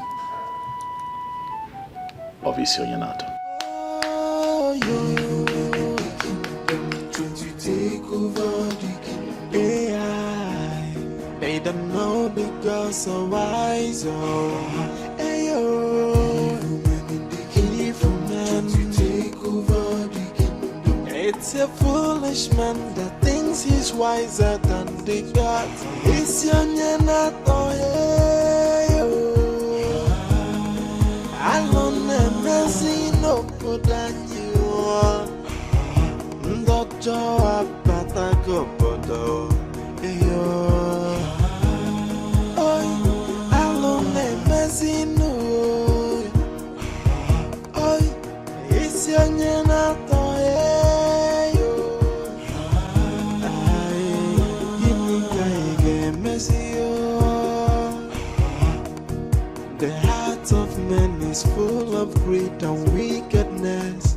of Isiunyenato. They don't know the girl so wise, oh. Ayo, evil man, take over the kingdom. It's a foolish man that thinks he's wiser than the gods. It's your Nyenato, alone and messy, no good than you. Doctor, Patago, Bodo, is full of greed and wickedness,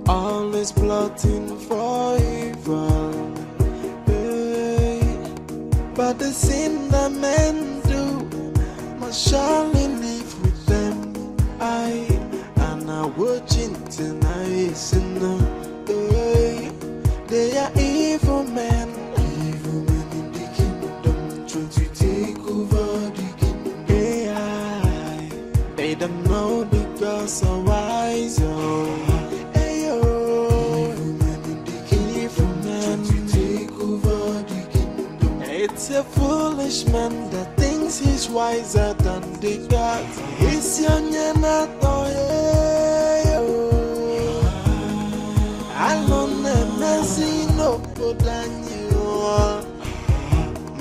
always plotting for evil. Hey, but the sin that men do must surely live with them. And I watching tonight, sinner. Hey, they are evil men. Evil men in the kingdom, trying to take over the kingdom. Hey, they don't know the gods are wise. Hey, evil men in the kingdom, trying to take over the kingdom. It's a foolish man that thinks he's wiser than the gods. It's your nyanato. Alone and messy no good than you.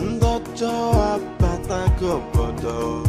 Ndojo apata go bodo.